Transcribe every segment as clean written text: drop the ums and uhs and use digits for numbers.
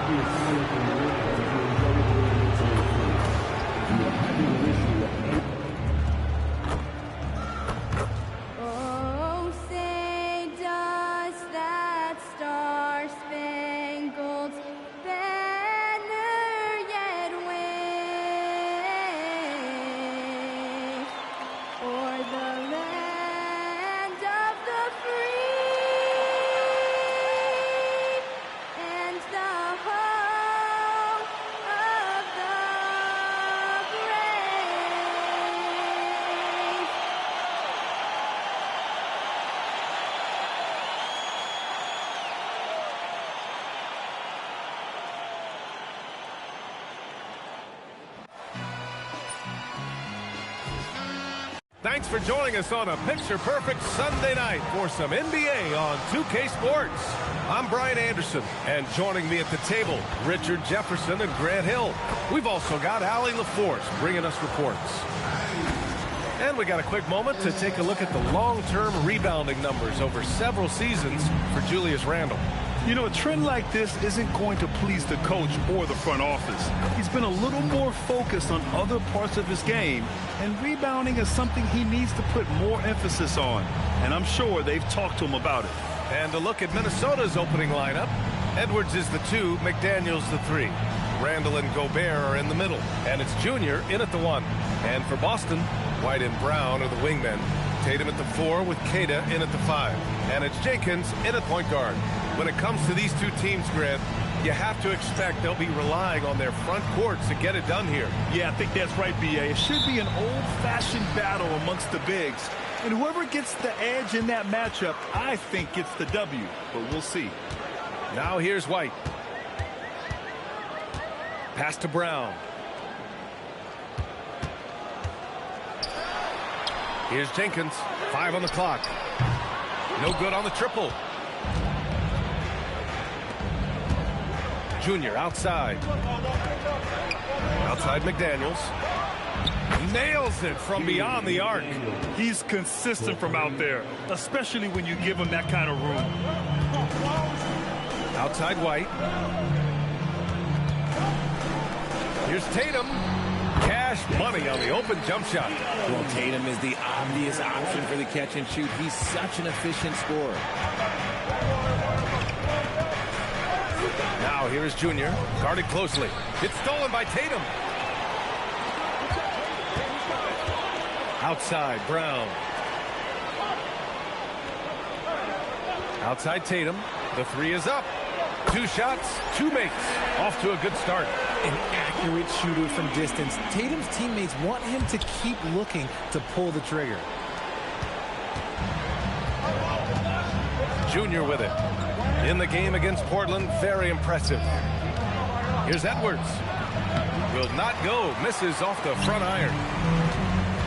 Oh, say does that star-spangled banner yet wave o'er the land of the free and the home of the brave. Thanks for joining us on a picture-perfect Sunday night for some NBA on 2K Sports. I'm Brian Anderson, and joining me at the table, Richard Jefferson and Grant Hill. We've also got Allie LaForce bringing us reports. And we got a quick moment to take a look at the long-term rebounding numbers over several seasons for Julius Randle. You know, a trend like this isn't going to please the coach or the front office. He's been a little more focused on other parts of his game, and rebounding is something he needs to put more emphasis on. And I'm sure they've talked to him about it. And a look at Minnesota's opening lineup. Edwards is the 2, McDaniels the 3. Randle and Gobert are in the middle, and it's Junior in at the 1. And for Boston, White and Brown are the wingmen. Tatum at the 4 with Queta in at the 5. And it's Jenkins in at point guard. When it comes to these two teams, Grant, you have to expect they'll be relying on their front court to get it done here. Yeah, I think that's right, B.A. It should be an old-fashioned battle amongst the bigs. And whoever gets the edge in that matchup, I think gets the W. But we'll see. Now here's White. Pass to Brown. Here's Jenkins. 5 on the clock. No good on the triple. Junior outside. Outside McDaniels. Nails it from beyond the arc. He's consistent from out there, especially when you give him that kind of room. Outside White. Here's Tatum. Cash money on the open jump shot. Well, Tatum is the obvious option for the catch and shoot. He's such an efficient scorer. Now here is Junior, guarded closely. It's stolen by Tatum. Outside, Brown. Outside Tatum. The 3 is up. 2 shots, 2 makes. Off to a good start. An accurate shooter from distance. Tatum's teammates want him to keep looking to pull the trigger. Junior with it. In the game against Portland, very impressive. Here's Edwards. Will not go. Misses off the front iron.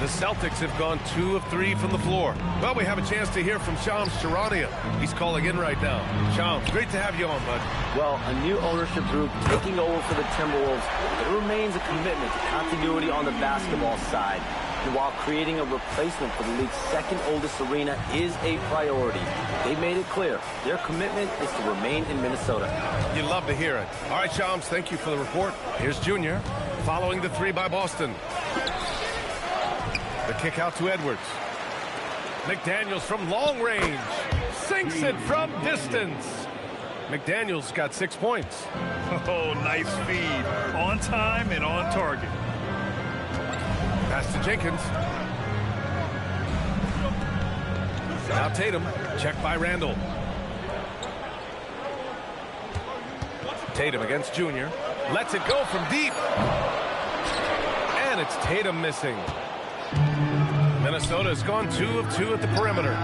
The Celtics have gone 2 of 3 from the floor. Well, we have a chance to hear from Shams Charania. He's calling in right now. Shams, great to have you on, bud. Well, a new ownership group taking over for the Timberwolves. It remains a commitment to continuity on the basketball side. And while creating a replacement for the league's second oldest arena is a priority, they made it clear their commitment is to remain in Minnesota. You'd love to hear it. All right, Shams, thank you for the report. Here's Junior, following the 3 by Boston. The kick out to Edwards. McDaniels from long range. Sinks it from distance. McDaniels got 6 points. Oh, nice feed. On time and on target. Pass to Jenkins. Now Tatum. Checked by Randle. Tatum against Junior. Lets it go from deep. And it's Tatum missing. Minnesota has gone 2 of 2 at the perimeter.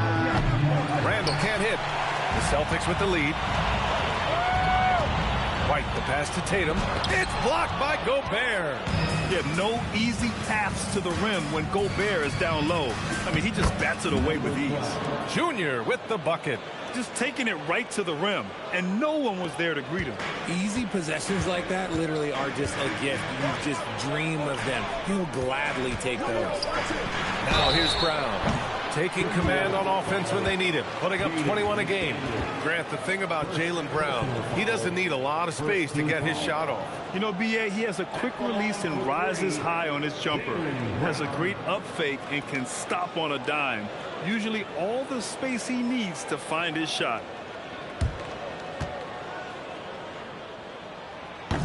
Randle can't hit. The Celtics with the lead. White, the pass to Tatum. It's blocked by Gobert. Yeah, no easy paths to the rim when Gobert is down low. I mean, he just bats it away with ease. Junior with the bucket. Just taking it right to the rim, and no one was there to greet him. Easy possessions like that literally are just a gift. You just dream of them. He'll gladly take those. Now here's Brown. Taking command on offense when they need him, putting up 21 a game. Grant, the thing about Jaylen Brown, he doesn't need a lot of space to get his shot off. You know, B.A., he has a quick release and rises high on his jumper. Has a great up fake and can stop on a dime. Usually all the space he needs to find his shot.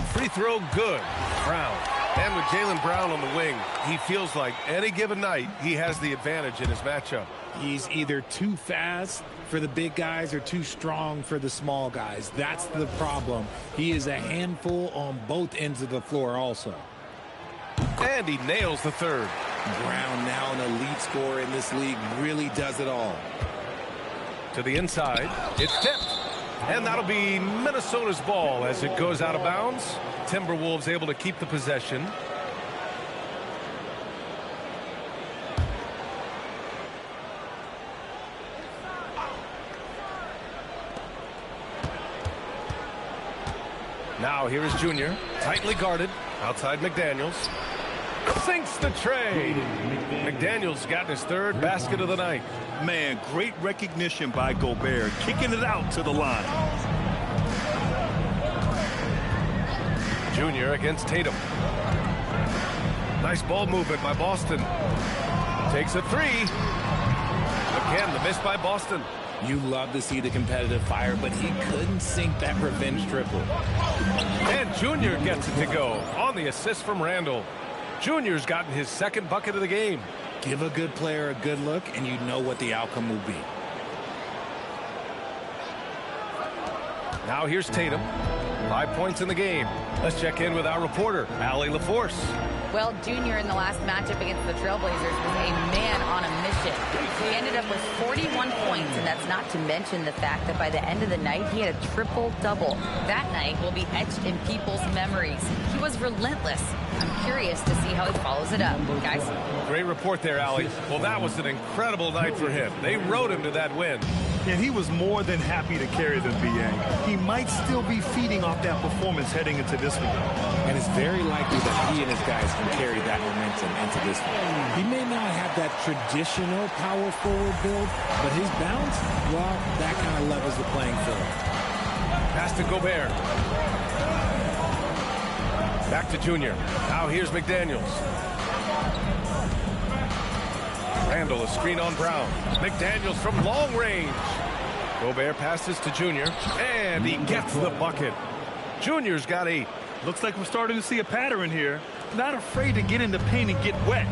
Free throw good. Brown. And with Jaylen Brown on the wing, he feels like any given night he has the advantage in his matchup. He's either too fast for the big guys or too strong for the small guys. That's the problem. He is a handful on both ends of the floor also. And he nails the third. Brown, now an elite scorer in this league, really does it all. To the inside. It's tipped. And that'll be Minnesota's ball as it goes out of bounds. Timberwolves able to keep the possession. Now here is Junior, tightly guarded, outside McDaniels. Sinks the tray. McDaniels got his third basket of the night. Man, great recognition by Gobert, kicking it out to the line. Junior against Tatum. Nice ball movement by Boston. Takes a three. Again, the miss by Boston. You love to see the competitive fire, but he couldn't sink that revenge triple. And Junior gets it to go on the assist from Randall. Junior's gotten his second bucket of the game. Give a good player a good look, and you know what the outcome will be. Now here's Tatum. 5 points in the game. Let's check in with our reporter, Allie LaForce. Well, Junior in the last matchup against the Trailblazers was a man on a mission. He ended up with 41 points, and that's not to mention the fact that by the end of the night, he had a triple-double. That night will be etched in people's memories. He was relentless. I'm curious to see how he follows it up. Guys? Great report there, Allie. Well, that was an incredible night for him. They rode him to that win. And he was more than happy to carry them, B.A. He might still be feeding off that performance heading into this one. And it's very likely that he and his guys can carry that momentum into this one. He may not have that traditional power forward build, but his bounce, well, that kind of levels the playing field. Pass to Gobert. Back to Junior. Now here's McDaniels. Randall, a screen on Brown. McDaniels from long range. Gobert passes to Junior, and he gets the bucket. Junior's got 8. Looks like we're starting to see a pattern here. Not afraid to get in the paint and get wet.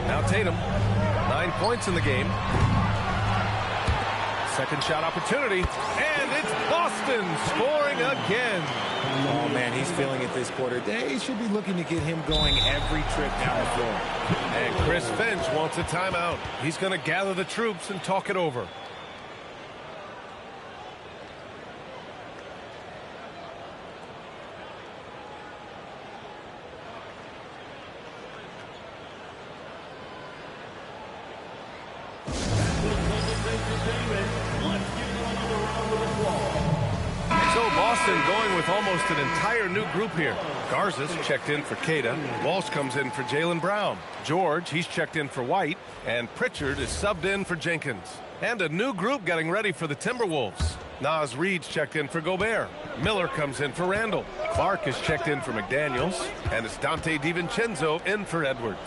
Now Tatum, 9 points in the game. Second shot opportunity, and it's Boston scoring again. Oh, man, he's feeling it this quarter. They should be looking to get him going every trip down the floor. And Chris Finch wants a timeout. He's going to gather the troops and talk it over. So Boston going with almost an entire new group here. Garza's checked in for Queta. Walsh comes in for Jaylen Brown. George, he's checked in for White. And Pritchard is subbed in for Jenkins. And a new group getting ready for the Timberwolves. Naz Reid's checked in for Gobert. Miller comes in for Randall. Clark is checked in for McDaniels. And it's Dante DiVincenzo in for Edwards.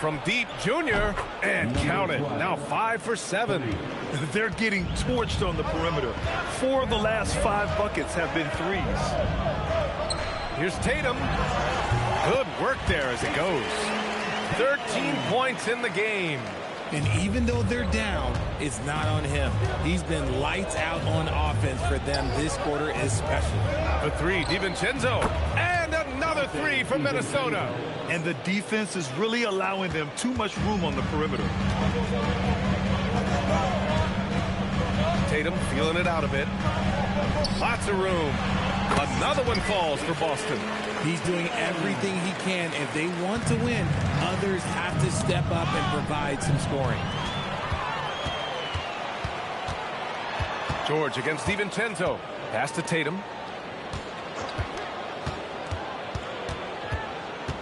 From deep, Junior, and count it. Now 5 for 7. They're getting torched on the perimeter. 4 of the last 5 buckets have been threes. Here's Tatum. Good work there as it goes. 13 points in the game. And even though they're down, it's not on him. He's been lights out on offense for them this quarter especially. The 3, DiVincenzo. And another 3 from Minnesota. And the defense is really allowing them too much room on the perimeter. Tatum feeling it out a bit. Lots of room. Another one falls for Boston. He's doing everything he can. If they want to win, others have to step up and provide some scoring. George against DiVincenzo. Pass to Tatum.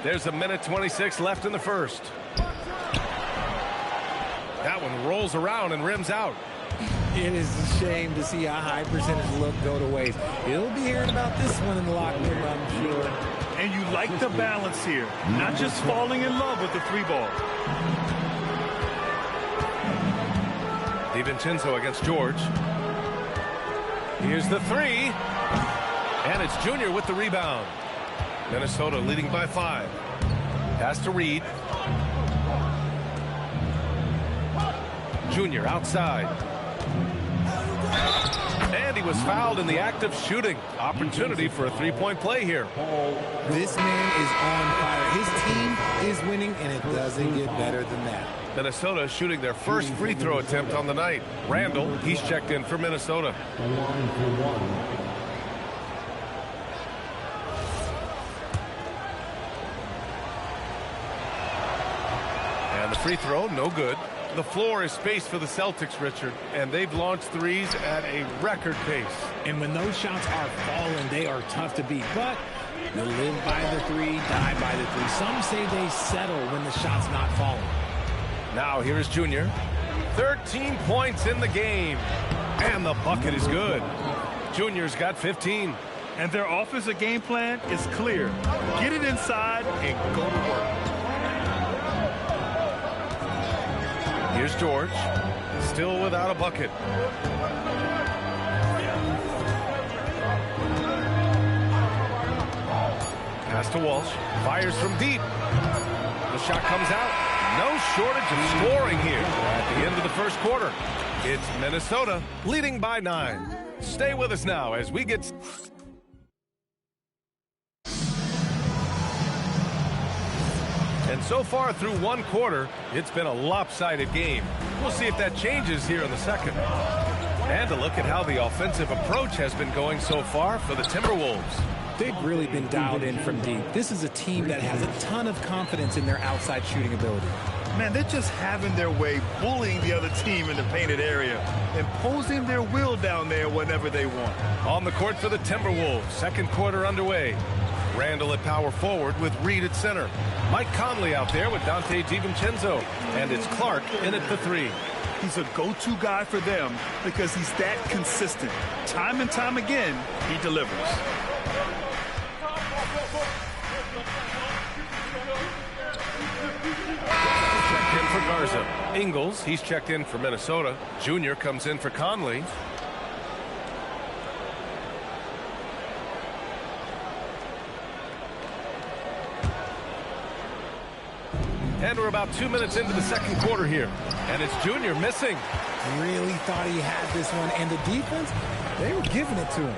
There's a minute 26 left in the first. one rolls around and rims out. It is a shame to see a high percentage look go to waste. He'll be hearing about this one in the locker room, I'm sure. And you like the balance here, not just falling in love with the three ball. DiVincenzo against George. Here's the three. And it's Junior with the rebound. Minnesota leading by 5. Pass to Reed. Junior outside. And he was fouled in the act of shooting. Opportunity for a three-point play here. This man is on fire. His team is winning, and it doesn't get better than that. Minnesota shooting their first free throw attempt on the night. Randall, he's checked in for Minnesota. And the free throw, no good. The floor is spaced for the Celtics, Richard, and they've launched threes at a record pace. And when those shots are falling, they are tough to beat. But you live by the three, die by the three. Some say they settle when the shot's not falling. Now here's Junior. 13 points in the game. And the bucket is good. Junior's got 15. And their offensive game plan is clear. Get it inside and go to work. Here's George, still without a bucket. Pass to Walsh, fires from deep. The shot comes out. No shortage of scoring here at the end of the first quarter. It's Minnesota leading by 9. Stay with us now as we get... And so far through one quarter, it's been a lopsided game. We'll see if that changes here in the second. And a look at how the offensive approach has been going so far for the Timberwolves. They've really been dialed in from deep. This is a team that has a ton of confidence in their outside shooting ability. Man, they're just having their way, bullying the other team in the painted area, imposing their will down there whenever they want. On the court for the Timberwolves, second quarter underway. Randall at power forward with Reed at center. Mike Conley out there with Dante DiVincenzo. And it's Clark in at the 3. He's a go-to guy for them because he's that consistent. Time and time again, he delivers. Checked in for Garza. Ingles, he's checked in for Minnesota. Junior comes in for Conley. And we're about 2 minutes into the second quarter here. And it's Junior missing. Really thought he had this one. And the defense, they were giving it to him.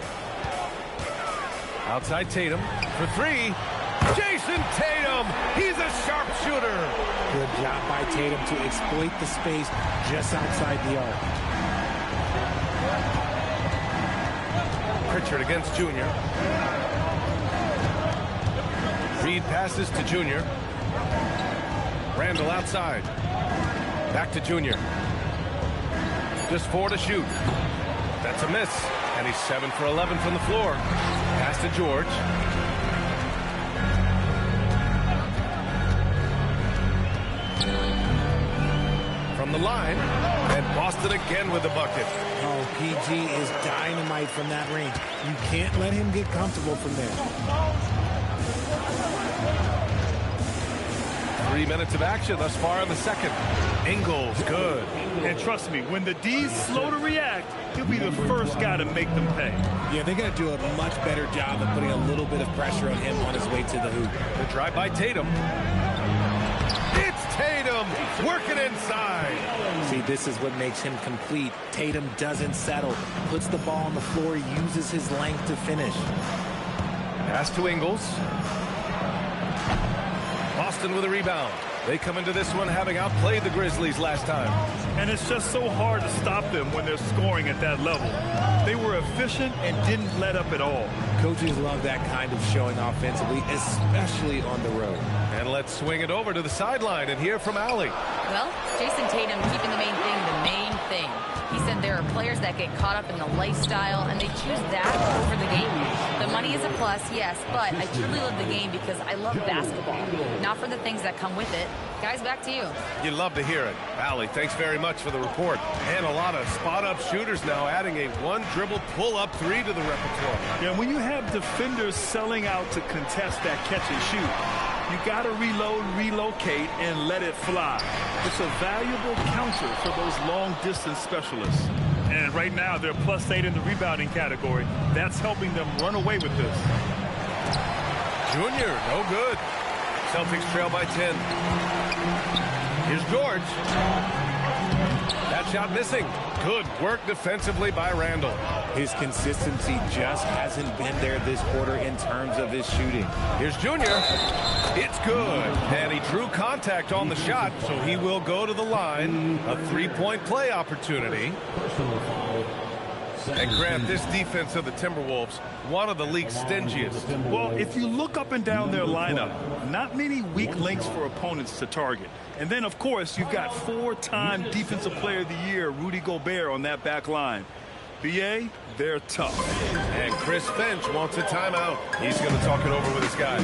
Outside Tatum for 3. Jason Tatum. He's a sharpshooter. Good job by Tatum to exploit the space just outside the arc. Pritchard against Junior. Reed passes to Junior. Randall outside. Back to Junior. Just 4 to shoot. That's a miss. And he's 7 for 11 from the floor. Pass to George. From the line. And Boston again with the bucket. Oh, PG is dynamite from that range. You can't let him get comfortable from there. 3 minutes of action thus far in the second. Ingles, good. And trust me, when the D's slow to react, he'll be the first guy to make them pay. Yeah, they got to do a much better job of putting a little bit of pressure on him on his way to the hoop. The drive by Tatum. It's Tatum working inside. See, this is what makes him complete. Tatum doesn't settle, puts the ball on the floor, uses his length to finish. Pass to Ingles. Boston with a rebound. They come into this one having outplayed the Grizzlies last time. And it's just so hard to stop them when they're scoring at that level. They were efficient and didn't let up at all. Coaches love that kind of showing offensively, especially on the road. And let's swing it over to the sideline and hear from Allie. Well, Jason Tatum keeping the main thing. He sends And there are players that get caught up in the lifestyle, and they choose that over the game. The money is a plus, yes, but I truly love the game because I love basketball, not for the things that come with it. Guys, back to you. You love to hear it. Allie, thanks very much for the report. And a lot of spot-up shooters now, adding a one-dribble pull-up three to the repertoire. Yeah, when you have defenders selling out to contest that catch and shoot, you got to reload, relocate, and let it fly. It's a valuable counter for those long-distance specialists. And right now, they're +8 in the rebounding category. That's helping them run away with this. Junior, no good. Celtics trail by 10. Here's George. That shot missing. Good work defensively by Randall. His consistency just hasn't been there this quarter in terms of his shooting. Here's Junior. It's good. And he drew contact on the shot, so he will go to the line. A three-point play opportunity. And Grant, this defense of the Timberwolves, one of the league's stingiest. Well, if you look up and down their lineup, not many weak links for opponents to target. And then, of course, you've got four-time Defensive Player of the Year, Rudy Gobert, on that back line. BA, they're tough. And Chris Finch wants a timeout. He's going to talk it over with his guys.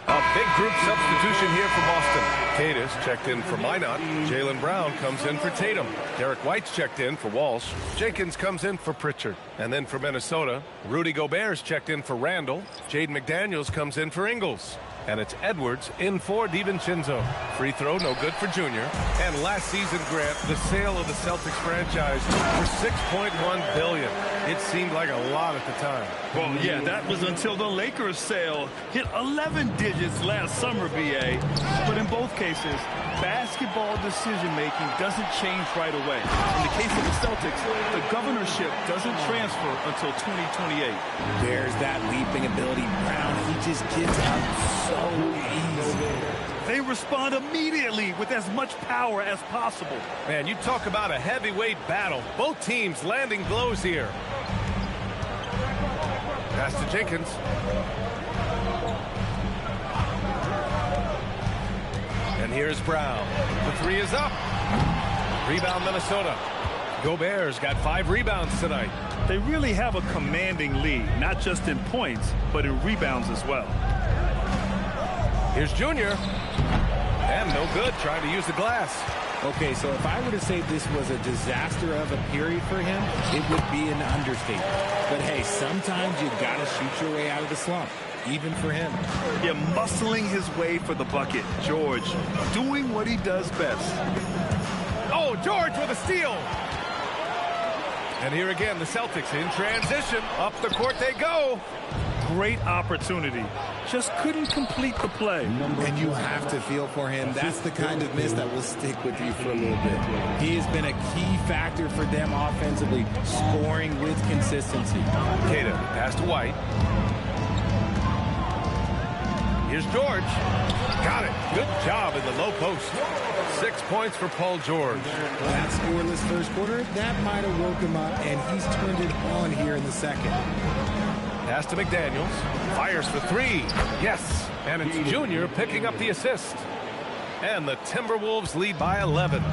A big group substitution here for Boston. Cadis checked in for Minot. Jaylen Brown comes in for Tatum. Derek White's checked in for Walsh. Jenkins comes in for Pritchard. And then for Minnesota, Rudy Gobert's checked in for Randall. Jaden McDaniels comes in for Ingles. And it's Edwards in for DiVincenzo. Free throw, no good for Junior. And last season, Grant, the sale of the Celtics franchise for $6.1 billion. It seemed like a lot at the time. Well, yeah, that was until the Lakers sale hit 11 digits last summer, BA. But in both cases, basketball decision-making doesn't change right away. In the case of the Celtics, the governorship doesn't transfer until 2028. There's that leaping ability. Brown, he just gets up so easy. They respond immediately with as much power as possible. Man, you talk about a heavyweight battle. Both teams landing blows here. Pass to Jenkins. And here's Brown. The three is up. Rebound Minnesota. Gobert's got 5 rebounds tonight. They really have a commanding lead, not just in points, but in rebounds as well. Here's Junior. And no good, trying to use the glass. Okay, so if I were to say this was a disaster of a period for him, it would be an understatement. But hey, sometimes you gotta shoot your way out of the slump, even for him. Yeah, muscling his way for the bucket. George doing what he does best. Oh, George with a steal. And here again, the Celtics in transition. Up the court they go. Great opportunity. Just couldn't complete the play. And you have to feel for him. That's the kind of miss that will stick with you for a little bit. He has been a key factor for them offensively, scoring with consistency. Tatum, pass to White. Here's George. Got it. Good job in the low post. 6 points for Paul George. That scoreless first quarter, that might have woke him up, and he's turned it on here in the second. Pass to McDaniels. Fires for 3. Yes. And it's Junior picking up the assist. And the Timberwolves lead by 11.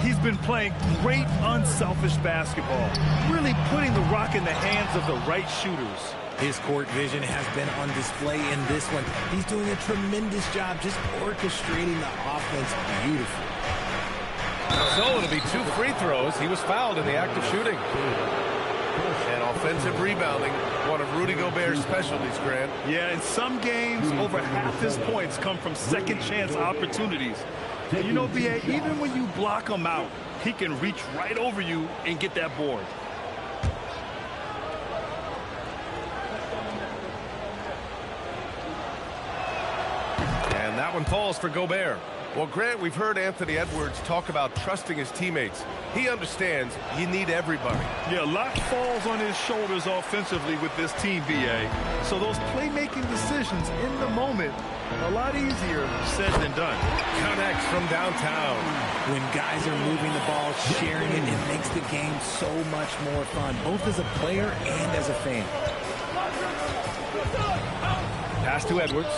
He's been playing great unselfish basketball, really putting the rock in the hands of the right shooters. His court vision has been on display in this one. He's doing a tremendous job just orchestrating the offense beautifully. So it'll be 2 free throws. He was fouled in the act of shooting. And offensive rebounding, one of Rudy Gobert's specialties, Grant. Yeah, in some games, over half his points come from second chance opportunities. And you know, BA, even when you block him out, he can reach right over you and get that board. And that one falls for Gobert. Well, Grant, we've heard Anthony Edwards talk about trusting his teammates. He understands you need everybody. Yeah, a lot falls on his shoulders offensively with this team, BA. So those playmaking decisions in the moment, a lot easier said than done. Connects from downtown. When guys are moving the ball, sharing it, it makes the game so much more fun, both as a player and as a fan. Pass to Edwards.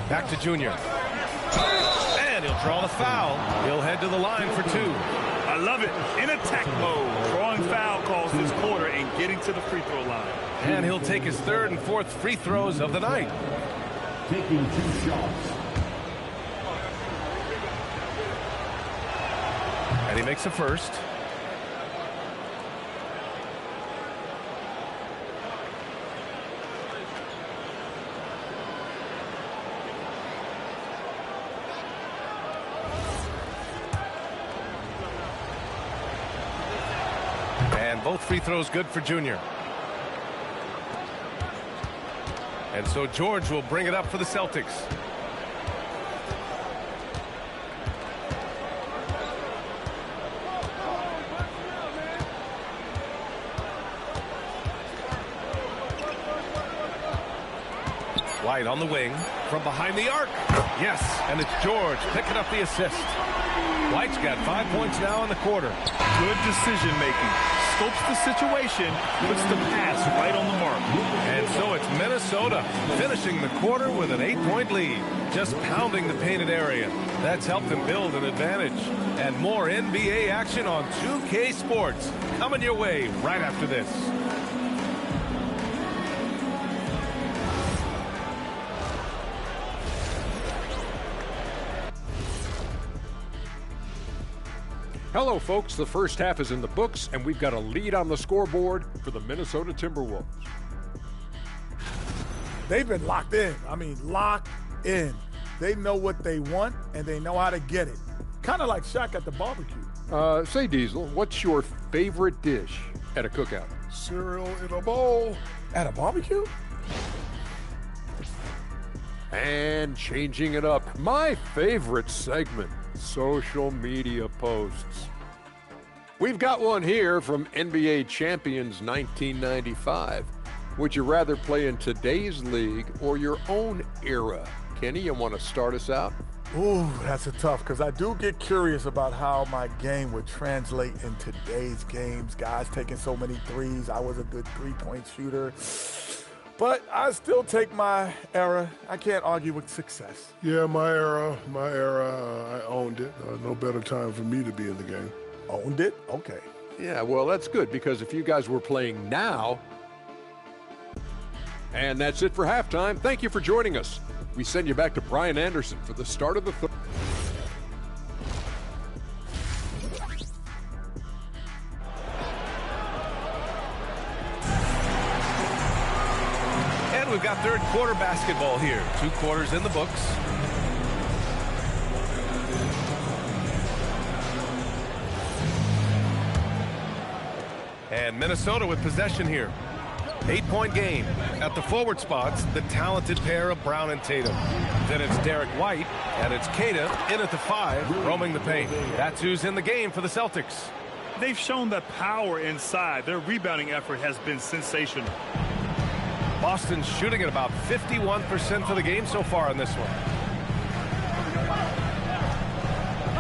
Back to Junior. And he'll draw the foul. He'll head to the line for 2. I love it. In attack mode. Drawing foul calls this quarter and getting to the free throw line. And he'll take his 3rd and 4th free throws of the night. Taking 2 shots. And he makes a first. And both free throws good for Junior. And so George will bring it up for the Celtics. White on the wing from behind the arc. Yes, and it's George picking up the assist. White's got 5 points now in the quarter. Good decision making. Scopes the situation, puts the pass right on the mark. And so it's Minnesota finishing the quarter with an 8-point lead. Just pounding the painted area. That's helped them build an advantage. And more NBA action on 2K Sports coming your way right after this. Hello, folks. The first half is in the books, and we've got a lead on the scoreboard for the Minnesota Timberwolves. They've been locked in. I mean, locked in. They know what they want, and they know how to get it. Kind of like Shaq at the barbecue. Say, Diesel, what's your favorite dish at a cookout? Cereal in a bowl. At a barbecue? And changing it up, my favorite segment, social media posts. We've got one here from NBA Champions 1995. Would you rather play in today's league or your own era? Kenny, you want to start us out? Ooh, that's a tough, because I do get curious about how my game would translate in today's games. Guys taking so many threes. I was a good three-point shooter. But I still take my era. I can't argue with success. Yeah, my era, I owned it. No better time for me to be in the game. Owned it? Okay. Yeah, well, that's good, because if you guys were playing now. And that's it for halftime. Thank you for joining us. We send you back to Brian Anderson for the start of the third. And we've got third quarter basketball here. 2 quarters in the books. And Minnesota with possession here. 8-point game. At the forward spots, the talented pair of Brown and Tatum. Then it's Derek White, and it's Queta in at the 5, roaming the paint. That's who's in the game for the Celtics. They've shown the power inside. Their rebounding effort has been sensational. Boston's shooting at about 51% for the game so far in this one.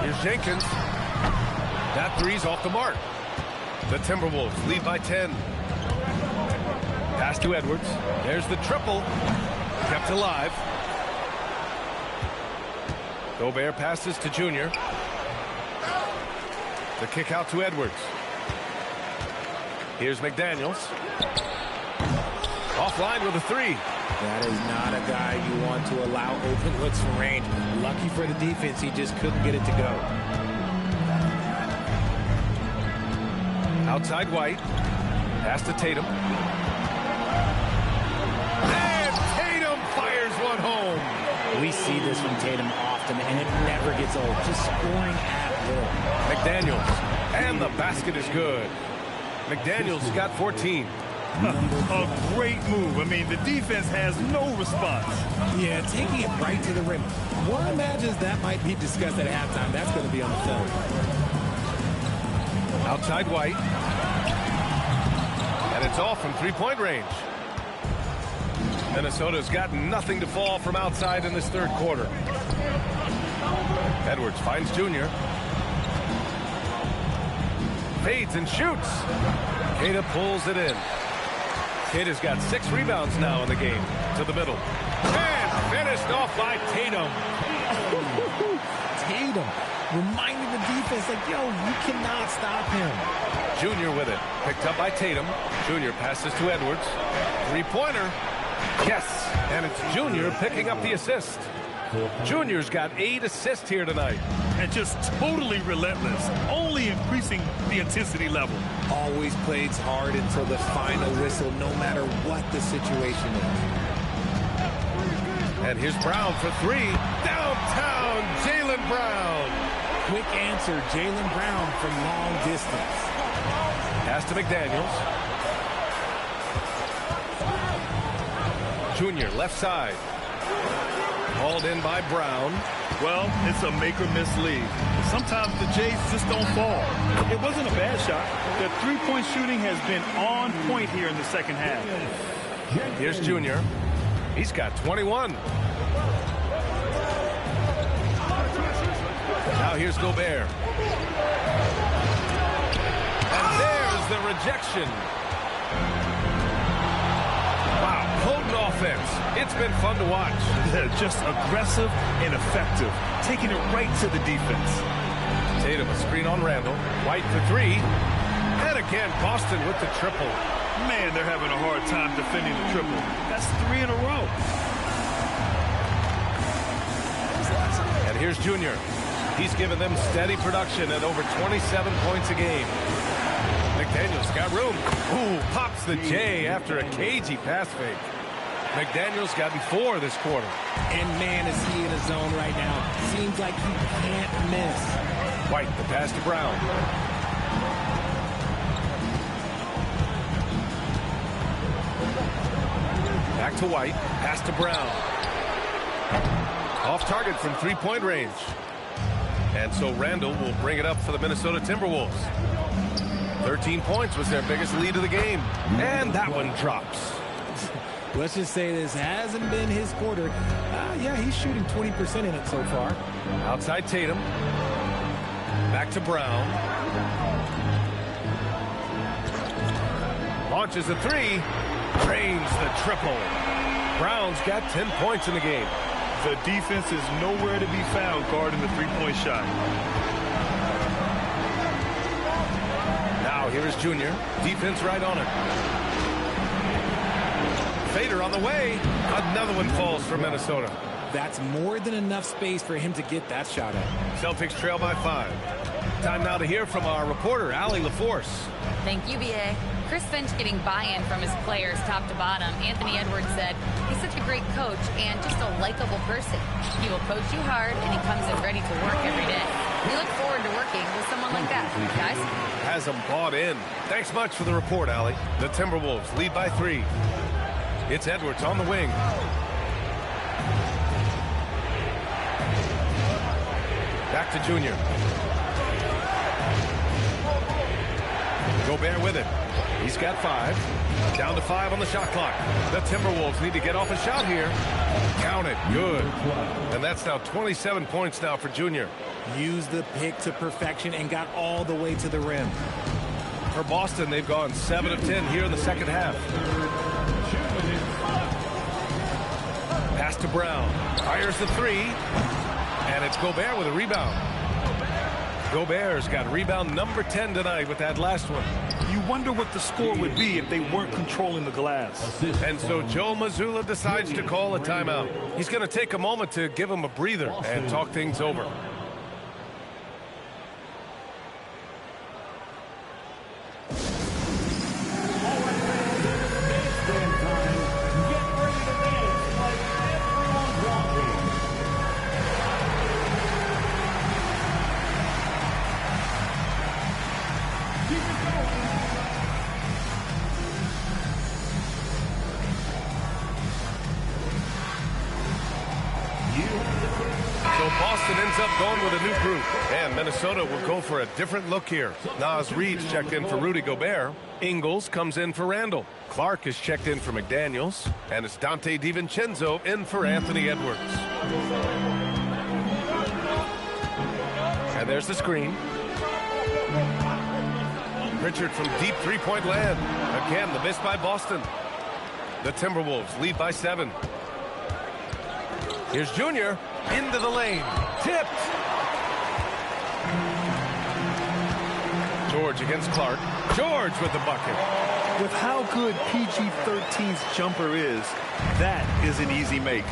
Here's Jenkins. That three's off the mark. The Timberwolves lead by 10. Pass to Edwards. There's the triple. Kept alive. Gobert passes to Junior. The kick out to Edwards. Here's McDaniels. Offline with a 3. That is not a guy you want to allow open looks from range. Lucky for the defense, he just couldn't get it to go. Outside White. Pass to Tatum. And Tatum fires one home. We see this from Tatum often, and it never gets old. Just scoring at will. McDaniels. And the basket is good. McDaniels got 14. A great move. I mean, the defense has no response. Yeah, taking it right to the rim. One imagines that might be discussed at halftime. That's going to be on the film. Outside White. And it's off from three-point range. Minnesota's got nothing to fall from outside in this third quarter. Edwards finds Junior. Fades and shoots. Queta pulls it in. Queta's got 6 rebounds now in the game. To the middle. And finished off by Tatum. Tatum reminding the defense, like, yo, you cannot stop him. Junior with it. Picked up by Tatum. Junior passes to Edwards. Three-pointer. Yes, and it's Junior picking up the assist. Junior's got 8 assists here tonight. And just totally relentless, only increasing the intensity level. Always plays hard until the final whistle, no matter what the situation is. And here's Brown for 3. Downtown, Jaylen Brown. Quick answer, Jaylen Brown from long distance. Pass to McDaniels. Junior, left side. Hauled in by Brown. Well, it's a make-or-miss lead. Sometimes the Jays just don't fall. It wasn't a bad shot. The three-point shooting has been on point here in the second half. Here's Junior. He's got 21. Now here's Gobert. And there's the rejection. Wow, potent offense. It's been fun to watch. Just aggressive and effective, taking it right to the defense. Tatum a screen on Randall. White for 3. And again, Boston with the triple. Man, they're having a hard time defending the triple. That's 3 in a row. And here's Junior. He's given them steady production at over 27 points a game. McDaniels got room. Ooh, pops the J after a cagey pass fake. McDaniels got 4 this quarter. And man, is he in a zone right now. Seems like he can't miss. White, the pass to Brown. Back to White. Pass to Brown. Off target from 3-point range. And so Randall will bring it up for the Minnesota Timberwolves. 13 points was their biggest lead of the game. And that one drops. Let's just say this hasn't been his quarter. Yeah, he's shooting 20% in it so far. Outside Tatum. Back to Brown. Launches a 3. Drains the triple. Brown's got 10 points in the game. The defense is nowhere to be found guarding the three-point shot. Now here is Junior. Defense right on it. Fader on the way. Another one falls for Minnesota. That's more than enough space for him to get that shot at. Celtics trail by 5. Time now to hear from our reporter, Allie LaForce. Thank you, B.A. Chris Finch getting buy-in from his players top to bottom. Anthony Edwards said he's such a great coach and just a likable person. He will coach you hard, and he comes in ready to work every day. We look forward to working with someone like that. Guys? Has them bought in. Thanks much for the report, Allie. The Timberwolves lead by 3. It's Edwards on the wing. Back to Junior. Gobert with it. He's got 5. Down to 5 on the shot clock. The Timberwolves need to get off a shot here. Count it. Good. And that's now 27 points now for Junior. Used the pick to perfection and got all the way to the rim. For Boston, they've gone 7 of 10 here in the second half. Pass to Brown. Fires the 3. And it's Gobert with a rebound. Gobert's got rebound number 10 tonight with that last one. You wonder what the score would be if they weren't controlling the glass. And so Joe Mazzulla decides to call a timeout. He's going to take a moment to give him a breather and talk things over. Boston ends up going with a new group, and Minnesota will go for a different look here. Naz Reid's checked in for Rudy Gobert. Ingles comes in for Randall. Clark is checked in for McDaniels, and it's Dante DiVincenzo in for Anthony Edwards. And there's the screen. Pritchard from deep three-point land. Again, the miss by Boston. The Timberwolves lead by 7. Here's Junior into the lane. Tipped. George against Clark. George with the bucket. With how good PG-13's jumper is, that is an easy make.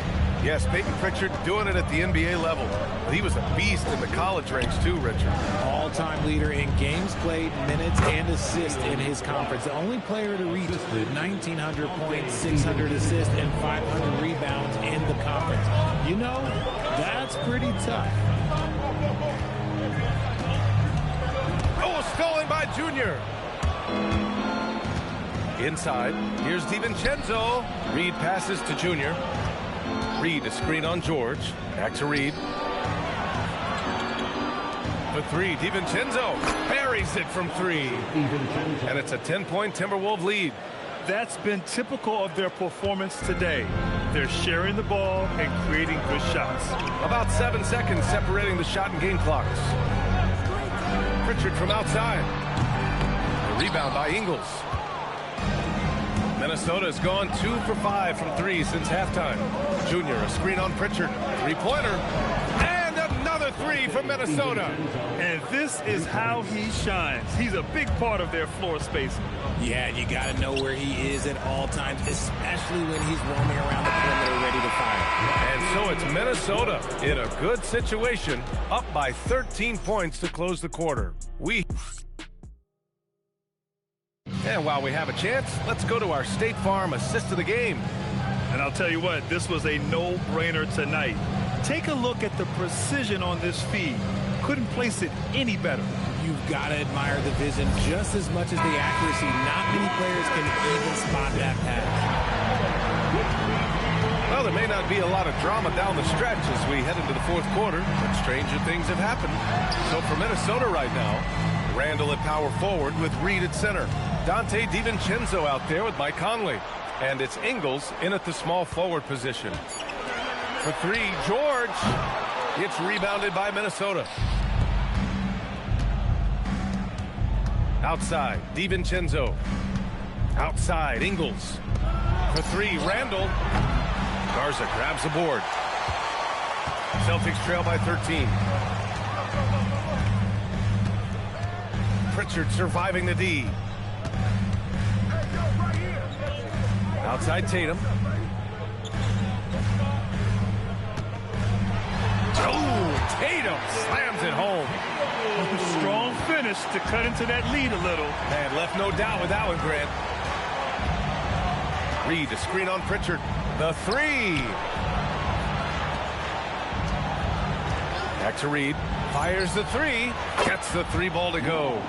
Yes, Peyton Pritchard doing it at the NBA level. But he was a beast in the college ranks too, Richard. All-time leader in games played, minutes, and assists in his conference. The only player to reach 1,900 points, 600 assists, and 500 rebounds in the conference. You know, that's pretty tough. Oh, stolen by Junior. Inside, here's DiVincenzo. Reed passes to Junior. Reed, a screen on George. Back to Reed. For three, DiVincenzo buries it from three. And it's a 10-point Timberwolves lead. That's been typical of their performance today. They're sharing the ball and creating good shots. About 7 seconds separating the shot and game clocks. Pritchard from outside. The rebound by Ingles. Minnesota has gone 2 for 5 from 3 since halftime. Junior, a screen on Pritchard. Three-pointer. And another 3 from Minnesota. And this is how he shines. He's a big part of their floor spacing. Yeah, and you got to know where he is at all times, especially when he's roaming around the perimeter ready to fire. And so it's Minnesota in a good situation, up by 13 points to close the quarter. And while we have a chance, let's go to our State Farm assist of the game. And I'll tell you what, this was a no-brainer tonight. Take a look at the precision on this feed. Couldn't place it any better. You've got to admire the vision just as much as the accuracy. Not many players can even spot that pass. Well, there may not be a lot of drama down the stretch as we head into the fourth quarter, but stranger things have happened. So for Minnesota right now, Randall at power forward with Reed at center. Dante DiVincenzo out there with Mike Conley. And it's Ingles in at the small forward position. For three, George. It's rebounded by Minnesota. Outside, DiVincenzo. Outside, Ingles. For three, Randall. Garza grabs the board. Celtics trail by 13. Pritchard surviving the D. Outside Tatum. Oh, Tatum slams it home. Strong finish to cut into that lead a little. And left no doubt with that one, Grant. Reed, a screen on Pritchard. The three. Back to Reed. Fires the three. Gets the three ball to go.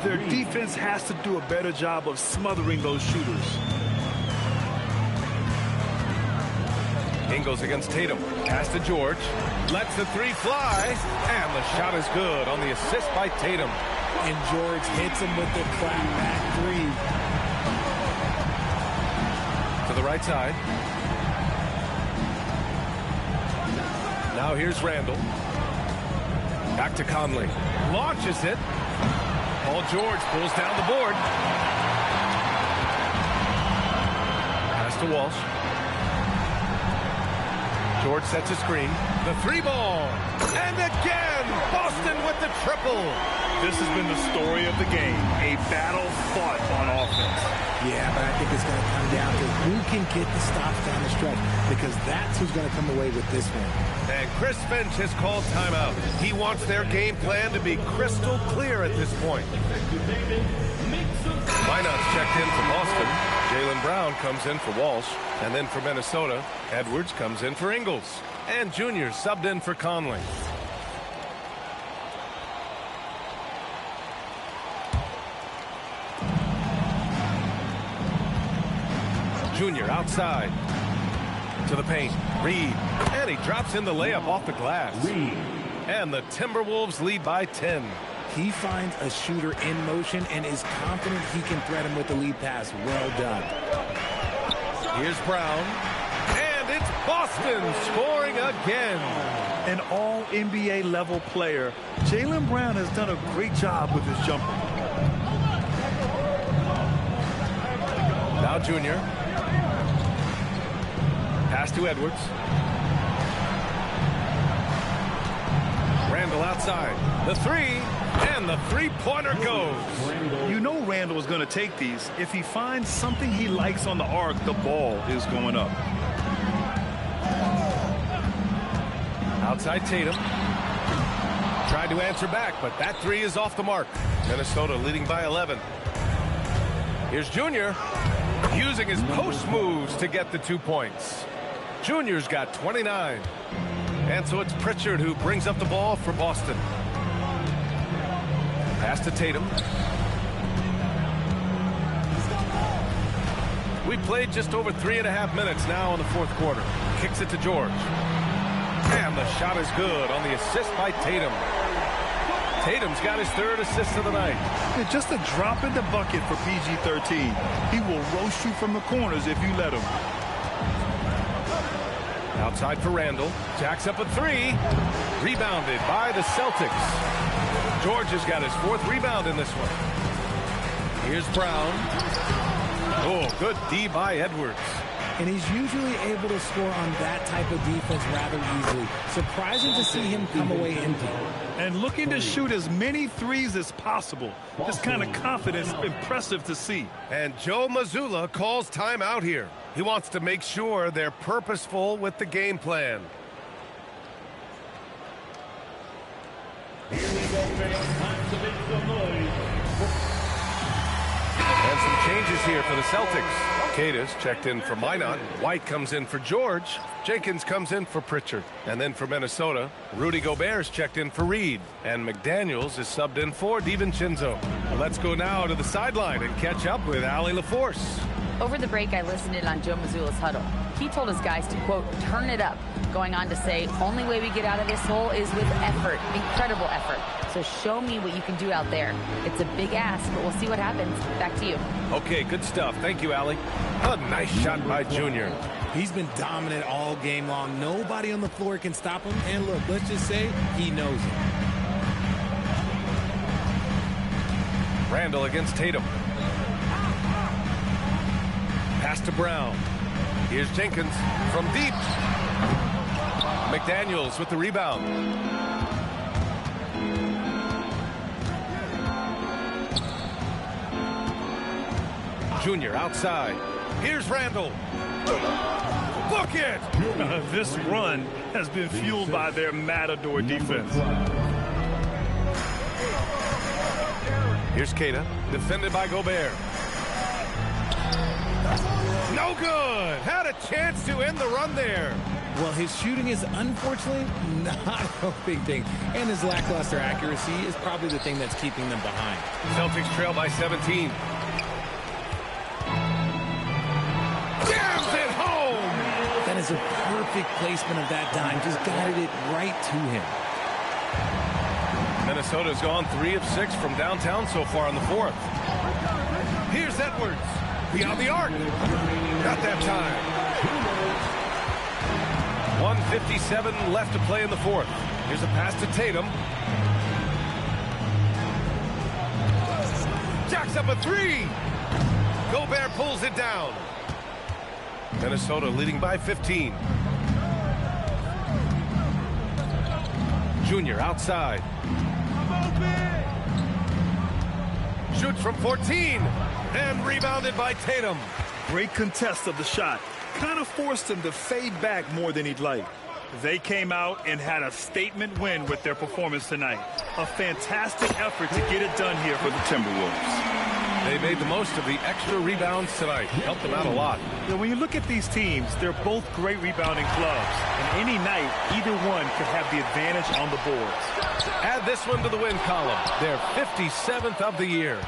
Their defense has to do a better job of smothering those shooters. Ingles against Tatum. Pass to George. Lets the three fly. And the shot is good on the assist by Tatum. And George hits him with the clap back three. To the right side. Now here's Randall. Back to Conley. Launches it. Paul George pulls down the board. Pass to Walsh. George sets a screen. The three ball. And again, Boston with the triple. This has been the story of the game. A battle fought on offense. Yeah, but I think it's going to come down to who can get the stops down the stretch, because that's who's going to come away with this one. And Chris Finch has called timeout. He wants their game plan to be crystal clear at this point. Minot's checked in for Boston. Jaylen Brown comes in for Walsh. And then for Minnesota, Edwards comes in for Ingles. And Junior subbed in for Conley. Junior outside to the paint. Reed. And he drops in the layup off the glass. Reed. And the Timberwolves lead by 10. He finds a shooter in motion and is confident he can thread him with the lead pass. Well done. Here's Brown. And it's Boston scoring again. An all-NBA level player, Jaylen Brown has done a great job with his jumper. Now Junior. Pass to Edwards. Randall outside. The three. And the three-pointer goes. You know Randall is going to take these. If he finds something he likes on the arc, the ball is going up. Outside Tatum. Tried to answer back, but that three is off the mark. Minnesota leading by 11. Here's Junior using his post moves to get the 2 points. Junior's got 29. And so it's Pritchard who brings up the ball for Boston. Pass to Tatum. We played just over 3.5 minutes now in the fourth quarter. Kicks it to George. And the shot is good on the assist by Tatum. Tatum's got his third assist of the night. And just a drop in the bucket for PG-13. He will roast you from the corners if you let him. Outside for Randall. Jacks up a three. Rebounded by the Celtics. George has got his fourth rebound in this one. Here's Brown. Oh, good D by Edwards. And he's usually able to score on that type of defense rather easily. Surprising to see him come away empty. And looking to shoot as many threes as possible. This kind of confidence, impressive to see. And Joe Mazzulla calls timeout here. He wants to make sure they're purposeful with the game plan. And some changes here for the Celtics. Cadis checked in for Minot. White comes in for George. Jenkins comes in for Pritchard. And then for Minnesota, Rudy Gobert's checked in for Reed. And McDaniels is subbed in for DiVincenzo. Let's go now to the sideline and catch up with Allie LaForce. Over the break, I listened in on Joe Mazzulla's huddle. He told his guys to, quote, turn it up, going on to say, only way we get out of this hole is with effort, incredible effort. So show me what you can do out there. It's a big ask, but we'll see what happens. Back to you. Okay, good stuff. Thank you, Allie. A nice shot by Junior. He's been dominant all game long. Nobody on the floor can stop him. And look, let's just say he knows it. Randall against Tatum. Pass to Brown. Here's Jenkins from deep. McDaniels with the rebound. Junior outside. Here's Randall. Book it! This run has been fueled by their Matador defense. Here's Queta, defended by Gobert. No good! Had a chance to end the run there. Well, his shooting is unfortunately not a big thing. And his lackluster accuracy is probably the thing that's keeping them behind. Celtics trail by 17. Jams it home! That is a perfect placement of that dime. Just guided it right to him. Minnesota's gone 3 of 6 from downtown so far in the fourth. Here's Edwards. Beyond the arc. Got that time. 1:57 left to play in the fourth. Here's a pass to Tatum. Jacks up a three. Gobert pulls it down. Minnesota leading by 15. Junior outside. Shoots from 14 and rebounded by Tatum. Great contest of the shot. Kind of forced him to fade back more than he'd like. They came out and had a statement win with their performance tonight. A fantastic effort to get it done here for the Timberwolves. They made the most of the extra rebounds tonight. Helped them out a lot. You know, when you look at these teams, they're both great rebounding clubs. And any night, either one could have the advantage on the boards. Add this one to the win column. They're 57th of the year.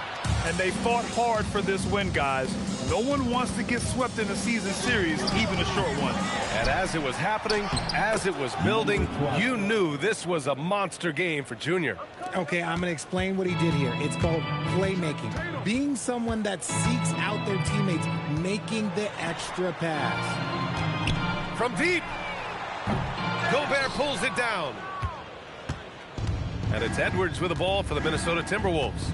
And they fought hard for this win, guys. No one wants to get swept in a season series, even a short one. And as it was happening, as it was building, you knew this was a monster game for Junior. Okay, I'm going to explain what he did here. It's called playmaking. Being someone that seeks out their teammates, making the extra pass. From deep, Gobert pulls it down. And it's Edwards with the ball for the Minnesota Timberwolves.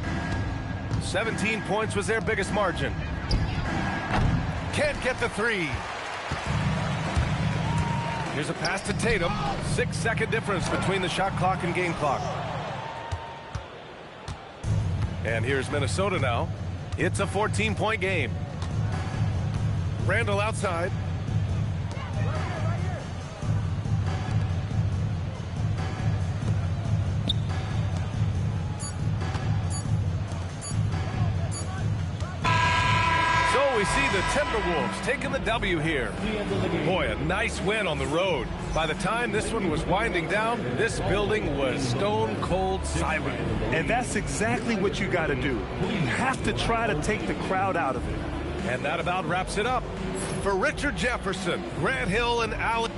17 points was their biggest margin. Can't get the three. Here's a pass to Tatum. 6-second difference between the shot clock and game clock. And here's Minnesota now. It's a 14-point game. Randall outside. So we see the Timberwolves taking the W here. Boy, a nice win on the road. By the time this one was winding down, this building was stone cold silent. And that's exactly what you got to do. You have to try to take the crowd out of it. And that about wraps it up. For Richard Jefferson, Grant Hill, and Alex.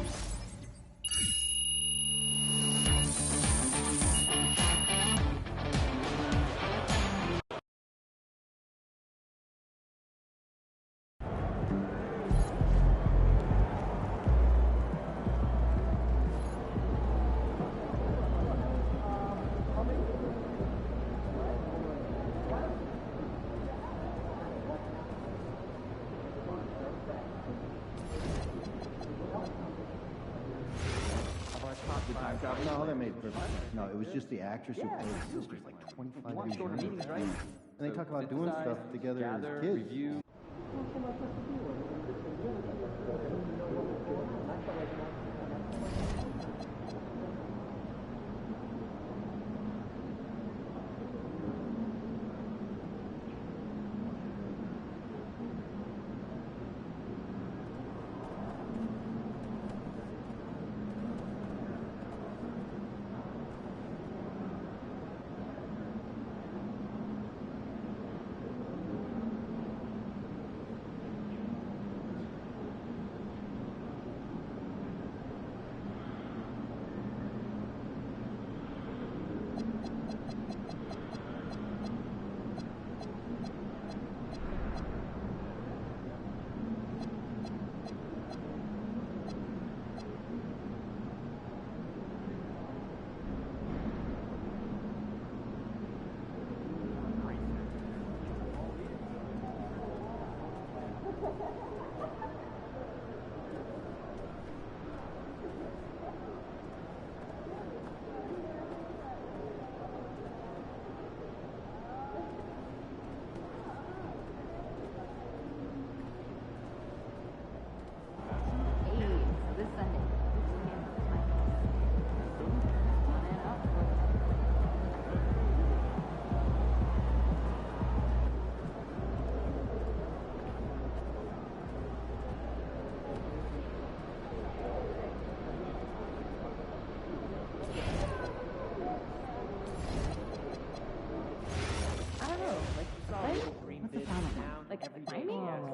No, they made perfect sense. No, it was just the actress who played his sister, like 25 years younger. And they talk about doing stuff together as kids.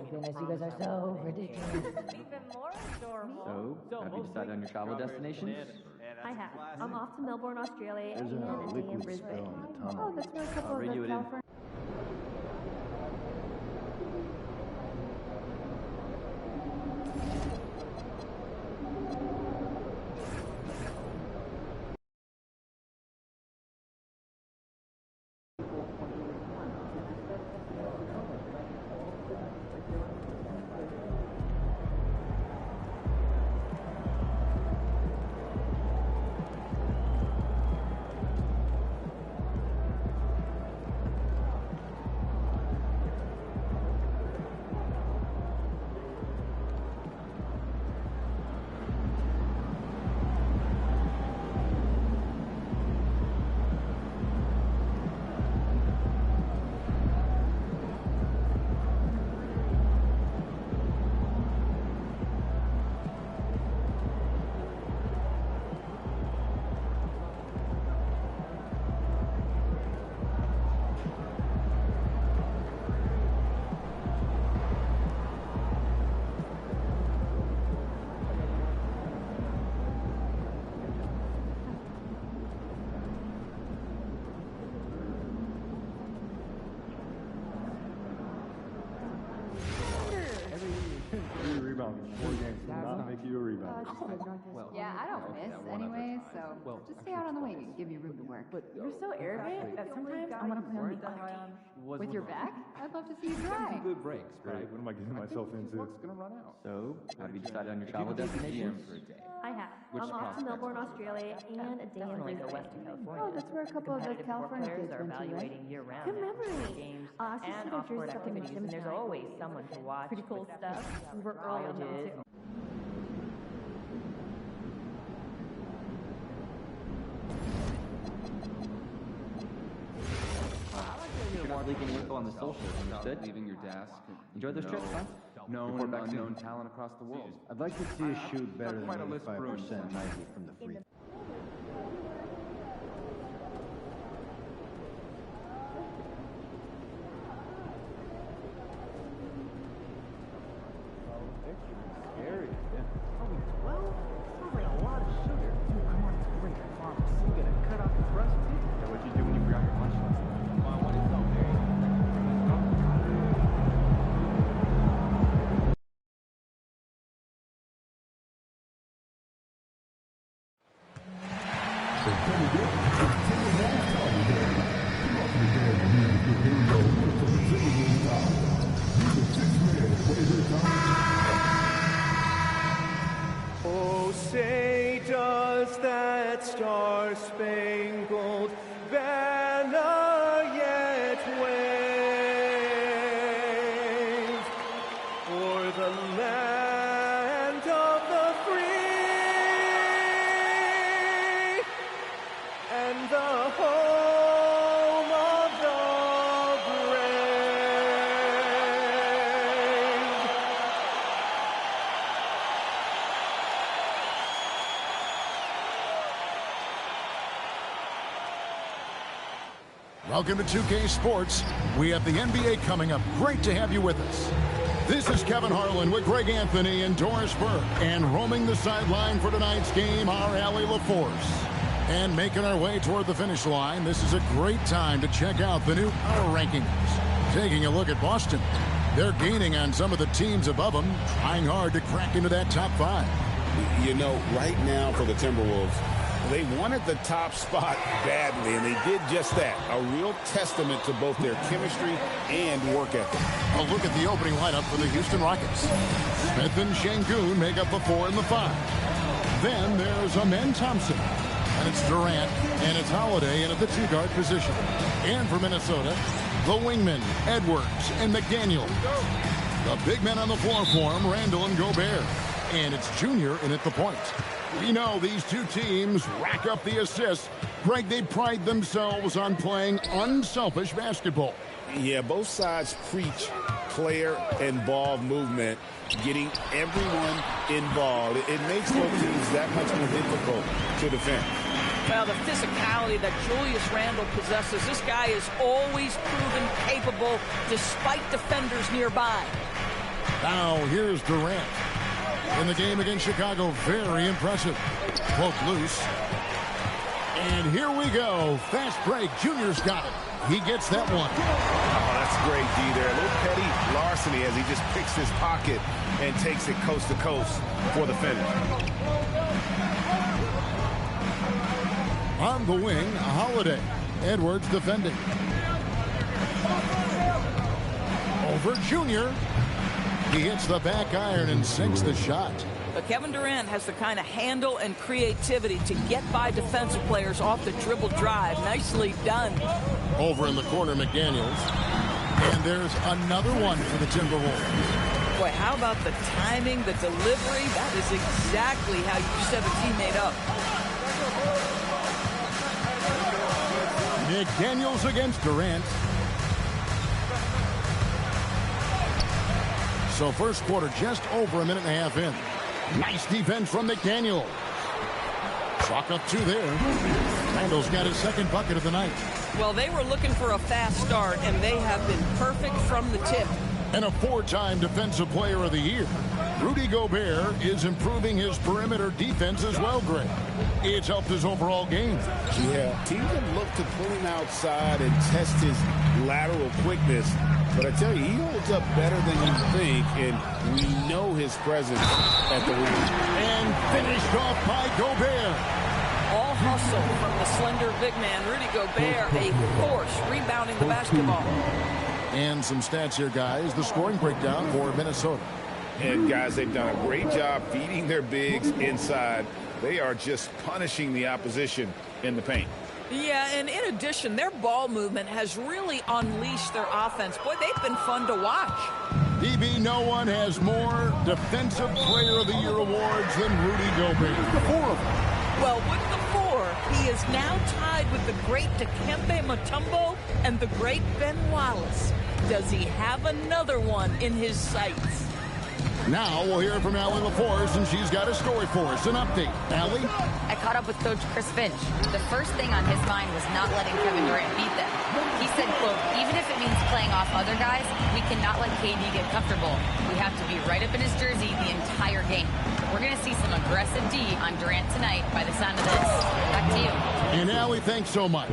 Goodness, you guys are so ridiculous. Even more adorable. So, have you decided on your travel destinations? I have. I'm off to Melbourne, Australia, There's and a a day in liquid Brisbane. spill in the tunnel. Oh, that's where a couple of read the you it in. California. 4 games will not make you a rebound. Yeah, I don't miss anyway, so just stay out on the wing and give me room to work. But you're so arrogant that sometimes I want to play on the other team. With your back? I'd love to see you try. Good breaks, right? What am I getting myself into? It's going to run out. So, have you decided on your travel destination? I have. I'm off to Melbourne, Australia, and a day in Brisbane, California. Oh, that's where a couple of the California kids are went to, right? evaluating year-round good memory. Games and off-court activities, and there's always someone to watch. Pretty cool stuff. We were early on too. You're not leaking info on the socials, understood? Leaving your desk. Enjoy those trips, huh? Known and unknown talent across the world. I'd like to see us shoot better than 85% nightly from the free. Scary. Yeah. Only 12? Sounds like a lot of sugar. Dude, come on, it's great. I promise. You gonna cut off the breast? Is that what you do when you forgot your lunch last night? Well, what is up, Mary? Oh, say does that star-spangled banner yet wave o'er the land of the free and the home of the brave. Welcome to 2K Sports. We have the NBA coming up. Great to have you with us. This is Kevin Harlan with Greg Anthony and Doris Burke. And roaming the sideline for tonight's game, our Allie LaForce. And making our way toward the finish line, this is a great time to check out the new Power Rankings. Taking a look at Boston. They're gaining on some of the teams above them, trying hard to crack into that top 5. You know, right now for the Timberwolves, they wanted the top spot badly, and they did just that. A real testament to both their chemistry and work ethic. A look at the opening lineup for the Houston Rockets. Smith and Şengün make up the 4 and the 5. Then there's Amen Thompson. And it's Durant, and it's Holiday in at the 2-guard position. And for Minnesota, the wingmen, Edwards and McDaniel. The big men on the floor for him, Randall and Gobert. And it's Junior in at the point. We know these two teams rack up the assists. Greg, they pride themselves on playing unselfish basketball. Yeah, both sides preach player and ball movement, getting everyone involved. It makes both teams that much more difficult to defend. Well, the physicality that Julius Randle possesses, this guy is always proven capable despite defenders nearby. Now here's Durant. In the game against Chicago, very impressive. Broke loose. And here we go. Fast break. Junior's got it. He gets that one. Oh, that's great, D there. A little petty larceny as he just picks his pocket and takes it coast to coast for the finish. On the wing, Holiday. Edwards defending. Over Junior. He hits the back iron and sinks the shot. But Kevin Durant has the kind of handle and creativity to get by defensive players off the dribble drive. Nicely done. Over in the corner, McDaniels. And there's another one for the Timberwolves. Boy, how about the timing, the delivery? That is exactly how you set a teammate up. McDaniels against Durant. So first quarter just over a minute and a half in. Nice defense from McDaniel. Chalk up 2 there. Randall's got his second bucket of the night. Well, they were looking for a fast start, and they have been perfect from the tip. And a 4-time Defensive Player of the Year, Rudy Gobert is improving his perimeter defense as well, Greg. It's helped his overall game. Yeah, teams have looked to pull him outside and test his lateral quickness. But I tell you, he holds up better than you think, and we know his presence at the rim. And finished off by Gobert. All hustle from the slender big man, Rudy Gobert, a force rebounding the basketball. And some stats here, guys. The scoring breakdown for Minnesota. And, guys, they've done a great job feeding their bigs inside. They are just punishing the opposition in the paint. Yeah, and in addition, their ball movement has really unleashed their offense. Boy, they've been fun to watch. DB, no one has more Defensive Player of the Year awards than Rudy Gobert. The 4 of them. Well, with the 4, he is now tied with the great Dikembe Mutombo and the great Ben Wallace. Does he have another one in his sights? Now we'll hear from Allie LaForce, and she's got a story for us. An update. Allie? I caught up with Coach Chris Finch. The first thing on his mind was not letting Kevin Durant beat them. He said, quote, even if it means playing off other guys, we cannot let KD get comfortable. We have to be right up in his jersey the entire game. We're going to see some aggressive D on Durant tonight by the sound of this. Back to you. And Allie, thanks so much.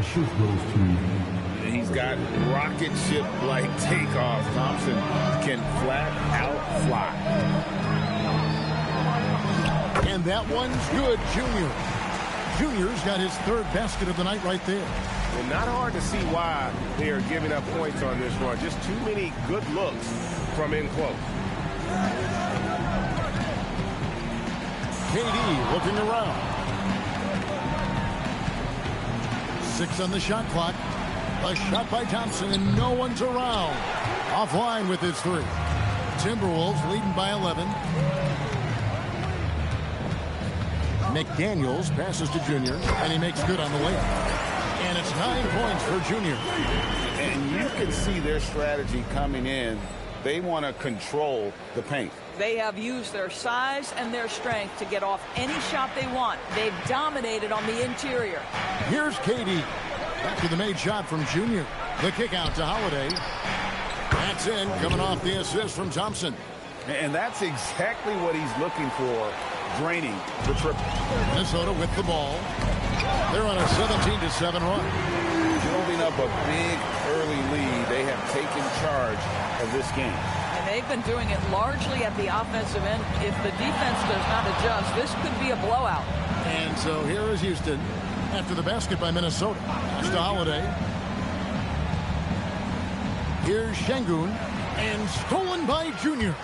He's got rocket ship-like takeoff. Thompson can flat out fly. And that one's good, Junior. Junior's got his 3rd basket of the night right there. Well, not hard to see why they are giving up points on this run. Just too many good looks from in close. KD looking around. 6 on the shot clock. A shot by Thompson, and no one's around. Offline with his 3. Timberwolves leading by 11. McDaniels passes to Junior, and he makes good on the layup. And it's 9 points for Junior. And you can see their strategy coming in. They want to control the paint. They have used their size and their strength to get off any shot they want. They've dominated on the interior. Here's KD. After the made shot from Junior. The kick out to Holiday. That's in, coming off the assist from Thompson. And that's exactly what he's looking for, draining the triple. Minnesota with the ball. They're on a 17-7 run. Building up a big early lead. They have taken charge of this game. And they've been doing it largely at the offensive end. If the defense does not adjust, this could be a blowout. And so here is Houston. After the basket by Minnesota. Pass to Holiday. Here's Şengün. And stolen by Junior.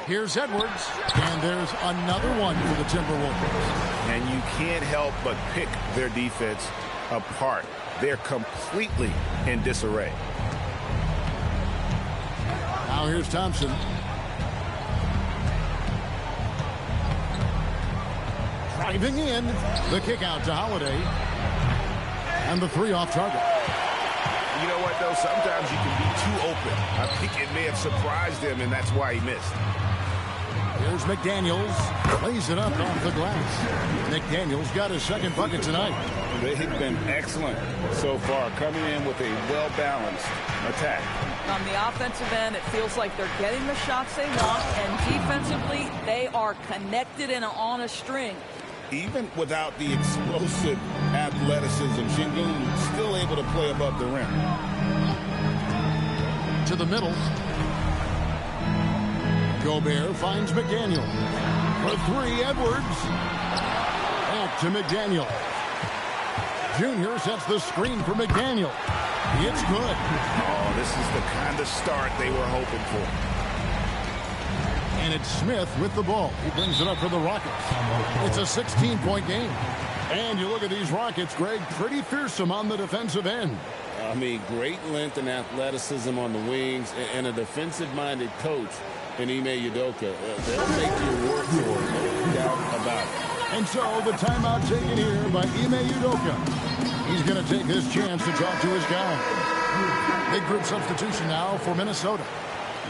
Here's Edwards. And there's another one for the Timberwolves. And you can't help but pick their defense apart. They're completely in disarray. Now here's Thompson. Driving in, the kick out to Holiday. And the 3 off target. You know what, though? Sometimes you can be too open. I think it may have surprised him, and that's why he missed. Here's McDaniels. Plays it up off the glass. McDaniels got his 2nd bucket tonight. They've been excellent so far, coming in with a well-balanced attack. On the offensive end, it feels like they're getting the shots they want, and defensively, they are connected and on a string. Even without the explosive athleticism, Şengün still able to play above the rim. To the middle. Gobert finds McDaniel. For 3, Edwards. Back to McDaniel. Junior sets the screen for McDaniel. It's good. Oh, this is the kind of start they were hoping for. And it's Smith with the ball. He brings it up for the Rockets. It's a 16-point game. And you look at these Rockets, Greg, pretty fearsome on the defensive end. I mean, great length and athleticism on the wings, and a defensive-minded coach in Ime Udoka. They'll make you work for it, no doubt about it. And so the timeout taken here by Ime Udoka. He's going to take this chance to talk to his guy. Big group substitution now for Minnesota.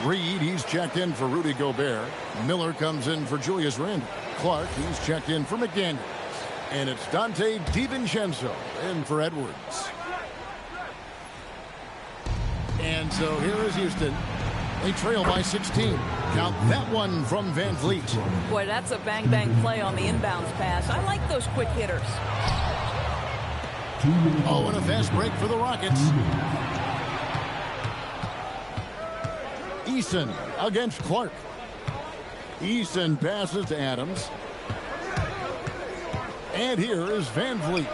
Reed, he's checked in for Rudy Gobert. Miller comes in for Julius Randle. Clark, he's checked in for McDaniels. And it's Dante DiVincenzo in for Edwards. And so here is Houston. They trail by 16. Count that one from Van Vliet. Boy, that's a bang-bang play on the inbounds pass. I like those quick hitters. Oh, and a fast break for the Rockets. Eason against Clark. Eason passes to Adams. And here is Van Vliet.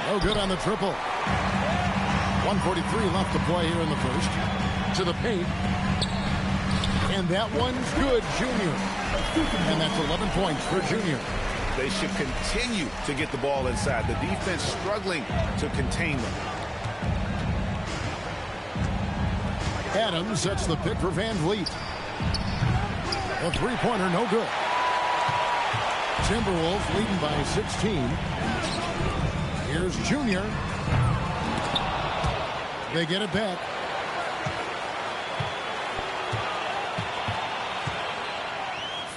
No good on the triple. 1:43 left to play here in the first. To the paint. And that one's good, Junior. And that's 11 points for Junior. They should continue to get the ball inside. The defense struggling to contain them. Adams sets the pick for Van Vliet. A three-pointer, no good. Timberwolves leading by 16. Here's Junior. They get it back.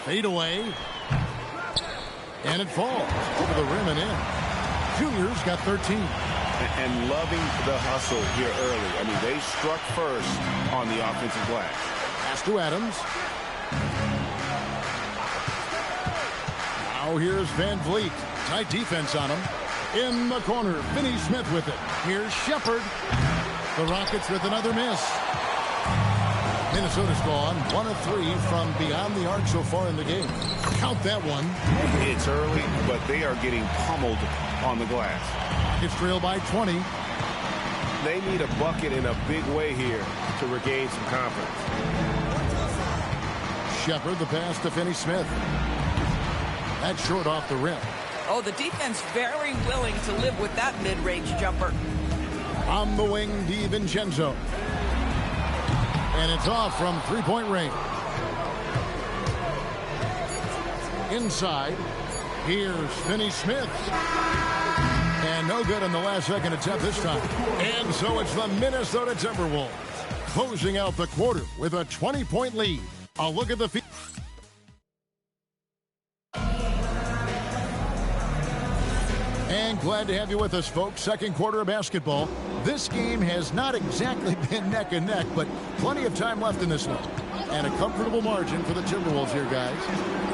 Fade away. And it falls over the rim and in. Junior's got 13. And loving the hustle here early. I mean, they struck first on the offensive glass. Pass to Adams. Now here's Van Vliet. Tight defense on him. In the corner, Finney Smith with it. Here's Shepard. The Rockets with another miss. Minnesota's gone 1 of 3 from beyond the arc so far in the game. Count that one. It's early, but they are getting pummeled on the glass. Rockets trail by 20. They need a bucket in a big way here to regain some confidence. Shepard, the pass to Finney Smith. That's short off the rim. Oh, the defense very willing to live with that mid-range jumper. On the wing, DiVincenzo. And it's off from three-point range. Inside, here's Finney Smith. And no good on the last second attempt this time. And so it's the Minnesota Timberwolves closing out the quarter with a 20-point lead. A look at the field. And glad to have you with us, folks. Second quarter of basketball. This game has not exactly been neck and neck, but plenty of time left in this one. And a comfortable margin for the Timberwolves here, guys.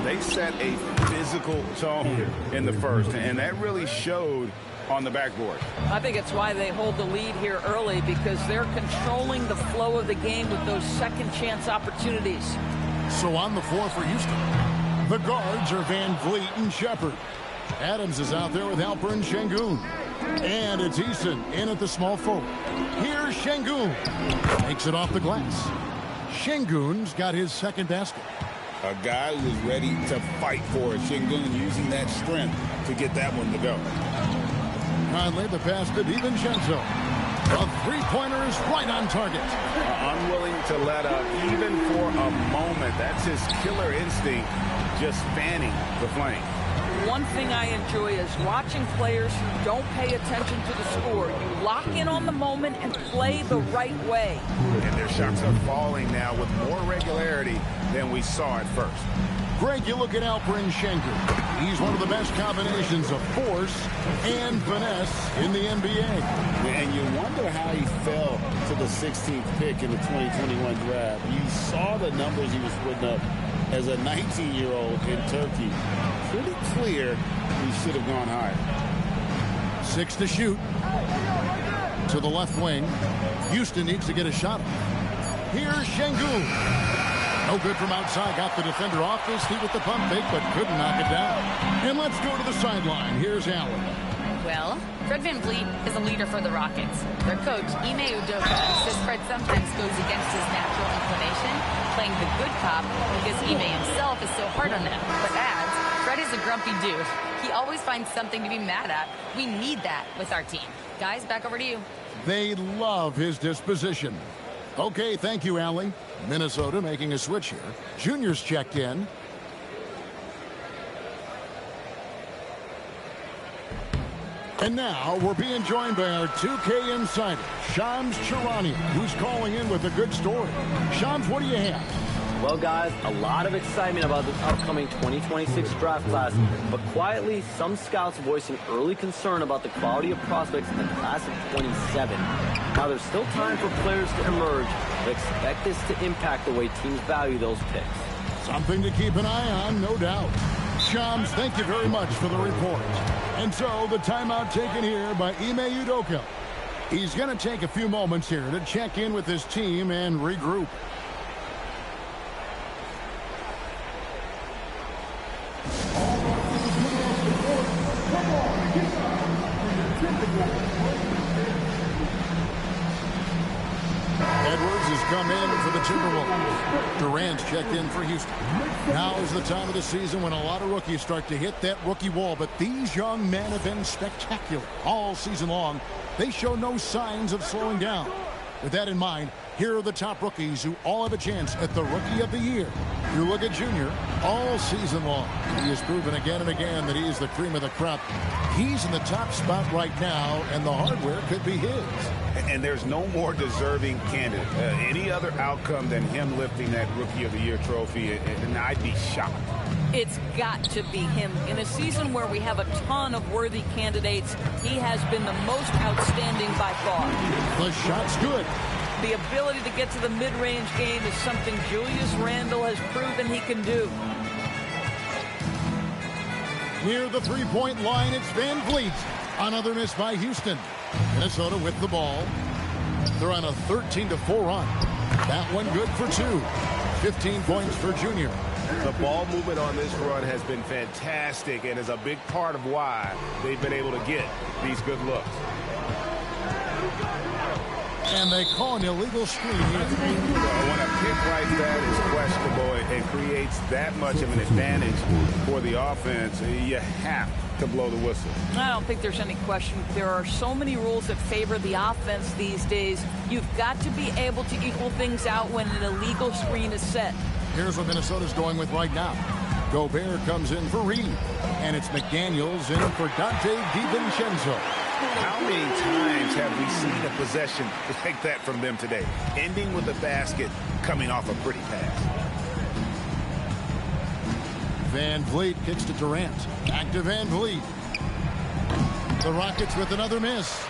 They set a physical tone in the first, and that really showed on the backboard. I think it's why they hold the lead here early, because they're controlling the flow of the game with those second chance opportunities. So on the floor for Houston, the guards are Van Vliet and Shepard. Adams is out there with Alperen Sengun. And it's Eason in at the small forward. Here's Sengun. Takes it off the glass. Sengun's got his second basket. A guy who's ready to fight for it. Sengun using that strength to get that one to go. Conley, the pass to DiVincenzo. The three-pointer is right on target. Unwilling to let up even for a moment. That's his killer instinct, just fanning the flame. One thing I enjoy is watching players who don't pay attention to the score. You lock in on the moment and play the right way. And their shots are falling now with more regularity than we saw at first. Greg, you look at Alperen Sengun. He's one of the best combinations of force and finesse in the NBA. And you wonder how he fell to the 16th pick in the 2021 draft. You saw the numbers he was putting up as a 19-year-old in Turkey. Pretty clear he should have gone higher. 6 to shoot. To the left wing. Houston needs to get a shot. Here's Sengun. No good from outside. Got the defender off his feet with the pump fake, but couldn't knock it down. And let's go to the sideline. Here's Allen. Well, Fred VanVleet is a leader for the Rockets. Their coach, Ime Udoka, says Fred sometimes goes against his natural inclination, playing the good cop because Ime himself is so hard on them. But adds, Fred is a grumpy dude. He always finds something to be mad at. We need that with our team. Guys, back over to you. They love his disposition. Okay, thank you, Allie. Minnesota making a switch here. Junior's checked in. And now we're being joined by our 2K insider, Shams Charania, who's calling in with a good story. Shams, what do you have? Well, guys, a lot of excitement about this upcoming 2026 draft class, but quietly, some scouts voicing early concern about the quality of prospects in the class of 27. Now, there's still time for players to emerge, but expect this to impact the way teams value those picks. Something to keep an eye on, no doubt. Shams, thank you very much for the report. And so, the timeout taken here by Ime Udoka. He's going to take a few moments here to check in with his team and regroup. Edwards has come in for the Timberwolves. Durant's checked in for Houston. Now is the time of the season when a lot of rookies start to hit that rookie wall, but these young men have been spectacular all season long. They show no signs of slowing down. With that in mind, here are the top rookies who all have a chance at the Rookie of the Year. You look at Junior all season long. He has proven again and again that he is the cream of the crop. He's in the top spot right now, and the hardware could be his. And there's no more deserving candidate. Any other outcome than him lifting that Rookie of the Year trophy, and I'd be shocked. It's got to be him. In a season where we have a ton of worthy candidates, he has been the most outstanding by far. The shot's good. The ability to get to the mid-range game is something Julius Randle has proven he can do. Near the three-point line, it's Van Vliet. Another miss by Houston. Minnesota with the ball. They're on a 13-4 run. That one good for 2. 15 points for Junior. The ball movement on this run has been fantastic and is a big part of why they've been able to get these good looks. And they call an illegal screen here. When a pick like that is questionable and creates that much of an advantage for the offense, you have to blow the whistle. I don't think there's any question. There are so many rules that favor the offense these days. You've got to be able to equal things out when an illegal screen is set. Here's what Minnesota's going with right now. Gobert comes in for Reed. And it's McDaniels in for Dante DiVincenzo. How many times have we seen a possession like that from them today? Ending with a basket, coming off a pretty pass. Van Vliet kicks to Durant. Back to Van Vliet. The Rockets with another miss.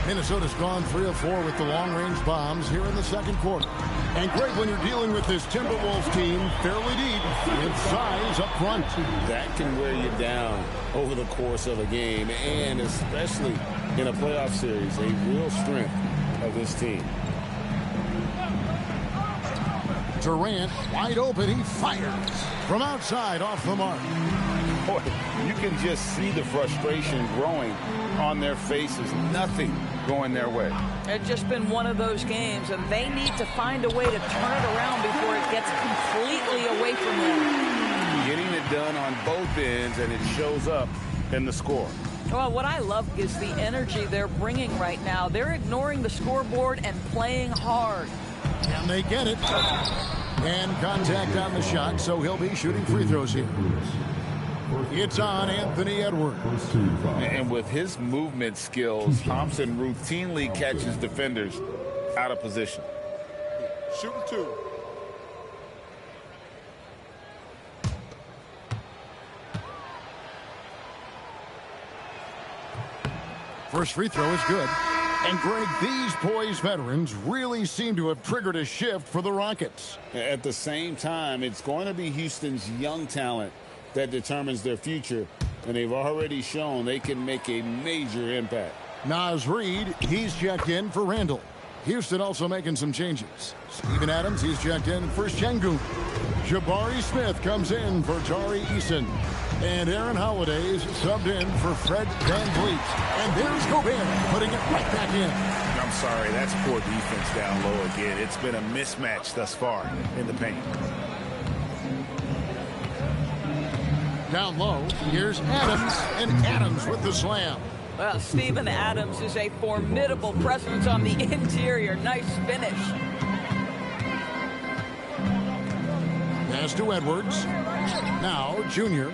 Minnesota's gone 3 of 4 with the long-range bombs here in the second quarter. And great when you're dealing with this Timberwolves team fairly deep with size up front. That can wear you down over the course of a game, and especially in a playoff series, a real strength of this team. Durant wide open, he fires from outside off the mark. Boy, you can just see the frustration growing on their faces. Nothing going their way. It's just been one of those games, and they need to find a way to turn it around before it gets completely away from them. Getting it done on both ends, and it shows up in the score. Well, what I love is the energy they're bringing right now. They're ignoring the scoreboard and playing hard. Can they get it? And contact on the shot, so he'll be shooting free throws here. It's on Anthony Edwards. And with his movement skills, Thompson routinely catches defenders out of position. Shooting 2. First free throw is good. And Greg, these poised veterans really seem to have triggered a shift for the Rockets. At the same time, it's going to be Houston's young talent that determines their future, and they've already shown they can make a major impact. Naz Reid, he's checked in for Randle. Houston also making some changes. Steven Adams, he's checked in for Şengün. Jabari Smith comes in for Tari Eason. And Aaron Holiday's subbed in for Fred VanVleet. And there's Gobert putting it right back in. I'm sorry, that's poor defense down low again. It's been a mismatch thus far in the paint. Down low, here's Adams, and Adams with the slam. Well, Steven Adams is a formidable presence on the interior. Nice finish. Pass to Edwards. Now, Junior.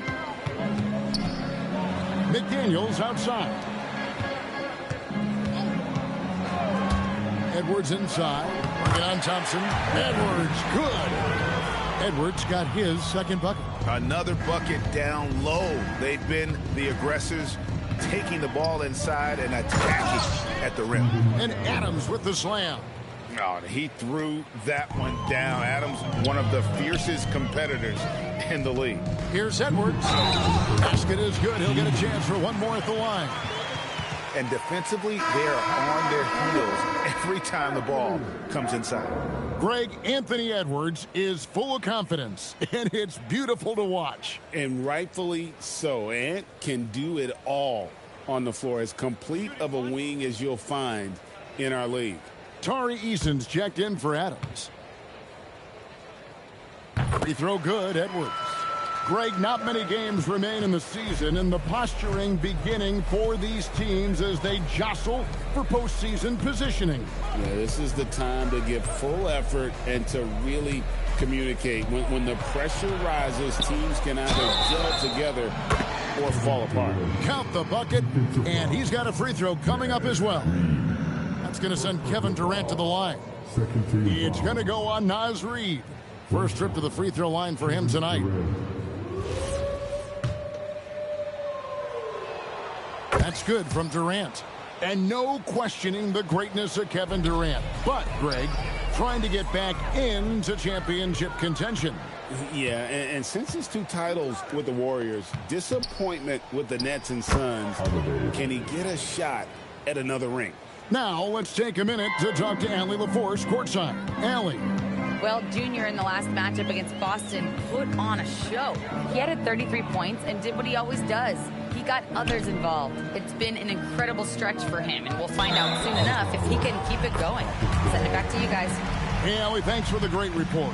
McDaniels outside. Edwards inside. Working on Thompson. Edwards, good. Edwards got his second bucket. Another bucket down low. They've been the aggressors, taking the ball inside and attacking at the rim. And Adams with the slam. Oh, he threw that one down. Adams, one of the fiercest competitors in the league. Here's Edwards. Basket is good. He'll get a chance for one more at the line. And defensively, they are on their heels every time the ball comes inside. Greg, Anthony Edwards is full of confidence, and it's beautiful to watch. And rightfully so. Ant can do it all on the floor, as complete of a wing as you'll find in our league. Tari Eason's checked in for Adams. Free throw good, Edwards. Greg, not many games remain in the season, and the posturing beginning for these teams as they jostle for postseason positioning. Yeah, this is the time to give full effort and to really communicate. When the pressure rises, teams can either gel together or fall apart. Count the bucket, and he's got a free throw coming up as well. That's going to send Kevin Durant to the line. It's going to go on Naz Reid. First trip to the free throw line for him tonight. That's good from Durant. And no questioning the greatness of Kevin Durant. But, Greg, trying to get back into championship contention. Yeah, and since his 2 titles with the Warriors, disappointment with the Nets and Suns, can he get a shot at another ring? Now, let's take a minute to talk to Allie LaForce courtside. Allie. Well, Junior in the last matchup against Boston put on a show. He had 33 points and did what he always does. He got others involved. It's been an incredible stretch for him, and we'll find out soon enough if he can keep it going. Send it back to you guys. Hey, Allie, thanks for the great report.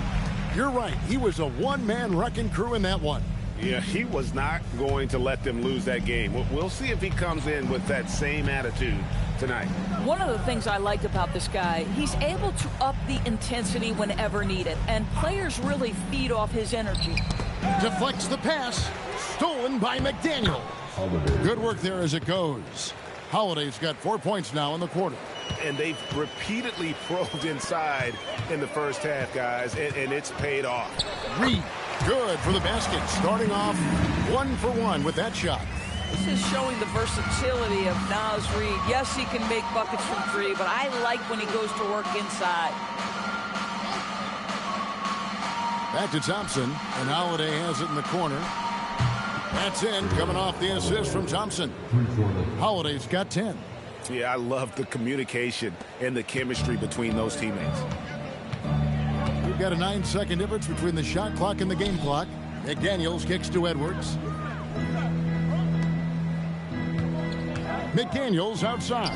You're right. He was a one-man wrecking crew in that one. Yeah, he was not going to let them lose that game. We'll see if he comes in with that same attitude tonight. One of the things I like about this guy, he's able to up the intensity whenever needed, and players really feed off his energy. Deflects the pass, stolen by McDaniel. Good work there as it goes. Holiday's got 4 points now in the quarter. And they've repeatedly probed inside in the first half, guys, and it's paid off. Reid, good for the basket, starting off 1 for 1 with that shot. This is showing the versatility of Naz Reid. Yes, he can make buckets from 3, but I like when he goes to work inside. Back to Thompson, and Holiday has it in the corner. That's in, coming off the assist from Thompson. Holiday's got 10. Yeah, I love the communication and the chemistry between those teammates. We've got a 9-second difference between the shot clock and the game clock. McDaniels kicks to Edwards. McDaniels outside.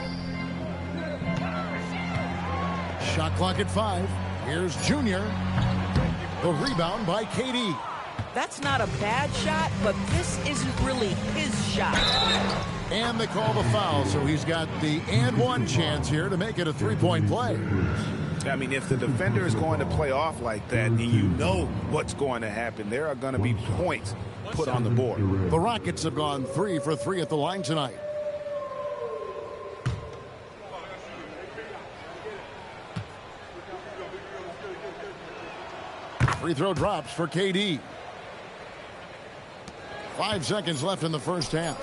Shot clock at 5. Here's Junior. The rebound by KD. That's not a bad shot, but this isn't really his shot. And they call the foul, so he's got the and one chance here to make it a 3-point play. I mean, if the defender is going to play off like that, and you know what's going to happen, there are going to be points put on the board. The Rockets have gone 3 for 3 at the line tonight. Free throw drops for KD. 5 seconds left in the first half.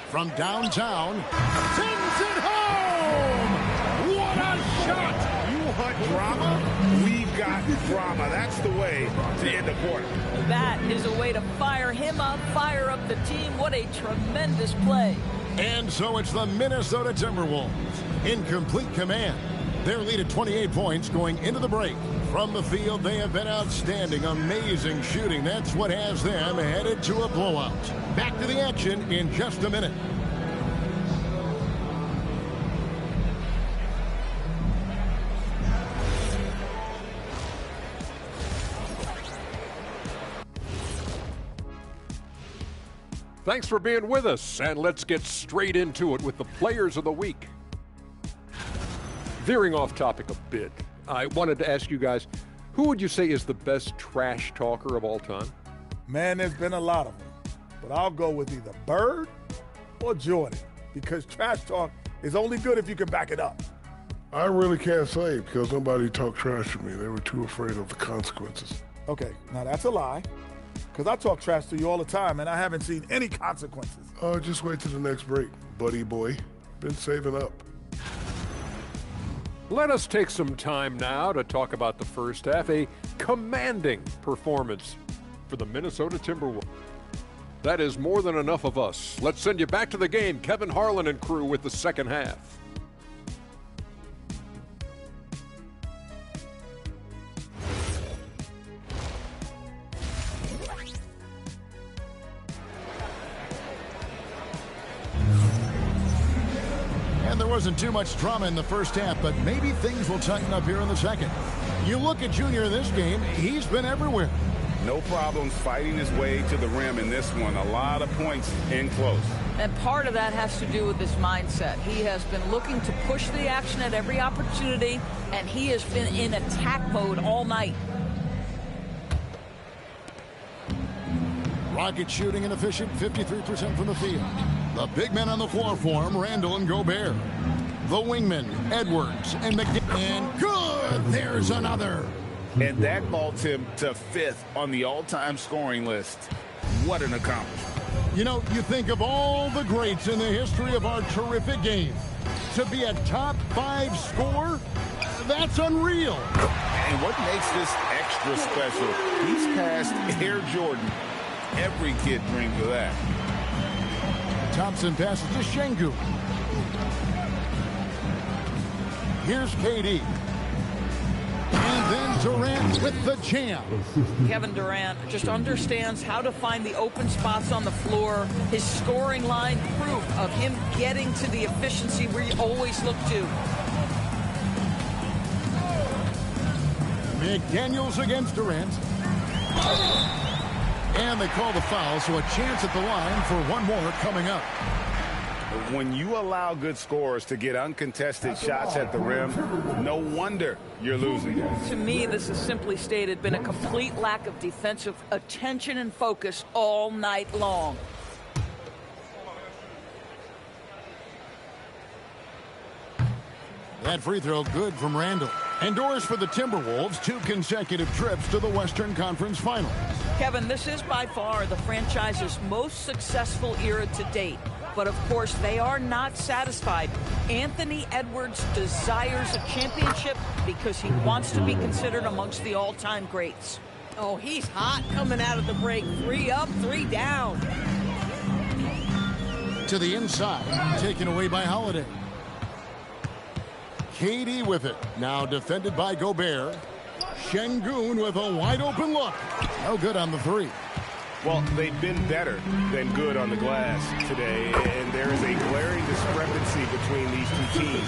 From downtown, sends it home! What a shot! You want drama? We've got drama. That's the way to end the quarter. That is a way to fire him up, fire up the team. What a tremendous play. And so it's the Minnesota Timberwolves in complete command. Their lead at 28 points going into the break. From the field, they have been outstanding. Amazing shooting. That's what has them headed to a blowout. Back to the action in just a minute. Thanks for being with us, and let's get straight into it with the Players of the Week. Veering off topic a bit, I wanted to ask you guys, who would you say is the best trash talker of all time? Man, there's been a lot of them, but I'll go with either Bird or Jordan, because trash talk is only good if you can back it up. I really can't say because nobody talked trash to me. They were too afraid of the consequences. Okay, now that's a lie. Because I talk trash to you all the time, and I haven't seen any consequences. Just wait till the next break, buddy boy. Been saving up. Let us take some time now to talk about the first half. A commanding performance for the Minnesota Timberwolves. That is more than enough of us. Let's send you back to the game. Kevin Harlan and crew with the second half. And there wasn't too much drama in the first half, but maybe things will tighten up here in the second. You look at Junior in this game, he's been everywhere. No problems fighting his way to the rim in this one. A lot of points in close. And part of that has to do with his mindset. He has been looking to push the action at every opportunity, and he has been in attack mode all night. Rocket shooting and efficient, 53% from the field. The big men on the floor for him, Randall and Gobert. The wingmen, Edwards and McDaniel. And good! There's another. And that vaults him to 5th on the all-time scoring list. What an accomplishment. You know, you think of all the greats in the history of our terrific game. To be a top 5 scorer, that's unreal. And what makes this extra special, he's past Air Jordan. Every kid dreams of that. Thompson passes to Şengün. Here's KD. And then Durant with the jam. Kevin Durant just understands how to find the open spots on the floor. His scoring line, proof of him getting to the efficiency where you always look to. McDaniels against Durant. And they call the foul, so a chance at the line for one more coming up. When you allow good scorers to get uncontested shots at the rim, no wonder you're losing. To me, this is simply stated been a complete lack of defensive attention and focus all night long. That free throw good from Randall. Endures for the Timberwolves 2 consecutive trips to the Western Conference Finals. Kevin, this is by far the franchise's most successful era to date. But of course, they are not satisfied. Anthony Edwards desires a championship because he wants to be considered amongst the all-time greats. Oh, he's hot coming out of the break. 3 up, 3 down. To the inside, taken away by Holiday. KD with it. Now defended by Gobert. Şengün with a wide open look. No good on the 3. Well, they've been better than good on the glass today, and there is a glaring discrepancy between these two teams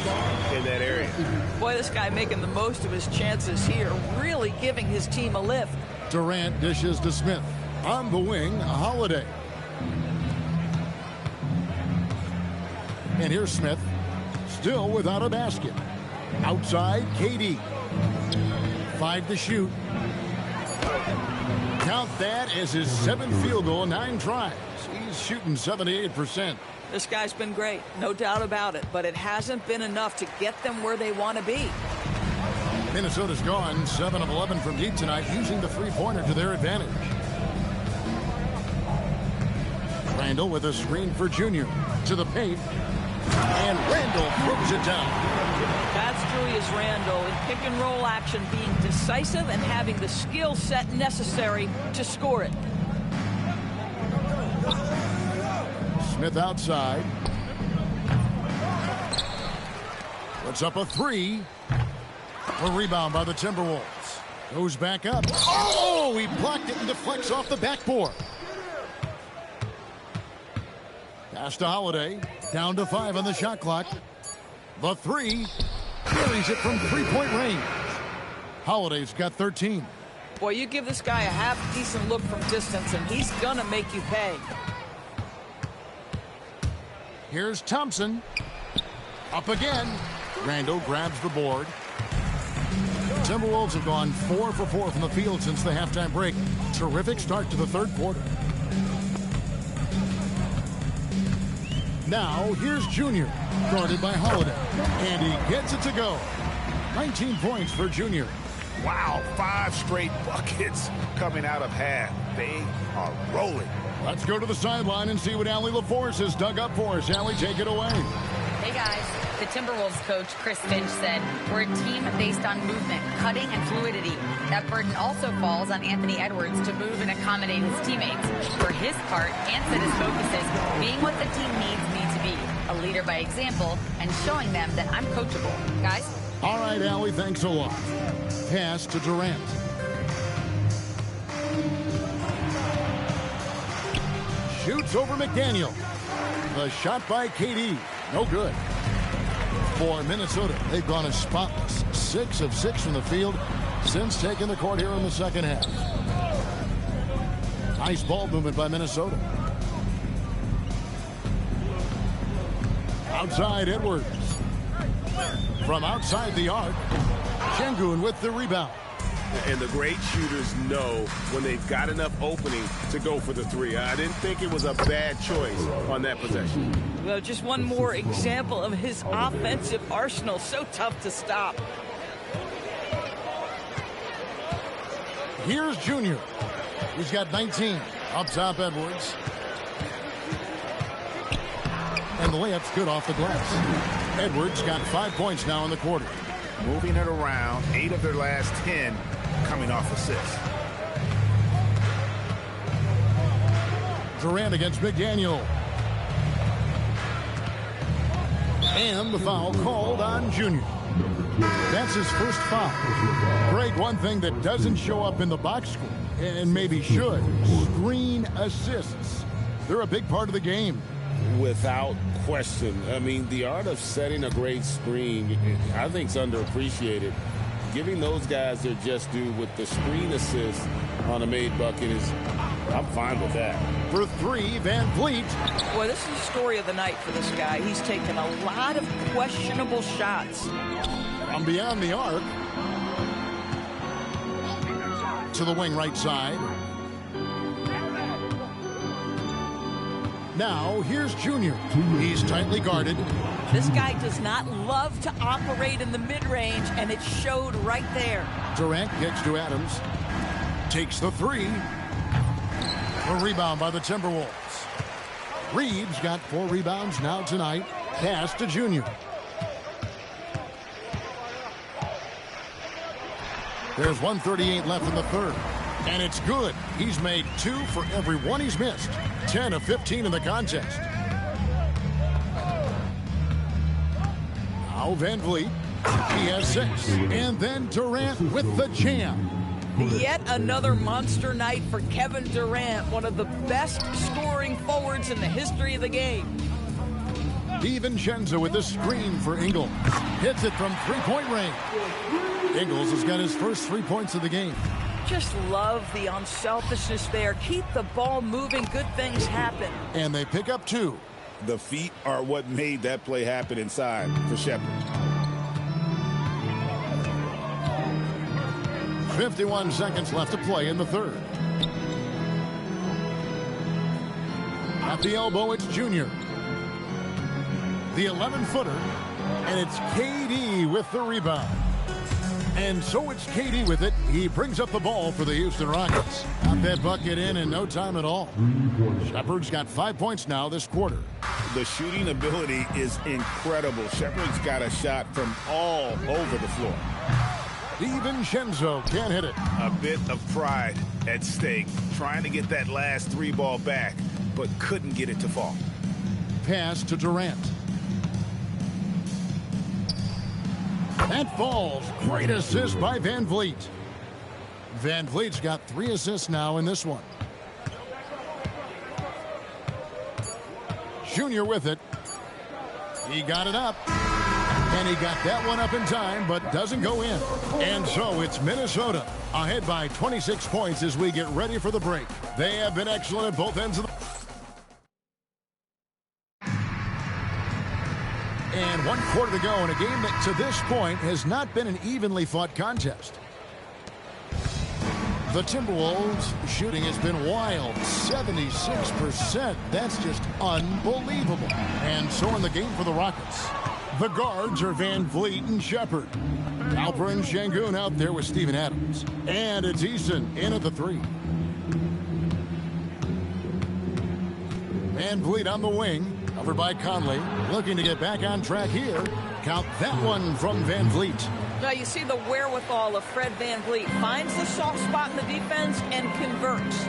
in that area. Boy, this guy making the most of his chances here, really giving his team a lift. Durant dishes to Smith. On the wing, Holiday. And here's Smith, still without a basket. Outside, KD. 5 to shoot. Count that as his 7th field goal, 9 tries. He's shooting 78%. This guy's been great, no doubt about it, but it hasn't been enough to get them where they want to be. Minnesota's gone 7 of 11 from deep tonight, using the three-pointer to their advantage. Randall with a screen for Junior. To the paint. And Randall throws it down. That's Julius Randle in pick-and-roll action, being decisive and having the skill set necessary to score it. Smith outside. Puts up a 3. A rebound by the Timberwolves. Goes back up. Oh, he blocked it and deflects off the backboard. Pass to Holiday. Down to 5 on the shot clock. The 3. Carries it from 3-point range. Holiday's got 13. Boy, you give this guy a half-decent look from distance, and he's going to make you pay. Here's Thompson. Up again. Randall grabs the board. Timberwolves have gone 4 for 4 from the field since the halftime break. Terrific start to the third quarter. Now, here's Junior, guarded by Holiday. And he gets it to go. 19 points for Junior. Wow, 5 straight buckets coming out of half. They are rolling. Let's go to the sideline and see what Allie LaForce has dug up for us. Allie, take it away. Hey, guys. The Timberwolves coach, Chris Finch, said, "We're a team based on movement, cutting, and fluidity. That burden also falls on Anthony Edwards to move and accommodate his teammates. For his part, Ant said his focus is being what the team needs me to be, a leader by example, and showing them that I'm coachable." Guys? All right, Allie, thanks a lot. Pass to Durant. Shoots over McDaniel. The shot by KD. No good. For Minnesota, they've gone as spotless. 6 of 6 from the field since taking the court here in the second half. Nice ball movement by Minnesota. Outside Edwards. From outside the arc, Şengün with the rebound. And the great shooters know when they've got enough opening to go for the 3. I didn't think it was a bad choice on that possession. Well, just one more example of his offensive arsenal. So tough to stop. Here's Junior. He's got 19. Up top, Edwards. And the layup's good off the glass. Edwards got 5 points now in the quarter. Moving it around, 8 of their last 10 coming off assists. Durant against McDaniel. And the foul called on Junior. That's his first foul. Greg, one thing that doesn't show up in the box score, and maybe should, screen assists. They're a big part of the game. Without question. I mean, the art of setting a great screen, I think, is underappreciated. Giving those guys their just due with the screen assist on a made bucket is, I'm fine with that. For 3, Van Vliet. Boy, this is the story of the night for this guy. He's taken a lot of questionable shots. From beyond the arc. To the wing right side. Now, here's Junior. He's tightly guarded. This guy does not love to operate in the mid-range, and it showed right there. Durant gets to Adams. Takes the 3. A rebound by the Timberwolves. Reeves got 4 rebounds now tonight. Pass to Junior. There's 1:38 left in the third. And it's good. He's made 2 for every 1 he's missed. 10 of 15 in the contest. Now Van Vliet. He has 6. And then Durant with the jam. Yet another monster night for Kevin Durant, one of the best scoring forwards in the history of the game. DiVincenzo with the screen for Ingles. Hits it from three-point range. Ingles has got his first 3 points of the game. Just love the unselfishness there. Keep the ball moving. Good things happen. And they pick up 2. The feet are what made that play happen inside for Shepherd. 51 seconds left to play in the third. At the elbow, it's Junior. The 11-footer. And it's KD with the rebound. And so it's KD with it. He brings up the ball for the Houston Rockets. Got that bucket in no time at all. Shepherd's got 5 points now this quarter. The shooting ability is incredible. Shepherd's got a shot from all over the floor. DiVincenzo can't hit it. A bit of pride at stake, trying to get that last 3 ball back, but couldn't get it to fall. Pass to Durant. That falls. Great assist by Van Vliet. Van Vliet's got 3 assists now in this one. Junior with it. He got it up. And he got that one up in time, but doesn't go in. And so it's Minnesota ahead by 26 points as we get ready for the break. They have been excellent at both ends of the... And 1 quarter to go in a game that to this point has not been an evenly fought contest. The Timberwolves shooting has been wild, 76%. That's just unbelievable. And so in the game for the Rockets, The guards are Van Vliet and Shepard. Alperen Sengun out there with Steven Adams. And it's Eason in at the 3. Van Vliet on the wing, covered by Conley. Looking to get back on track here. Count that one from Van Vliet. Now you see the wherewithal of Fred Van Vliet. Finds the soft spot in the defense and converts.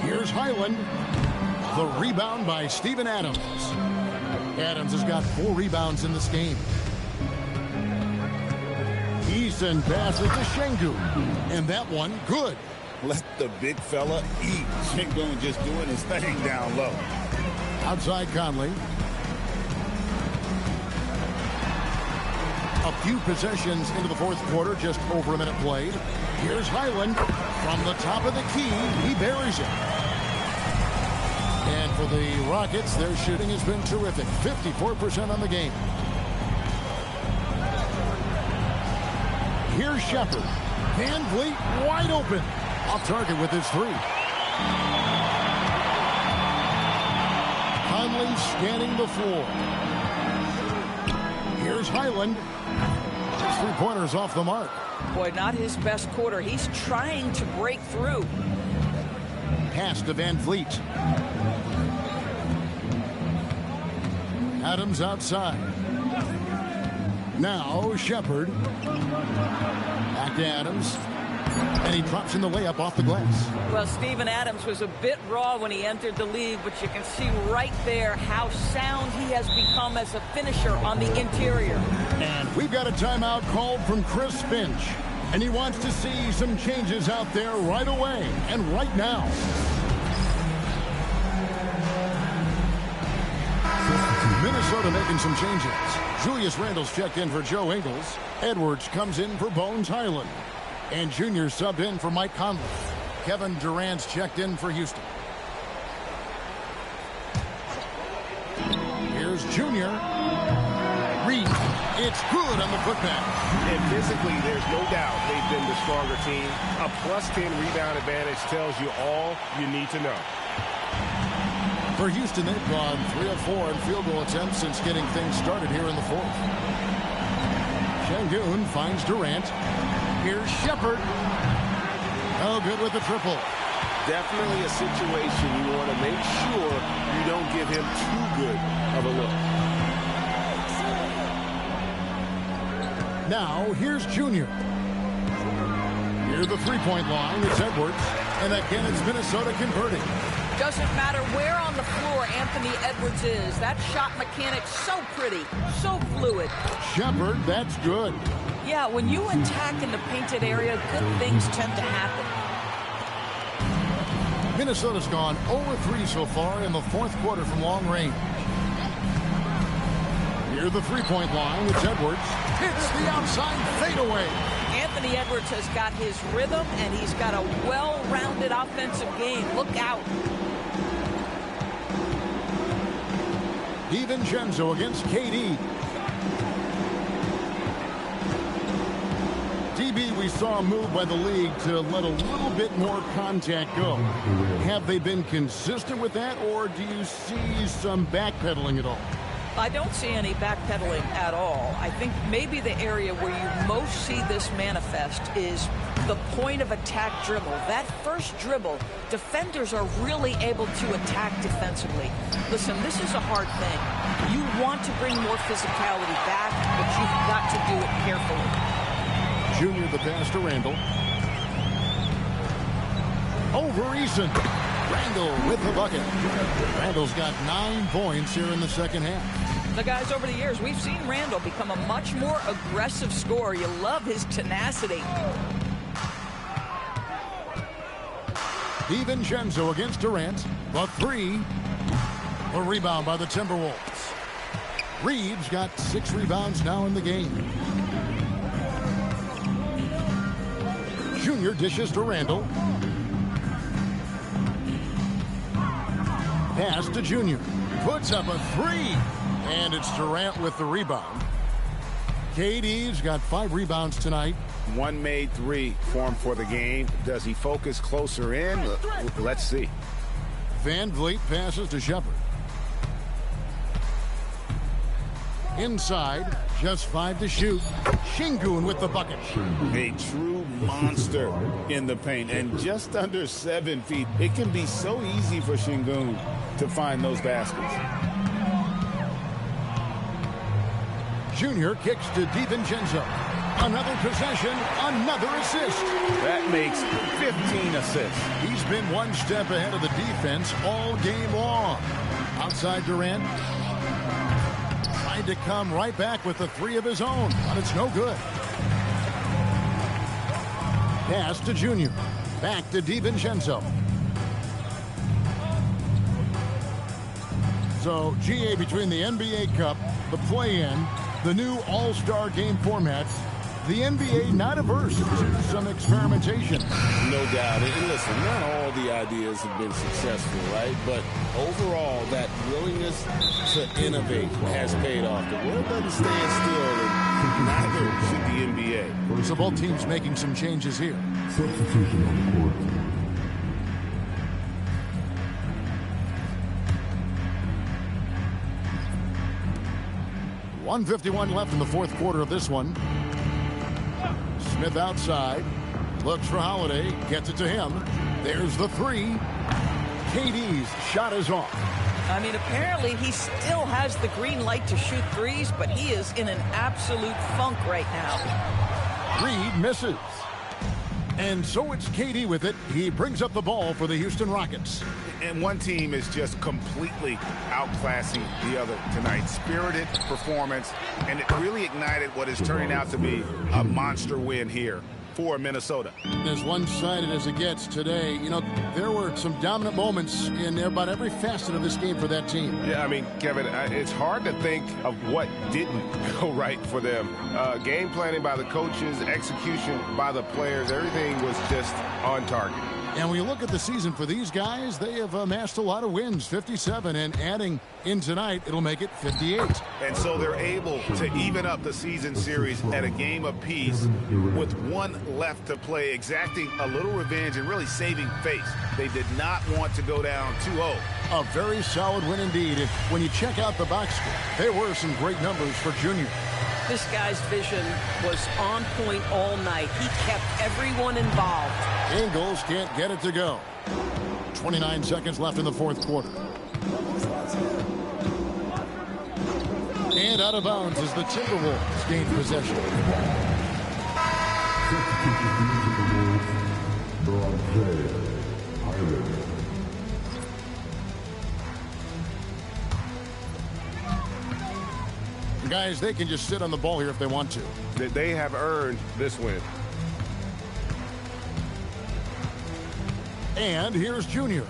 Here's Highland. The rebound by Steven Adams. Adams has got 4 rebounds in this game. Eason passes to Sengun. And that one, good. Let the big fella eat. Sengun just doing his thing down low. Outside Conley. A few possessions into the fourth quarter, just over a minute played. Here's Highland. From the top of the key, he buries it. And for the Rockets, their shooting has been terrific. 54% on the game. Here's Shepard. Van Vliet wide open. Off target with his 3. Conley scanning the floor. Here's Highland. His 3-pointers off the mark. Boy, not his best quarter. He's trying to break through. Pass to Van Vliet. Adams outside. Now Shepard. Back to Adams. And he drops in the layup off the glass. Well, Steven Adams was a bit raw when he entered the league, but you can see right there how sound he has become as a finisher on the interior. And we've got a timeout called from Chris Finch. And he wants to see some changes out there right away and right now. Minnesota making some changes. Julius Randle's checked in for Joe Ingles. Edwards comes in for Bones Highland. And Junior subbed in for Mike Conley. Kevin Durant's checked in for Houston. Here's Junior. Reed. It's good on the putback. And physically, there's no doubt they've been the stronger team. A +10 rebound advantage tells you all you need to know. For Houston, they've gone 3 of 4 in field goal attempts since getting things started here in the fourth. Sengun finds Durant. Here's Shepard. Oh, good with the triple. Definitely a situation you want to make sure you don't give him too good of a look. Now, here's Junior. Near the 3-point line, it's Edwards. And again, it's Minnesota converting. Doesn't matter where on the floor Anthony Edwards is. That shot mechanic's so pretty, so fluid. Shepard, that's good. Yeah, when you attack in the painted area, good things tend to happen. Minnesota's gone 0-3 so far in the fourth quarter from long range. Near the 3-point line, it's Edwards. Hits the outside fadeaway. Anthony Edwards has got his rhythm, and he's got a well-rounded offensive game. Look out. DiVincenzo against KD. DB, we saw a move by the league to let a little bit more contact go. Have they been consistent with that, or do you see some backpedaling at all? I don't see any backpedaling at all. I think maybe the area where you most see this manifest is the point of attack dribble. That first dribble, defenders are really able to attack defensively. Listen, this is a hard thing. You want to bring more physicality back, but you've got to do it carefully. Junior the pass to Randle. Over Eason. Randle with the bucket. Randle's got 9 points here in the second half. The guys, over the years, we've seen Randle become a much more aggressive scorer. You love his tenacity. DiVincenzo against Durant. The 3. The rebound by the Timberwolves. Reeves got 6 rebounds now in the game. Junior dishes to Randle. Pass to Junior. Puts up a 3. And it's Durant with the rebound. KD's got 5 rebounds tonight. 1 made 3 for him for the game. Does he focus closer in? Let's see. Van Vliet passes to Shepard. Inside, just 5 to shoot. Şengün with the bucket. A true monster in the paint, and just under 7 feet. It can be so easy for Şengün to find those baskets. Junior kicks to DiVincenzo. Another possession, another assist. That makes 15 assists. He's been one step ahead of the defense all game long. Outside Durant. Tried to come right back with the 3 of his own, but it's no good. Pass to Junior. Back to DiVincenzo. So, GA, between the NBA Cup, the play-in, the new All-Star game formats, the NBA not averse to some experimentation. No doubt. And listen, not all the ideas have been successful, right? But overall, that willingness to innovate has paid off. The world doesn't stand still, and neither should the NBA. So both teams making some changes here. Substitution on the court. 1:51 left in the fourth quarter of this one. Smith outside. Looks for Holiday. Gets it to him. There's the 3. KD's shot is off. I mean, apparently he still has the green light to shoot threes, but he is in an absolute funk right now. Reed misses. And so it's KD with it. He brings up the ball for the Houston Rockets. And one team is just completely outclassing the other tonight. Spirited performance, and it really ignited what is turning out to be a monster win here for Minnesota. As one-sided as it gets today, you know, there were some dominant moments in about every facet of this game for that team. Yeah, I mean, Kevin, it's hard to think of what didn't go right for them. Game planning by the coaches, execution by the players, everything was just on target. And when you look at the season for these guys, they have amassed a lot of wins, 57, and adding in tonight, it'll make it 58. And so they're able to even up the season series at a game apiece with one left to play, exacting a little revenge and really saving face. They did not want to go down 2-0. A very solid win indeed. And when you check out the box score, there were some great numbers for Junior. This guy's vision was on point all night. He kept everyone involved. Ingles can't get it to go. 29 seconds left in the fourth quarter. And out of bounds as the Timberwolves gain possession. Guys, they can just sit on the ball here if they want to. They have earned this win. And here's Junior.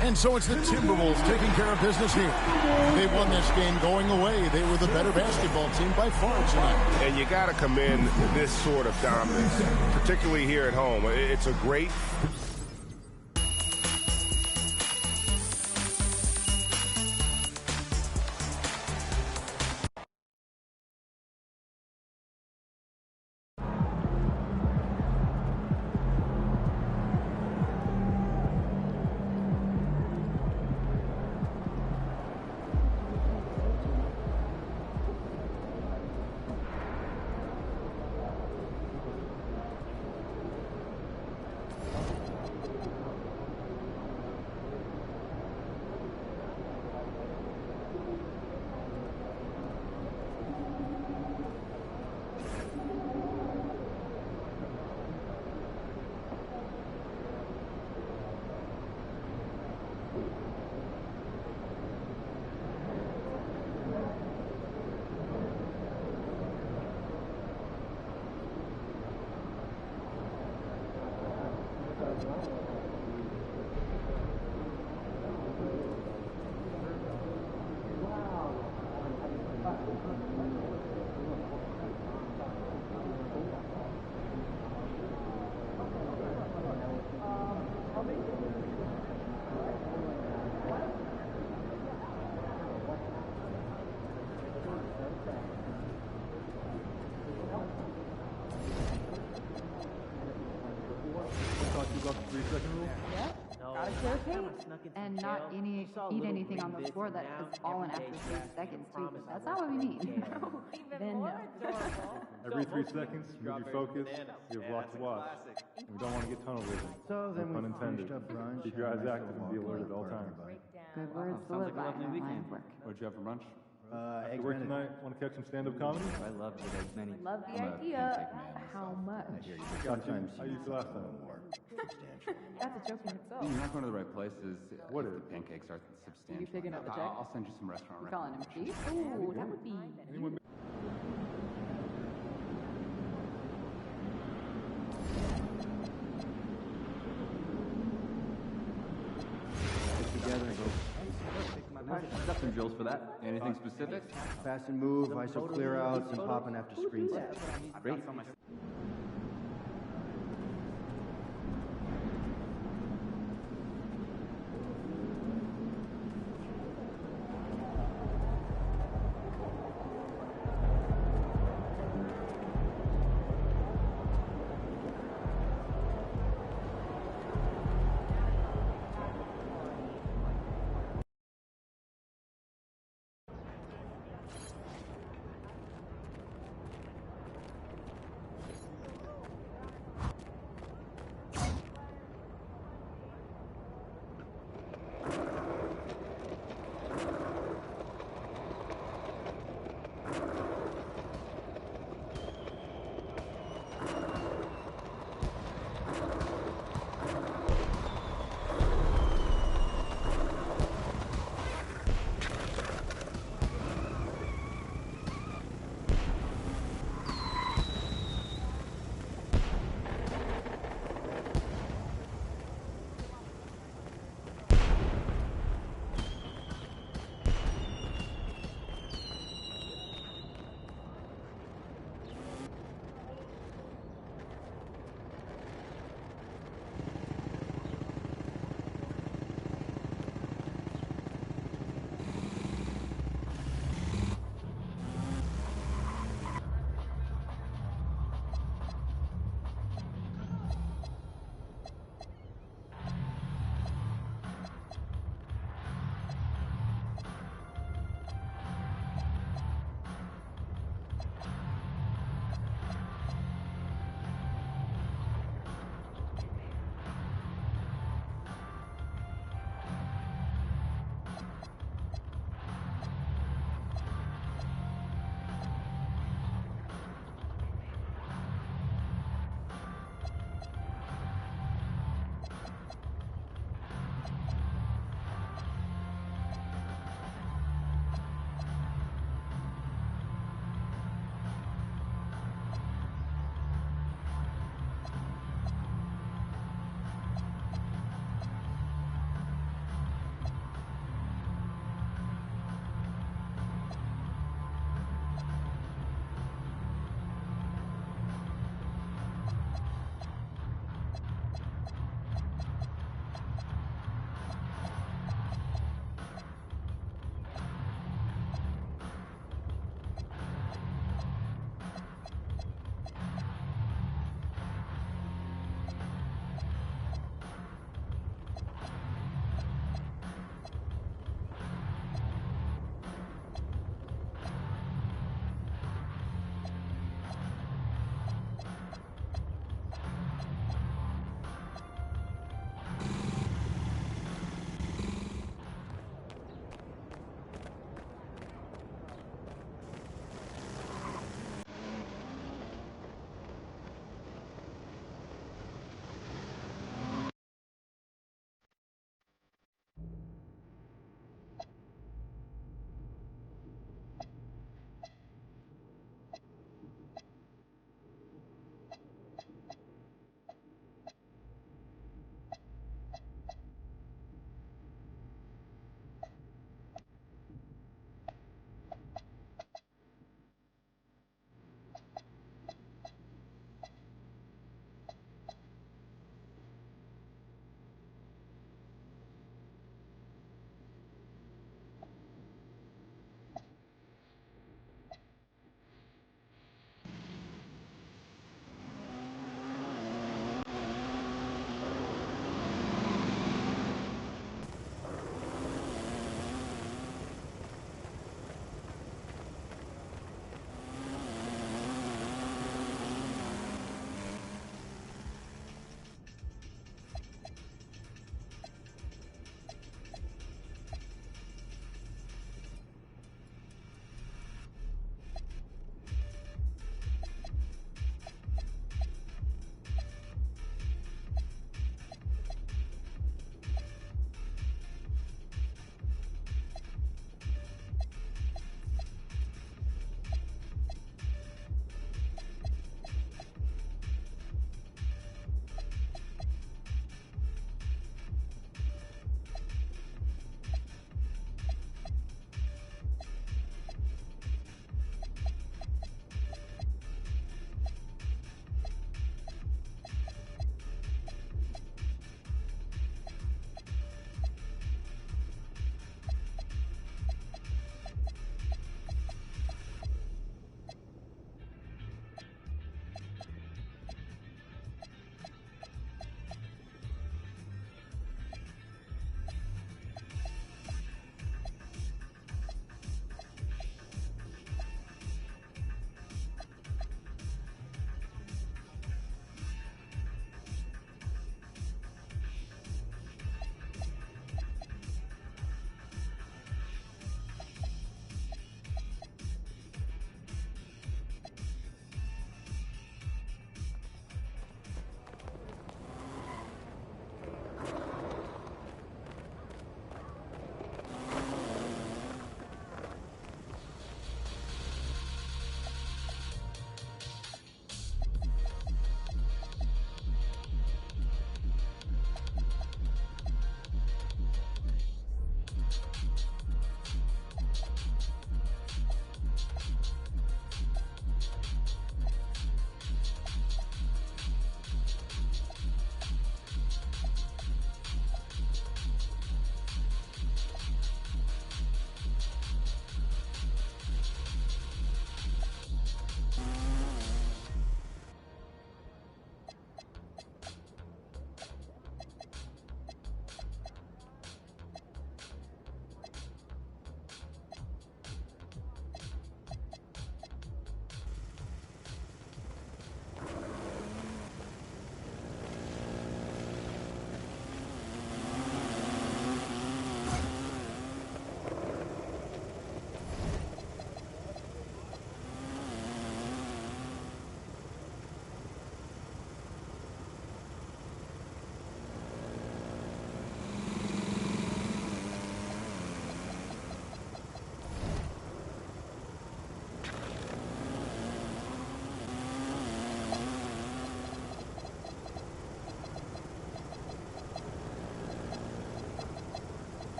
And so it's the Timberwolves taking care of business here. They won this game going away. They were the better basketball team by far tonight. And you got to commend this sort of dominance, particularly here at home. It's a great about the 3-second rule? Yep. Gotta share tape. And not eat anything on the floor that is fallen after 3 seconds, too. That's not what we mean. Then no. Every 3 seconds, move your focus, you have lots to watch. And we don't want to get tunnel vision. So then no we pun intended. finished up brunch. Keep your eyes active and be alert at all times. Good words to live by. Line work. What'd you have for lunch? Eggs After work Benedict. tonight, want to catch some stand-up comedy? I love the eggs many. Love the idea. How much? Sometimes How you feel last time? That's a joke in itself. You're not going to the right places. What if is? the pancakes are substantial. You picking up the check? I'll send you some restaurant You calling him recommendations. chief? Ooh, that would be. Anyone together and go Got some drills for that. Anything specific? fast and move, ISO clear outs, and popping after screen set. Great.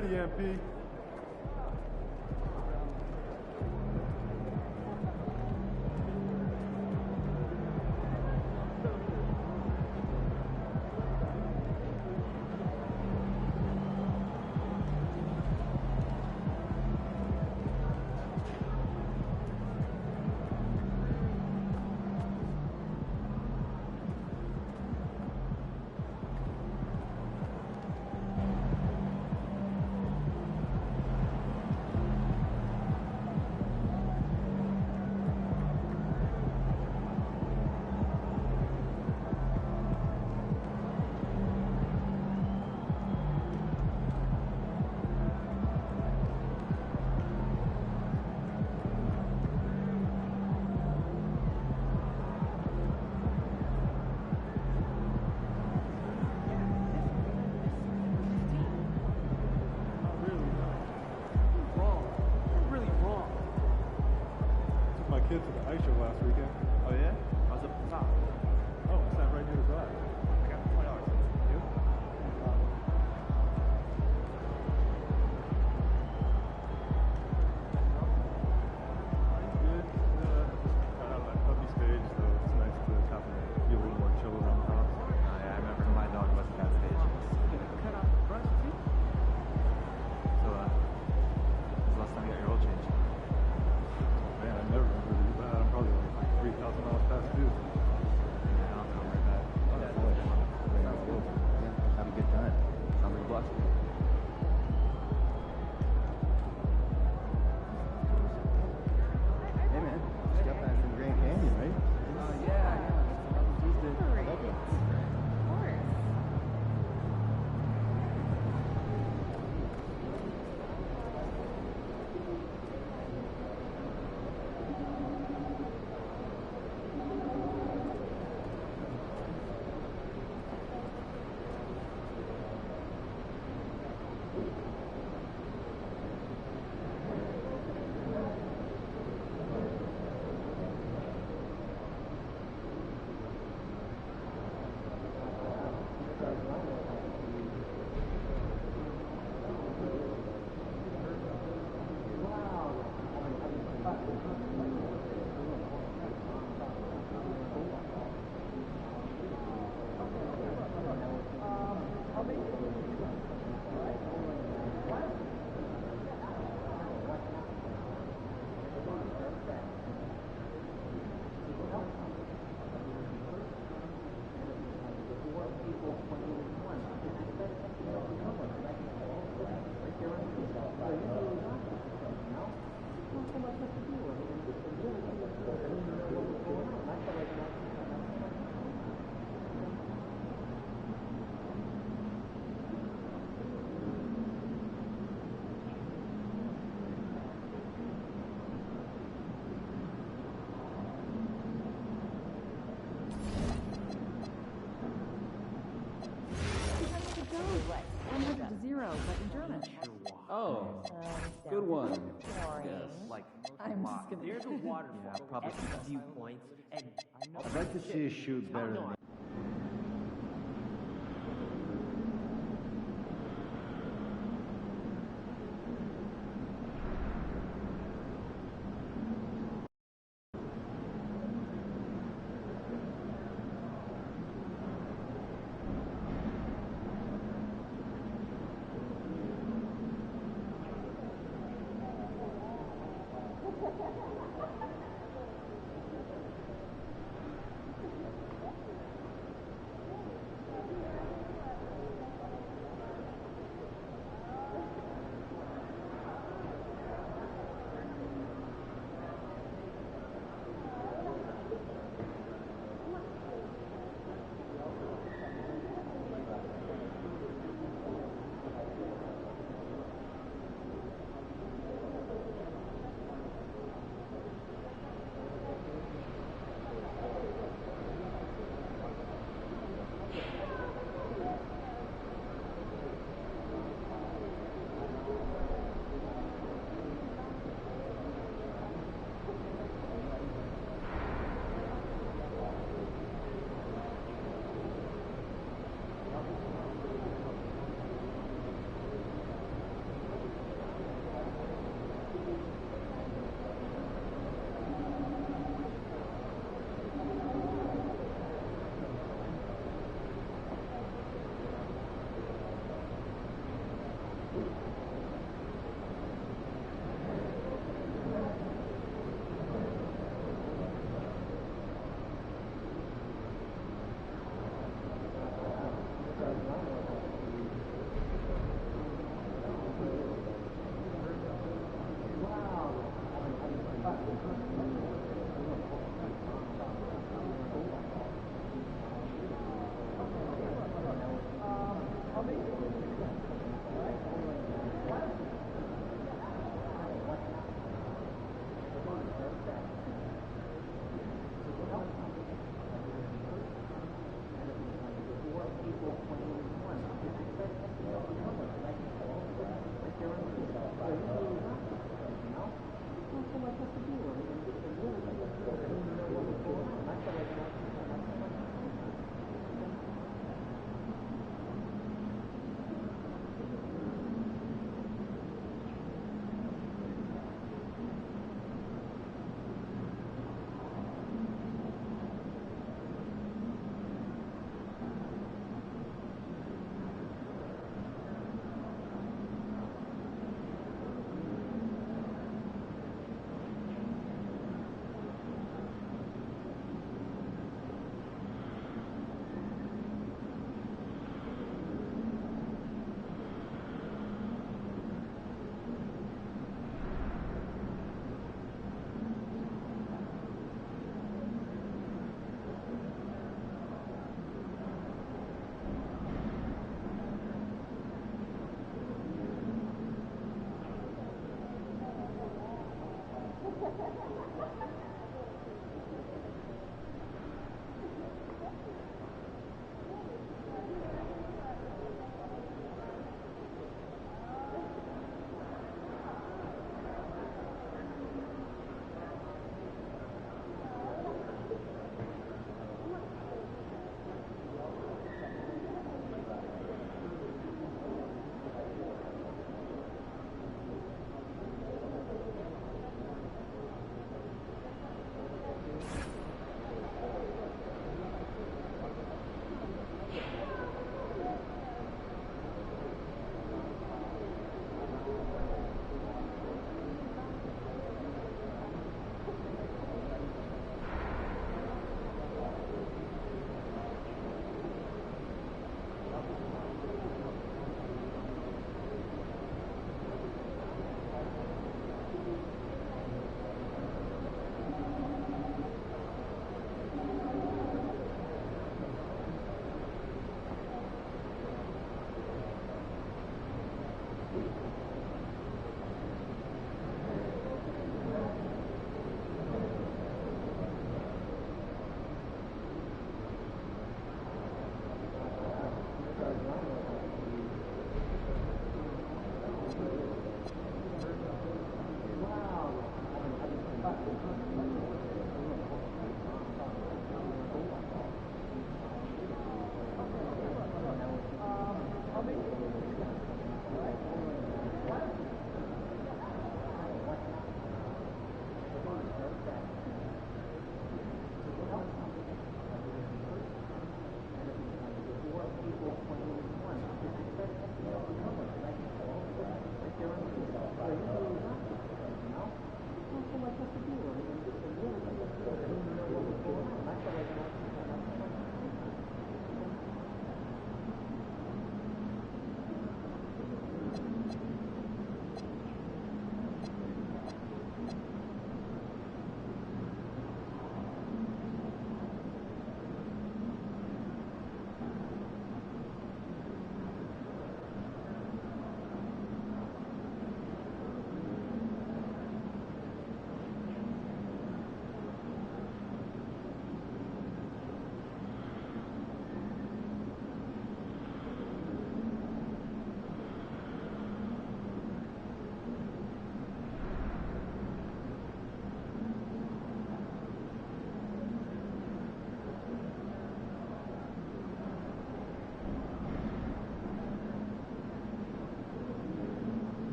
ready, MP. Kids to the ice show last weekend. Oh yeah? I was up at the top. Oh, I sat right near the glass. I got $20. You? Good. Got out of that puppy stage, so it's nice to have to be a little more chill around the house. Yeah, I remember my dog was at that stage. Cut out the brush, too? So, when's the last time you got your oil change? Man, I never remember to do that. I'm probably like $3,000 past due. Yeah, I'll come right back. Oh, that's good. Yeah, have a good time. Sounds like a blessing. Hey, man. Step back from Grand Canyon, right? Yeah. Oh, good one. Yes, like I'm just gonna. There's a waterfall. Yeah, probably some viewpoints. And I'd like to see us shoot better than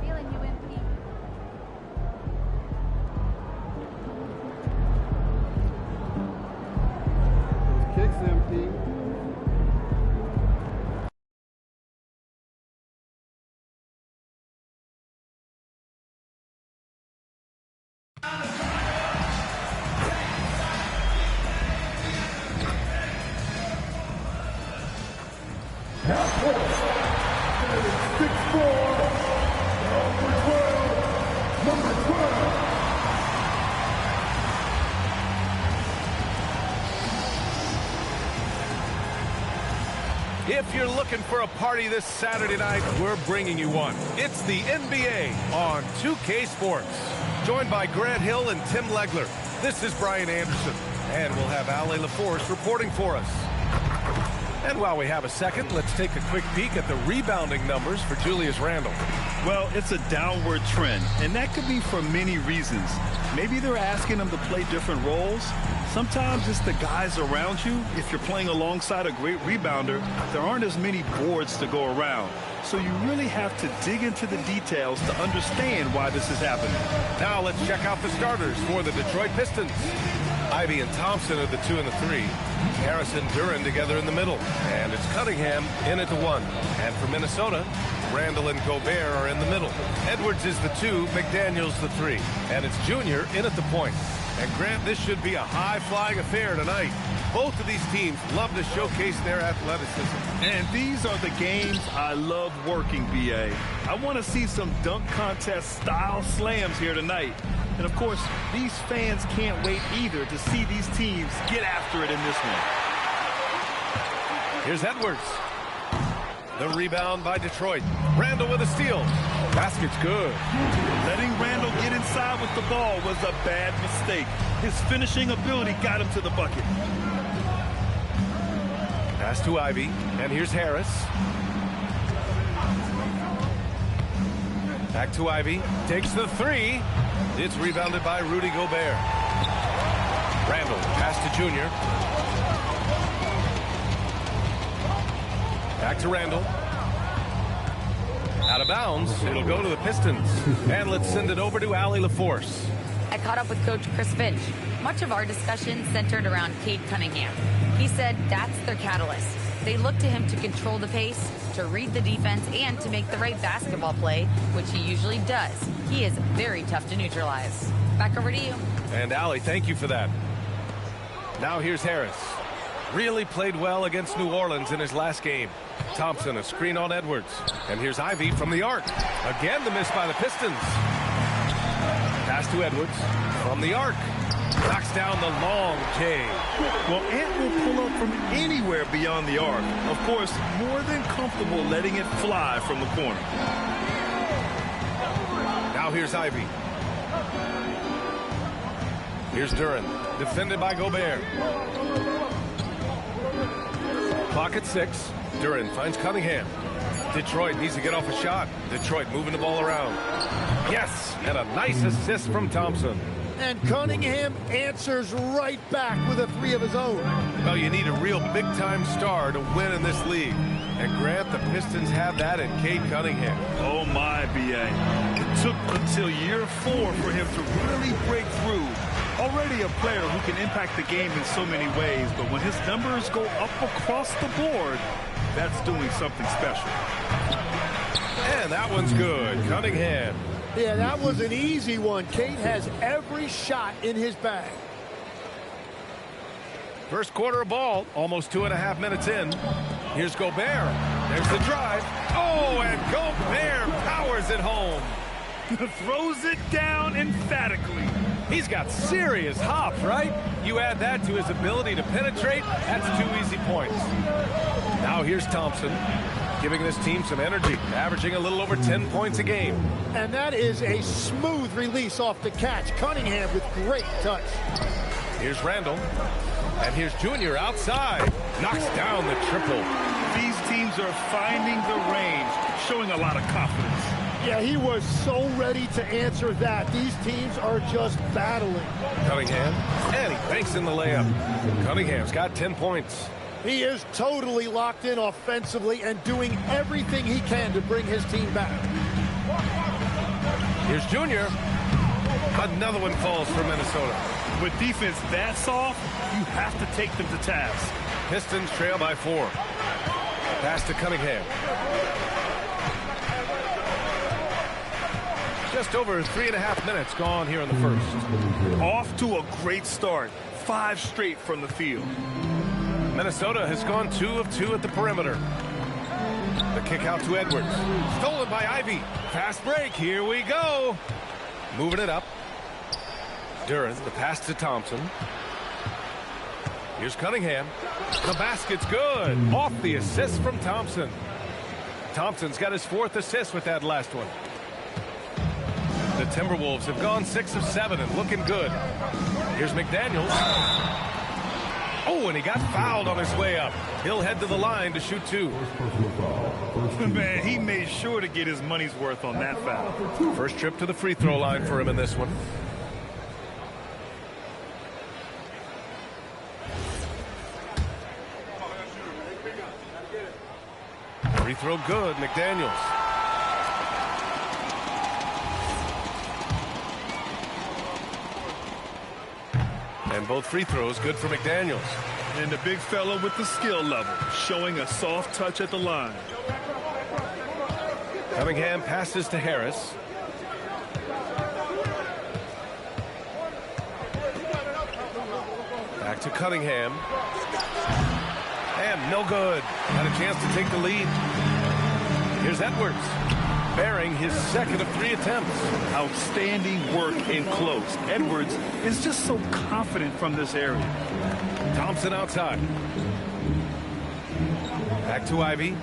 Feeling you, MP. If you're looking for a party this Saturday night, we're bringing you one. It's the NBA on 2K Sports. Joined by Grant Hill and Tim Legler, this is Brian Anderson. And we'll have Ale LaForce reporting for us. And while we have a second, let's take a quick peek at the rebounding numbers for Julius Randle. Well, it's a downward trend, and that could be for many reasons. Maybe they're asking him to play different roles. Sometimes it's the guys around you. If you're playing alongside a great rebounder, there aren't as many boards to go around. So you really have to dig into the details to understand why this is happening. Now let's check out the starters for the Detroit Pistons. Ivy and Thompson are the 2 and the 3. Harris and Duren together in the middle. And it's Cunningham in at the 1. And for Minnesota, Randall and Gobert are in the middle. Edwards is the 2, McDaniels the 3. And it's Junior in at the point. And Grant, this should be a high-flying affair tonight. Both of these teams love to showcase their athleticism. And these are the games I love working, B.A. I want to see some dunk contest-style slams here tonight. And, of course, these fans can't wait either to see these teams get after it in this one. Here's Edwards. The rebound by Detroit. Randall with a steal. Basket's good. Letting Randall get inside with the ball was a bad mistake. His finishing ability got him to the bucket. Pass to Ivy, and here's Harris. Back to Ivy, takes the 3. It's rebounded by Rudy Gobert. Randall, pass to Junior. Back to Randall. Out of bounds, it'll go to the Pistons. And let's send it over to Ale LaForce. I caught up with Coach Chris Finch. Much of our discussion centered around Cade Cunningham. He said that's their catalyst. They look to him to control the pace, to read the defense, and to make the right basketball play, which he usually does. He is very tough to neutralize. Back over to you. And Ali, thank you for that. Now here's Harris. Really played well against New Orleans in his last game. Thompson, a screen on Edwards. And here's Ivy from the arc. Again, the miss by the Pistons. Pass to Edwards from the arc. Knocks down the long K. Well, Ant will pull up from anywhere beyond the arc. Of course, more than comfortable letting it fly from the corner. Now here's Ivy. Here's Duren, defended by Gobert. Clock at 6. Duren finds Cunningham. Detroit needs to get off a shot. Detroit moving the ball around. Yes, and a nice assist from Thompson. And Cunningham answers right back with a 3 of his own. Well, you need a real big-time star to win in this league. And Grant, the Pistons have that in Cade Cunningham. Oh, my, B.A. It took until year 4 for him to really break through. Already a player who can impact the game in so many ways, but when his numbers go up across the board, that's doing something special. And that one's good. Cunningham. Yeah, that was an easy one. Cade has every shot in his bag. First quarter of ball, almost 2.5 minutes in. Here's Gobert. There's the drive. Oh, and Gobert powers it home. Throws it down emphatically. He's got serious hops, right? You add that to his ability to penetrate, that's 2 easy points. Now here's Thompson, giving this team some energy, averaging a little over 10 points a game. And that is a smooth release off the catch. Cunningham with great touch. Here's Randall. And here's Junior outside. Knocks down the triple. These teams are finding the range, showing a lot of confidence. Yeah, he was so ready to answer that. These teams are just battling. Cunningham, and he banks in the layup. Cunningham's got 10 points. He is totally locked in offensively and doing everything he can to bring his team back. Here's Junior. Another one falls for Minnesota. With defense that soft, you have to take them to task. Pistons trail by 4. Pass to Cunningham. Just over 3.5 minutes gone here in the first. Off to a great start. 5 straight from the field. Minnesota has gone 2 of 2 at the perimeter. The kick out to Edwards. Stolen by Ivy. Fast break. Here we go. Moving it up. Duren, the pass to Thompson. Here's Cunningham. The basket's good. Off the assist from Thompson. Thompson's got his 4th assist with that last one. The Timberwolves have gone 6 of 7 and looking good. Here's McDaniels. Oh, and he got fouled on his way up. He'll head to the line to shoot 2. Man, he made sure to get his money's worth on that foul. First trip to the free throw line for him in this one. Free throw good, McDaniels. And both free throws good for McDaniels. And the big fella with the skill level, showing a soft touch at the line. Cunningham passes to Harris. Back to Cunningham. And no good. Had a chance to take the lead. Here's Edwards. Bearing his 2nd of 3 attempts. Outstanding work in close. Edwards is just so confident from this area. Thompson outside. Back to Ivy.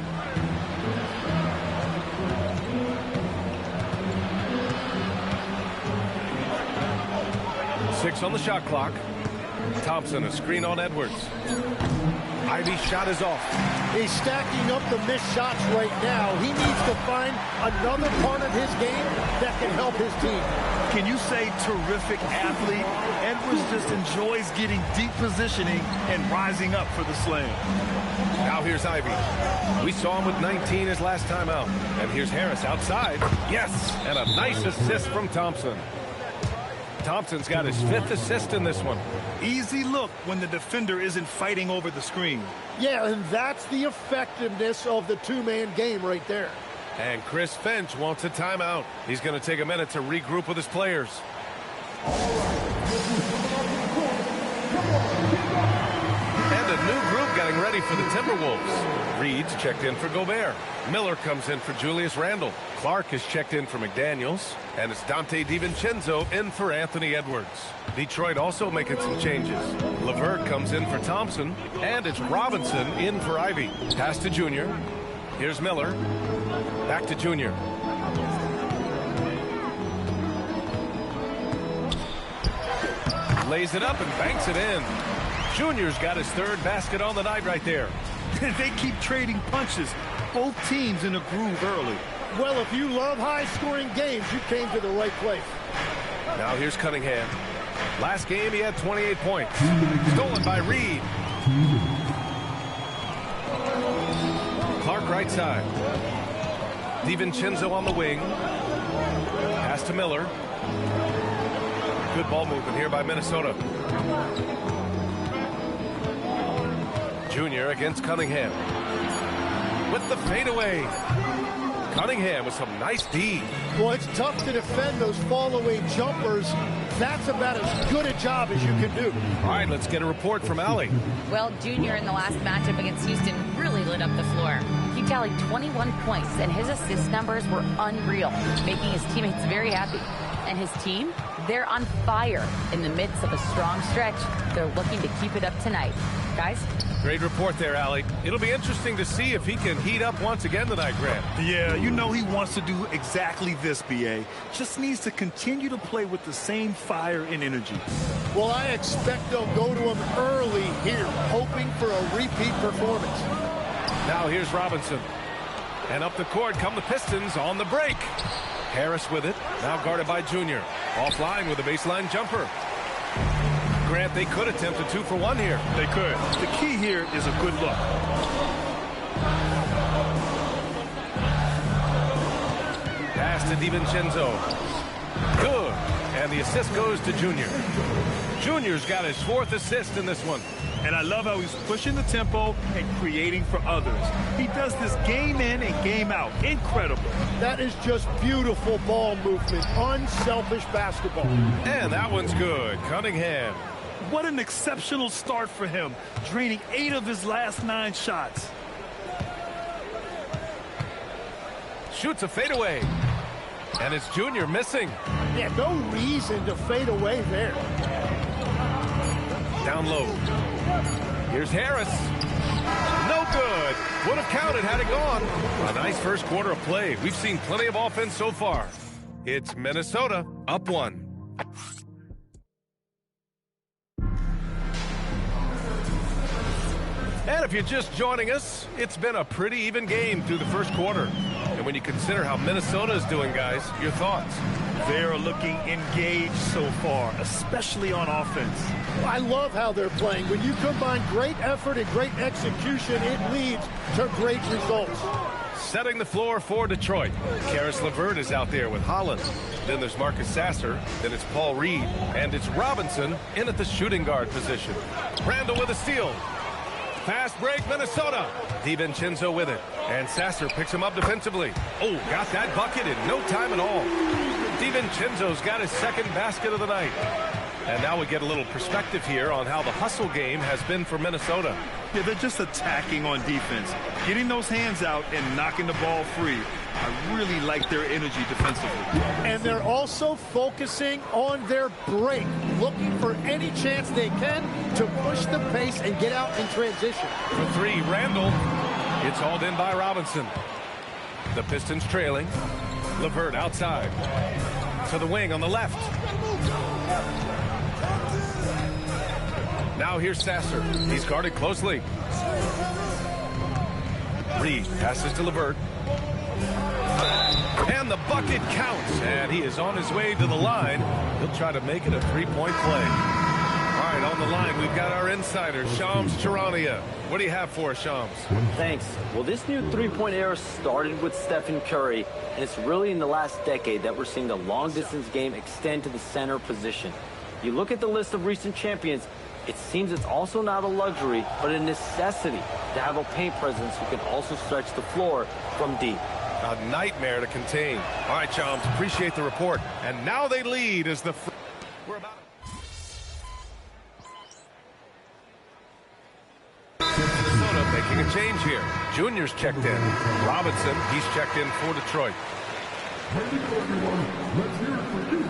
Six on the shot clock. Thompson, a screen on Edwards. Ivy's shot is off. He's stacking up the missed shots right now. He needs to find another part of his game that can help his team. Can you say terrific athlete? Edwards just enjoys getting deep positioning and rising up for the slam. Now here's Ivy. We saw him with 19 his last time out. And here's Harris outside. Yes, and a nice assist from Thompson. Thompson's got his 5th assist in this one. Easy look when the defender isn't fighting over the screen. Yeah, and that's the effectiveness of the two-man game right there. And Chris Finch wants a timeout. He's going to take a minute to regroup with his players. And a new group getting ready for the Timberwolves. Reed's checked in for Gobert. Miller comes in for Julius Randle. Clark is checked in for McDaniels. And it's Dante DiVincenzo in for Anthony Edwards. Detroit also making some changes. LeVert comes in for Thompson. And it's Robinson in for Ivy. Pass to Junior. Here's Miller. Back to Junior. Lays it up and banks it in. Junior's got his 3rd basket on the night right there. They keep trading punches. Both teams in a groove early. Well, if you love high-scoring games, you came to the right place. Now here's Cunningham. Last game, he had 28 points. Stolen by Reed. Clark right side. DiVincenzo on the wing. Pass to Miller. Good ball movement here by Minnesota. Junior against Cunningham. With the fadeaway. Cunningham with some nice D. Well, it's tough to defend those fall-away jumpers. That's about as good a job as you can do. All right, let's get a report from Allie. Well, Junior in the last matchup against Houston really lit up the floor. He tallied 21 points, and his assist numbers were unreal, making his teammates very happy. And his team, they're on fire in the midst of a strong stretch. They're looking to keep it up tonight. Guys? Great report there, Allie. It'll be interesting to see if he can heat up once again tonight, Grant. Yeah, you know he wants to do exactly this, B.A. Just needs to continue to play with the same fire and energy. Well, I expect they'll go to him early here, hoping for a repeat performance. Now here's Robinson. And up the court come the Pistons on the break. Harris with it, now guarded by Junior. Offline with a baseline jumper. Grant, they could attempt a 2-for-1 here. They could. The key here is a good look. Pass to DiVincenzo. Good. And the assist goes to Junior. Junior's got his 4th assist in this one. And I love how he's pushing the tempo and creating for others. He does this game in and game out. Incredible. That is just beautiful ball movement. Unselfish basketball. And that one's good. Cunningham. What an exceptional start for him, draining 8 of his last 9 shots. Shoots a fadeaway. And it's Junior missing. Yeah, no reason to fade away there. Down low. Here's Harris. good. Would have counted had it gone. A nice first quarter of play. We've seen plenty of offense so far. It's Minnesota up 1. And if you're just joining us, it's been a pretty even game through the first quarter. And when you consider how Minnesota is doing, guys, your thoughts? They're looking engaged so far, especially on offense. I love how they're playing. When you combine great effort and great execution, it leads to great results. Setting the floor for Detroit. Caris LeVert is out there with Holland. Then there's Marcus Sasser. Then it's Paul Reed. And it's Robinson in at the shooting guard position. Randall with a steal. Fast break, Minnesota. DiVincenzo with it. And Sasser picks him up defensively. Oh, got that bucket in no time at all. DiVincenzo's got his second basket of the night. And now we get a little perspective here on how the hustle game has been for Minnesota. Yeah, they're just attacking on defense, getting those hands out and knocking the ball free. I really like their energy defensively. And they're also focusing on their break, looking for any chance they can to push the pace and get out in transition. For 3, Randall. It's hauled in by Robinson. The Pistons trailing. LeVert outside. To the wing on the left. Now here's Sasser. He's guarded closely. Reed passes to LeVert. And the bucket counts. And he is on his way to the line. He'll try to make it a three-point play. All right, on the line, we've got our insider, Shams Charania. What do you have for us, Shams? Thanks. Well, this new three-point era started with Stephen Curry, and it's really in the last decade that we're seeing the long-distance game extend to the center position. You look at the list of recent champions, it seems it's also not a luxury, but a necessity to have a paint presence who can also stretch the floor from deep. A nightmare to contain. All right, Shams, appreciate the report. And now they lead as the... We're about... Minnesota making a change here. Junior's checked in. Robinson, he's checked in for Detroit. Let's hear it for you.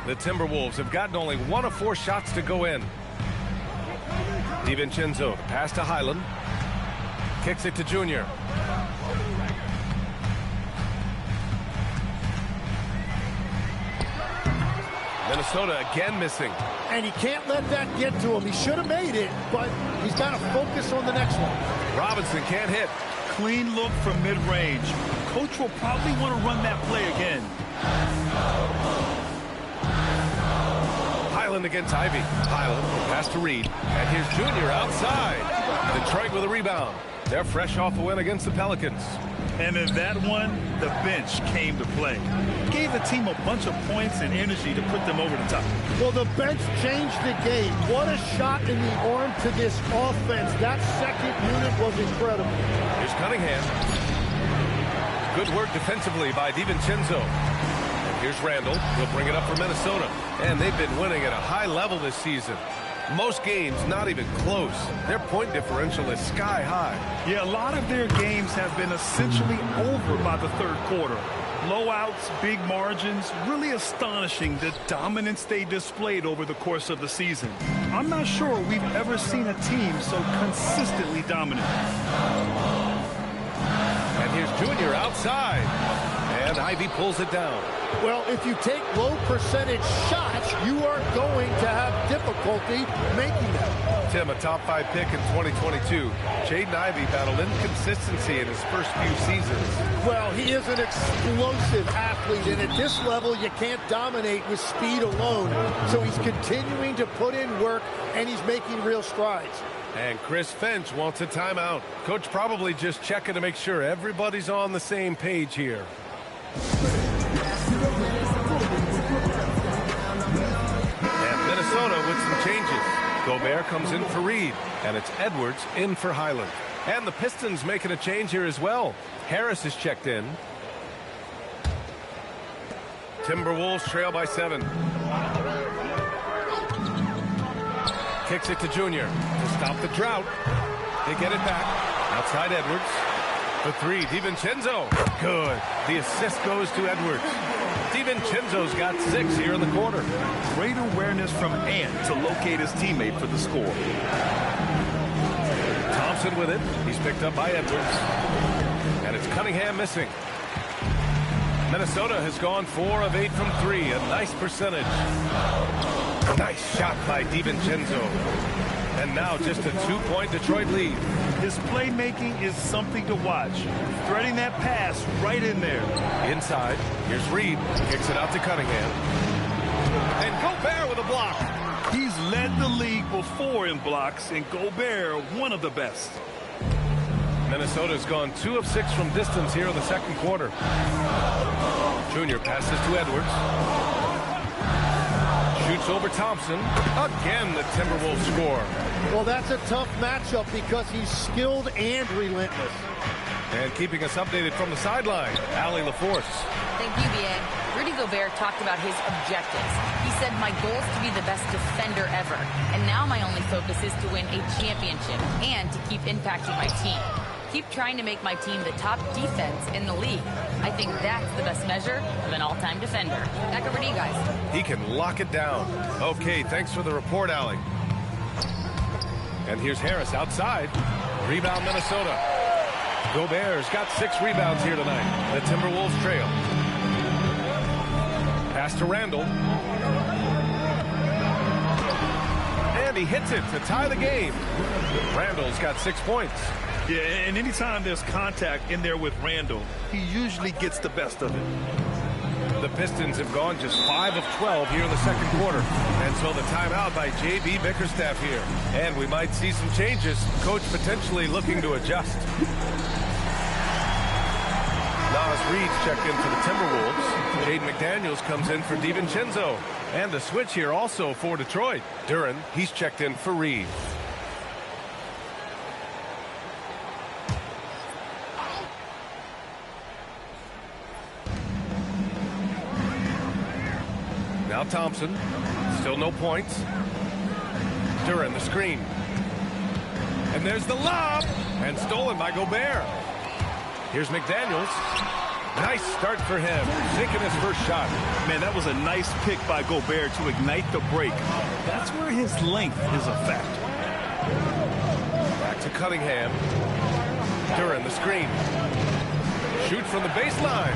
The Timberwolves have gotten only 1 of 4 shots to go in. DiVincenzo, pass to Highland. Kicks it to Junior. Minnesota again missing. And he can't let that get to him. He should have made it, but he's got to focus on the next one. Robinson can't hit. Clean look from mid-range. Coach will probably want to run that play again. Highland against Ivy. Highland pass to Reed. And here's Junior outside. Detroit with a rebound. They're fresh off a win against the Pelicans. And in that one, the bench came to play. Gave the team a bunch of points and energy to put them over the top. Well, the bench changed the game. What a shot in the arm to this offense. That second unit was incredible. Here's Cunningham. Good work defensively by DiVincenzo. Here's Randall. He'll bring it up for Minnesota. And they've been winning at a high level this season. Most games not even close. Their point differential is sky high. Yeah, a lot of their games have been essentially over by the third quarter. Blowouts, big margins, really astonishing the dominance they displayed over the course of the season. I'm not sure we've ever seen a team so consistently dominant. And here's Junior outside. And Ivy pulls it down. Well, if you take low percentage shots, you are going to have difficulty making them. Tim, a top 5 pick in 2022. Jaden Ivey battled inconsistency in his first few seasons. Well, he is an explosive athlete, and at this level, you can't dominate with speed alone. So he's continuing to put in work, and he's making real strides. And Chris Finch wants a timeout. Coach probably just checking to make sure everybody's on the same page here. And Minnesota with some changes. Gobert comes in for Reed, and it's Edwards in for Highland. And the Pistons making a change here as well. Harris is checked in. Timberwolves trail by 7. Kicks it to Junior to stop the drought. They get it back. Outside Edwards. For 3, DiVincenzo. Good. The assist goes to Edwards. DiVincenzo's got 6 here in the quarter. Great awareness from Ant to locate his teammate for the score. Thompson with it. He's picked up by Edwards. And it's Cunningham missing. Minnesota has gone 4 of 8 from 3. A nice percentage. Nice shot by DiVincenzo. And now just a 2-point Detroit lead. His playmaking is something to watch. Threading that pass right in there. Inside. Here's Reed. Kicks it out to Cunningham. And Gobert with a block. He's led the league before in blocks, and Gobert, one of the best. Minnesota's gone 2 of 6 from distance here in the second quarter. Junior passes to Edwards. Shoots over Thompson. Again, the Timberwolves score. Well, that's a tough matchup because he's skilled and relentless. And keeping us updated from the sideline, Allie LaForce. Thank you, Bien. Rudy Gobert talked about his objectives. He said, my goal is to be the best defender ever. And now my only focus is to win a championship and to keep impacting my team. Keep trying to make my team the top defense in the league. I think that's the best measure of an all-time defender. Back over to you guys. He can lock it down. Okay, thanks for the report, Allie. And here's Harris outside. Rebound, Minnesota. Gobert's got 6 rebounds here tonight. The Timberwolves trail. Pass to Randall. And he hits it to tie the game. Randall's got 6 points. Yeah, and anytime there's contact in there with Randall, he usually gets the best of it. The Pistons have gone just 5 of 12 here in the second quarter. And so the timeout by J.B. Bickerstaff here. And we might see some changes. Coach potentially looking to adjust. Nas Reed's checked in for the Timberwolves. Jaden McDaniels comes in for DiVincenzo. And a switch here also for Detroit. Duren, he's checked in for Reed. Now Thompson, still no points. Duren, the screen. And there's the lob, and stolen by Gobert. Here's McDaniels. Nice start for him, sinking his first shot. Man, that was a nice pick by Gobert to ignite the break. That's where his length is a factor. Back to Cunningham. Duren, the screen. Shoot from the baseline.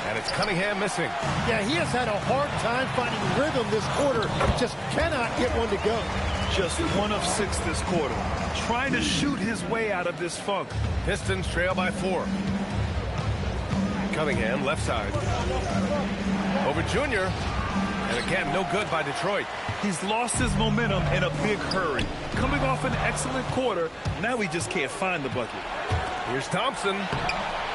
And it's Cunningham missing. Yeah, he has had a hard time finding rhythm this quarter. He just cannot get one to go. Just 1 of 6 this quarter. Trying to shoot his way out of this funk. Pistons trail by 4. Cunningham, left side. Over Junior. And again, no good by Detroit. He's lost his momentum in a big hurry. Coming off an excellent quarter, now he just can't find the bucket. Here's Thompson.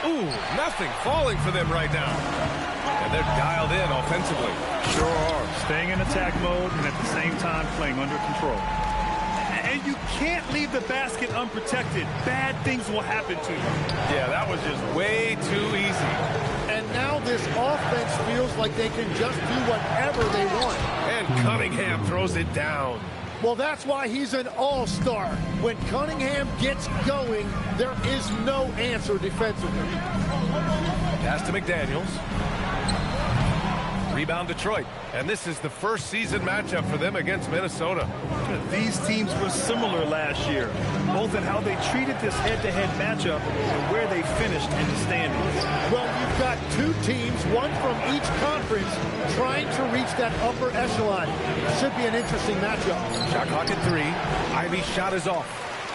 Ooh, nothing falling for them right now. And they're dialed in offensively. Sure are. Staying in attack mode and at the same time playing under control. And you can't leave the basket unprotected. Bad things will happen to you. Yeah, that was just way too easy. And now this offense feels like they can just do whatever they want. And Cunningham throws it down. Well, that's why he's an all-star. When Cunningham gets going, there is no answer defensively. Pass to McDaniels. Rebound Detroit. And this is the first season matchup for them against Minnesota. These teams were similar last year, both in how they treated this head-to-head matchup and where they finished in the standings. Well, you've got 2 teams, one from each conference, trying to reach that upper echelon. Should be an interesting matchup. Shot clock at 3. Ivy's shot is off.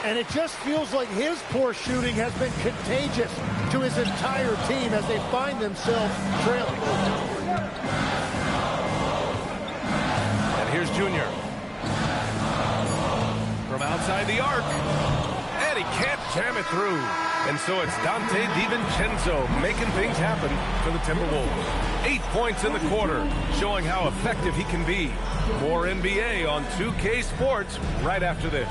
And it just feels like his poor shooting has been contagious to his entire team as they find themselves trailing. And here's Junior. From outside the arc. And he can't jam it through. And so it's Dante DiVincenzo making things happen for the Timberwolves. 8 points in the quarter, showing how effective he can be. More NBA on 2K Sports right after this.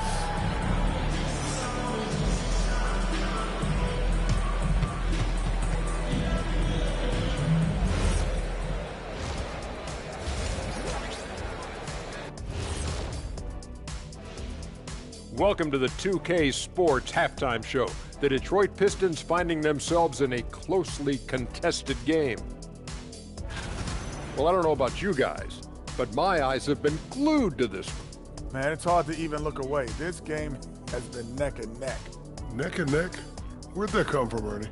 Welcome to the 2K Sports Halftime Show. The Detroit Pistons finding themselves in a closely contested game. Well, I don't know about you guys, but my eyes have been glued to this one. Man, it's hard to even look away. This game has been neck and neck. Neck and neck? Where'd that come from, Ernie?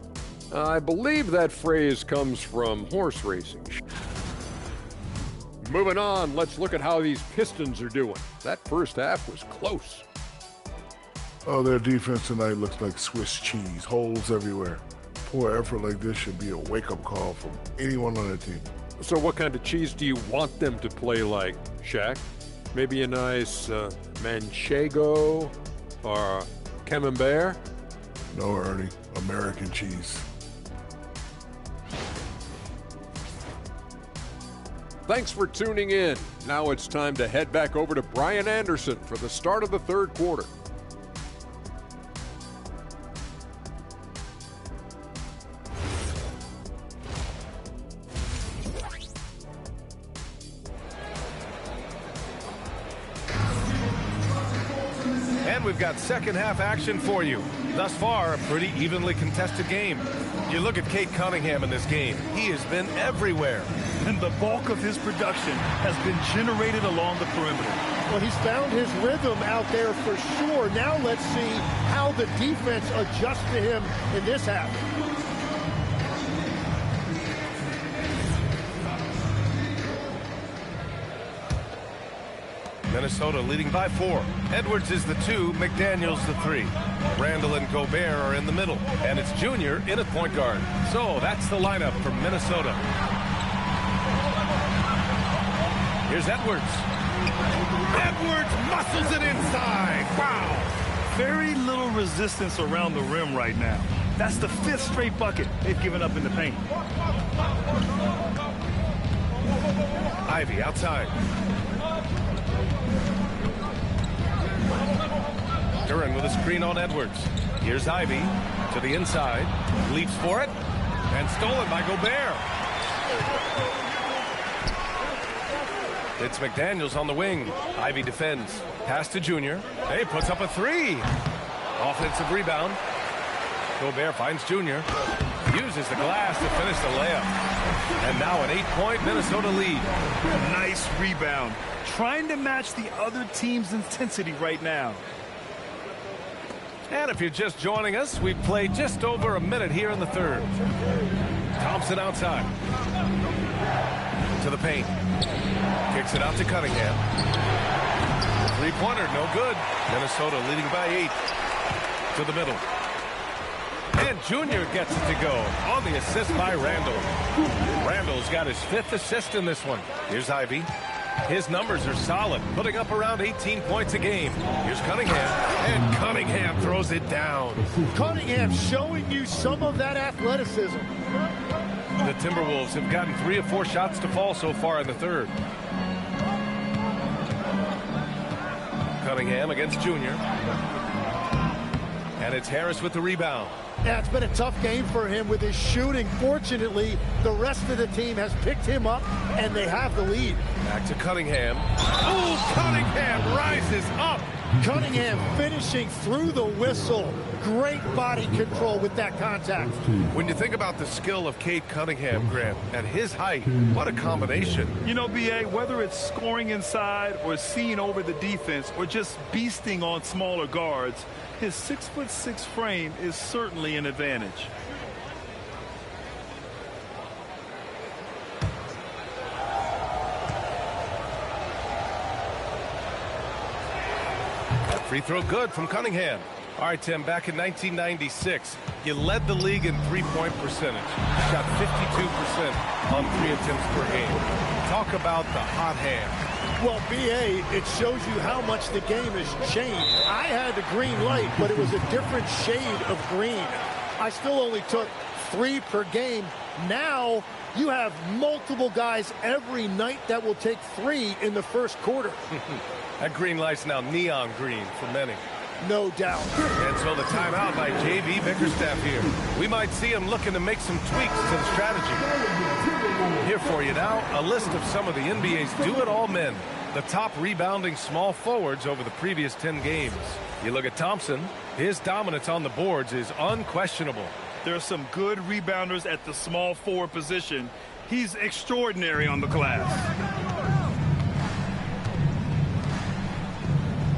I believe that phrase comes from horse racing. Moving on, let's look at how these Pistons are doing. That first half was close. Oh, their defense tonight looks like Swiss cheese. Holes everywhere. Poor effort like this should be a wake-up call from anyone on the team. So what kind of cheese do you want them to play like, Shaq? Maybe a nice Manchego or Camembert? No, Ernie. American cheese. Thanks for tuning in. Now it's time to head back over to Brian Anderson for the start of the third quarter. And we've got second half action for you. Thus far, a pretty evenly contested game. You look at Cade Cunningham in this game. He has been everywhere. And the bulk of his production has been generated along the perimeter. Well, he's found his rhythm out there for sure. Now let's see how the defense adjusts to him in this half. Minnesota leading by 4. Edwards is the 2, McDaniels the 3. Randall and Gobert are in the middle, and it's Junior in at point guard. So that's the lineup for Minnesota. Here's Edwards. Edwards muscles it inside. Wow. Very little resistance around the rim right now. That's the 5th straight bucket they've given up in the paint. Ivy outside. Duran with a screen on Edwards. Here's Ivy to the inside. Leaps for it. And stolen by Gobert. It's McDaniels on the wing. Ivy defends. Pass to Junior. Hey, puts up a 3. Offensive rebound. Gobert finds Junior. Uses the glass to finish the layup. And now an 8-point Minnesota lead. Nice rebound. Trying to match the other team's intensity right now. And if you're just joining us, we've played just over a minute here in the third. Thompson outside. To the paint. Kicks it out to Cunningham. Three-pointer, no good. Minnesota leading by 8. To the middle. And Junior gets it to go on the assist by Randall. Randall's got his 5th assist in this one. Here's Ivy. His numbers are solid, putting up around 18 points a game. Here's Cunningham, and Cunningham throws it down. Cunningham showing you some of that athleticism. The Timberwolves have gotten 3 of 4 shots to fall so far in the third. Cunningham against Junior. And it's Harris with the rebound. Yeah, it's been a tough game for him with his shooting. Fortunately, the rest of the team has picked him up, and they have the lead. Back to Cunningham. Oh, Cunningham rises up. Cunningham finishing through the whistle. Great body control with that contact. When you think about the skill of Cade Cunningham, Grant, at his height, what a combination. You know, B.A., whether it's scoring inside or seeing over the defense or just beasting on smaller guards, his 6'6" frame is certainly an advantage. Free throw good from Cunningham. All right, Tim, back in 1996, you led the league in three-point percentage. Shot 52% on 3 attempts per game. Talk about the hot hand. Well, B.A., it shows you how much the game has changed. I had the green light, but it was a different shade of green. I still only took 3 per game. Now you have multiple guys every night that will take 3 in the first quarter. That green light's now neon green for many. No doubt. And so the timeout by J.B. Bickerstaff here. We might see him looking to make some tweaks to the strategy. Here for you now, a list of some of the NBA's do-it-all men, the top rebounding small forwards over the previous 10 games. You look at Thompson, his dominance on the boards is unquestionable. There are some good rebounders at the small forward position. He's extraordinary on the glass.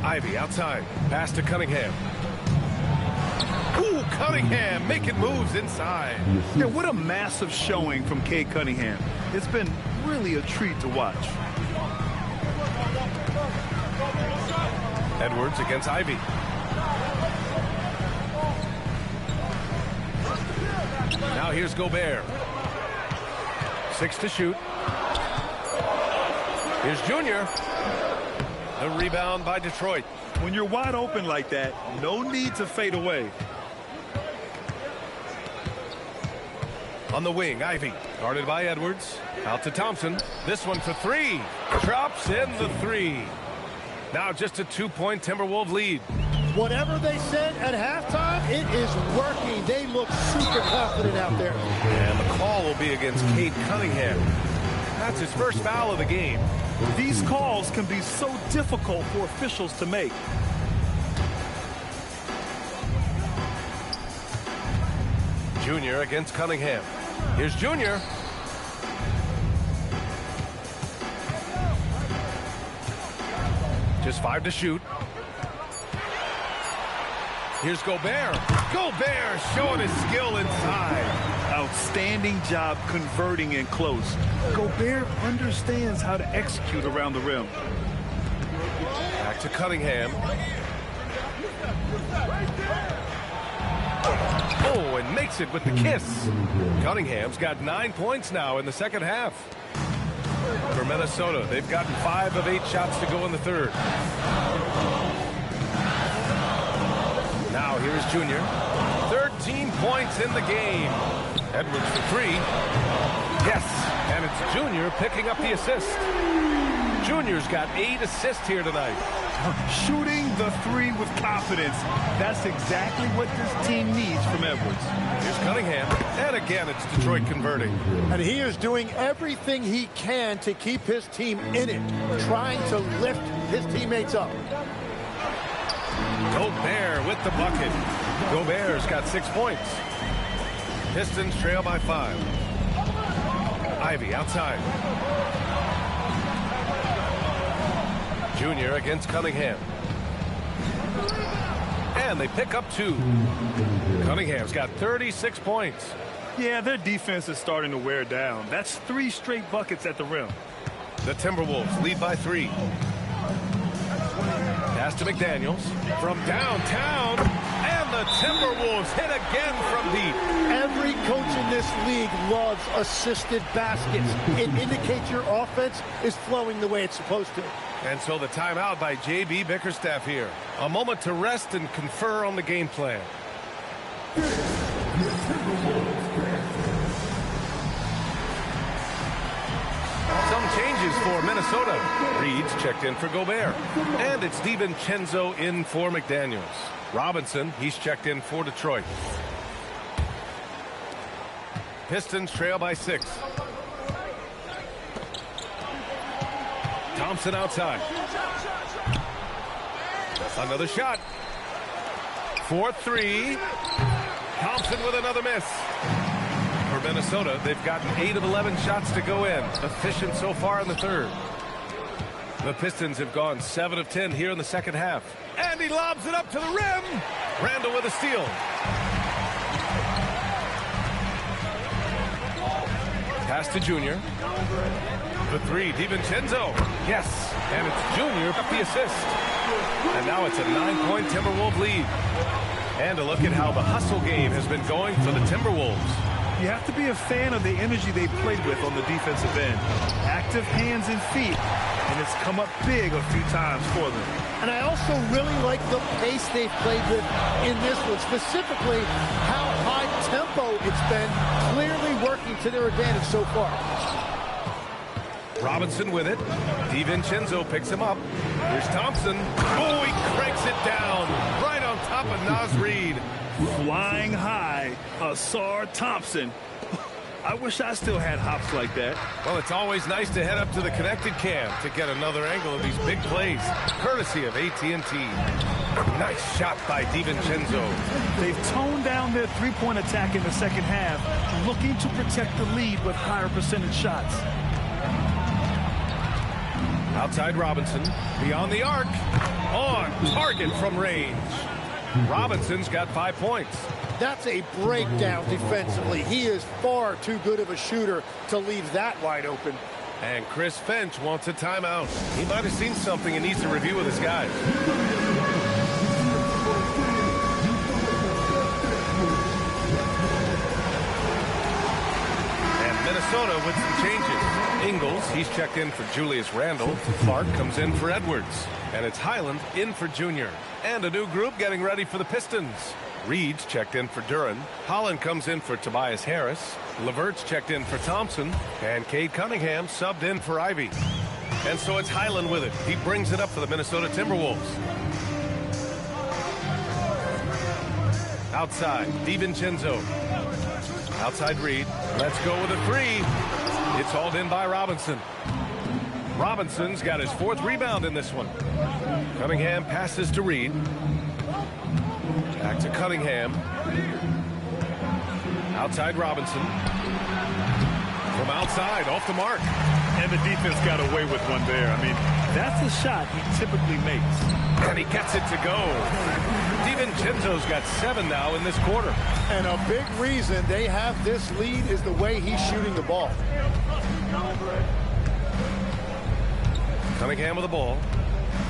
Ivy outside. Pass to Cunningham. Ooh, Cunningham making moves inside. Yeah, what a massive showing from Cade Cunningham. It's been really a treat to watch. Edwards against Ivy. Now here's Gobert. 6 to shoot. Here's Junior. The rebound by Detroit. When you're wide open like that, no need to fade away. On the wing, Ivy. Guarded by Edwards. Out to Thompson. This one for 3. Drops in the 3. Now just a 2-point Timberwolves lead. Whatever they said at halftime, it is working. They look super confident out there. And the call will be against Cade Cunningham. That's his first foul of the game. These calls can be so difficult for officials to make. Junior against Cunningham. Here's Junior. Just 5 to shoot. Here's Gobert. Gobert showing his skill inside. Outstanding job converting in close. Gobert understands how to execute around the rim. Back to Cunningham. Oh, and makes it with the kiss. Cunningham's got 9 points now in the second half. For Minnesota, they've gotten 5 of 8 shots to go in the third. Now here's Junior. 13 points in the game. Edwards for 3. Yes, and it's Junior picking up the assist. Junior's got 8 assists here tonight. Shooting the 3 with confidence. That's exactly what this team needs from Edwards. Here's Cunningham. And again, it's Detroit converting. And he is doing everything he can to keep his team in it, trying to lift his teammates up. Gobert with the bucket. Gobert's got 6 points. Pistons trail by 5. Ivy outside. Junior against Cunningham. And they pick up 2. Cunningham's got 36 points. Yeah, their defense is starting to wear down. That's 3 straight buckets at the rim. The Timberwolves lead by 3. Pass to McDaniels from downtown. And the Timberwolves hit again from deep. Every coach in this league loves assisted baskets. It indicates your offense is flowing the way it's supposed to. And so the timeout by J.B. Bickerstaff here. A moment to rest and confer on the game plan. Some changes for Minnesota. Reed's checked in for Gobert. And it's DiVincenzo in for McDaniels. Robinson, he's checked in for Detroit. Pistons trail by 6. Thompson outside. Another shot. 4-3. Thompson with another miss. For Minnesota, they've gotten 8 of 11 shots to go in. Efficient so far in the third. The Pistons have gone 7 of 10 here in the second half. And he lobs it up to the rim. Randall with a steal. Pass to Junior. The 3, DiVincenzo. Yes, and it's Junior up the assist. And now it's a 9-point Timberwolves lead. And a look at how the hustle game has been going for the Timberwolves. You have to be a fan of the energy they played with on the defensive end. Active hands and feet, and it's come up big a few times for them. And I also really like the pace they've played with in this one, specifically how high tempo it's been, clearly working to their advantage so far. Robinson with it. DiVincenzo picks him up. Here's Thompson. Oh, he cranks it down right on top of Naz Reid. Flying high, Ausar Thompson. I wish I still had hops like that. Well, it's always nice to head up to the connected cam to get another angle of these big plays, courtesy of AT&T. Nice shot by DiVincenzo. They've toned down their three-point attack in the second half, looking to protect the lead with higher percentage shots. Outside Robinson, beyond the arc, on target from range. Robinson's got 5 points. That's a breakdown defensively. He is far too good of a shooter to leave that wide open. And Chris Finch wants a timeout. He might have seen something and needs to review with his guys. And Minnesota with some changes. Ingles, he's checked in for Julius Randle. Clark comes in for Edwards. And it's Highland in for Junior. And a new group getting ready for the Pistons. Reed's checked in for Duran. Holland comes in for Tobias Harris. Levert's checked in for Thompson. And Cade Cunningham subbed in for Ivy. And so it's Highland with it. He brings it up for the Minnesota Timberwolves. Outside, DiVincenzo. Outside Reed. Let's go with a three. It's hauled in by Robinson. Robinson's got his 4th rebound in this one. Cunningham passes to Reed. Back to Cunningham. Outside Robinson. From outside, off the mark. And the defense got away with one there. I mean, that's a shot he typically makes. And he gets it to go. DiVincenzo's got 7 now in this quarter. And a big reason they have this lead is the way he's shooting the ball. Cunningham with the ball.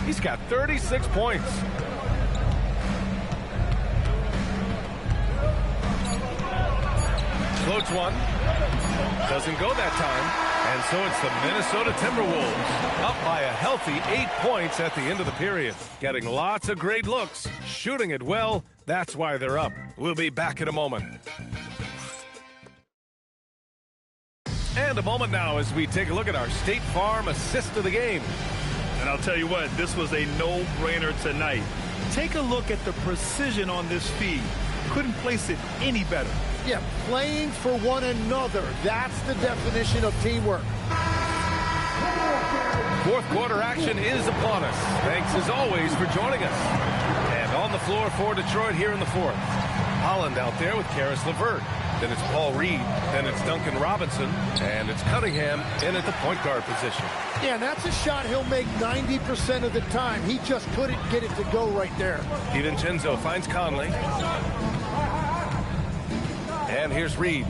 He's got 36 points. Floats one. Doesn't go that time. And so it's the Minnesota Timberwolves up by a healthy 8 points at the end of the period. Getting lots of great looks. Shooting it well. That's why they're up. We'll be back in a moment. And a moment now as we take a look at our State Farm assist of the game. And I'll tell you what, this was a no-brainer tonight. Take a look at the precision on this feed. Couldn't place it any better. Yeah, playing for one another. That's the definition of teamwork. 4th quarter action is upon us. Thanks as always for joining us. And on the floor for Detroit here in the 4th. Holland out there with Karis LeVert. Then it's Paul Reed. Then it's Duncan Robinson. And it's Cunningham in at the point guard position. Yeah, and that's a shot he'll make 90% of the time. He just couldn't get it to go right there. DiVincenzo finds Conley. And here's Reed.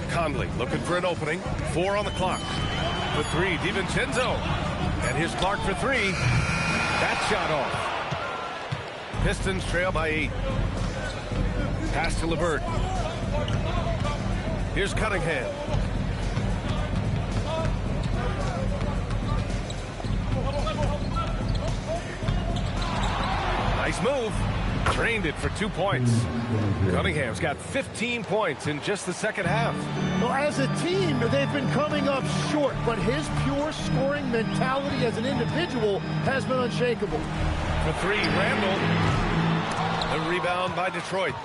Conley looking for an opening. 4 on the clock. The 3, DiVincenzo. And here's Clark for 3. That shot off. Pistons trail by 8. Pass to LeVert. Here's Cunningham. Nice move. Drained it for 2 points. Cunningham's got 15 points in just the second half. Well, as a team, they've been coming up short, but his pure scoring mentality as an individual has been unshakable. For 3, Randle. The rebound by Detroit.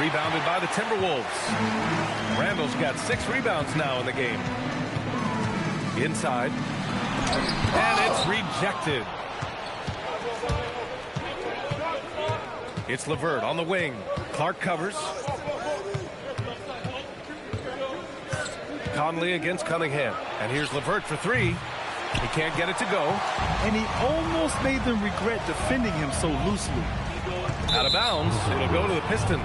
Rebounded by the Timberwolves. Randle's got 6 rebounds now in the game. Inside. And it's rejected. It's LeVert on the wing. Clark covers. Conley against Cunningham. And here's LeVert for 3. He can't get it to go. And he almost made them regret defending him so loosely. Out of bounds. It'll go to the Pistons.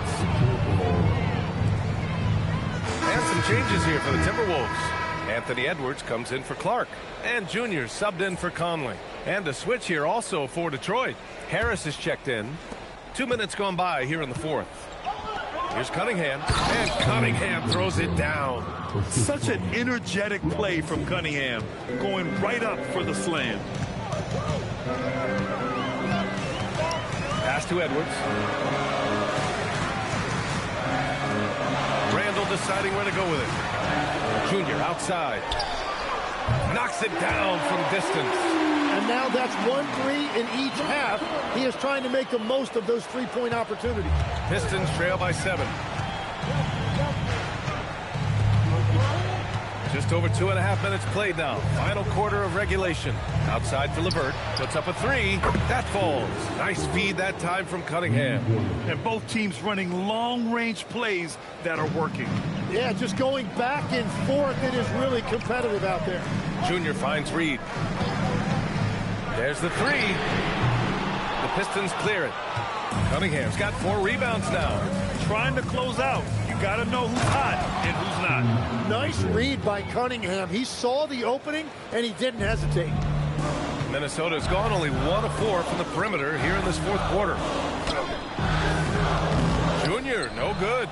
And some changes here for the Timberwolves. Anthony Edwards comes in for Clark. And Junior subbed in for Conley. And a switch here also for Detroit. Harris is checked in. 2 minutes gone by here in the 4th. Here's Cunningham. And Cunningham throws it down. Such an energetic play from Cunningham. Going right up for the slam. Pass to Edwards. Randle deciding where to go with it. Junior outside. Knocks it down from distance. And now that's 1-3 in each half. He is trying to make the most of those three-point opportunities. Pistons trail by 7. Just over 2.5 minutes played now. Final quarter of regulation. Outside for LeVert. Puts up a 3. That falls. Nice feed that time from Cunningham. And both teams running long-range plays that are working. Yeah, just going back and forth. It is really competitive out there. Junior finds Reed. There's the 3. The Pistons clear it. Cunningham's got 4 rebounds now. Trying to close out. You got to know who's hot and who's not. Nice read by Cunningham. He saw the opening, and he didn't hesitate. Minnesota's gone only 1 of 4 from the perimeter here in this fourth quarter. Junior, no good.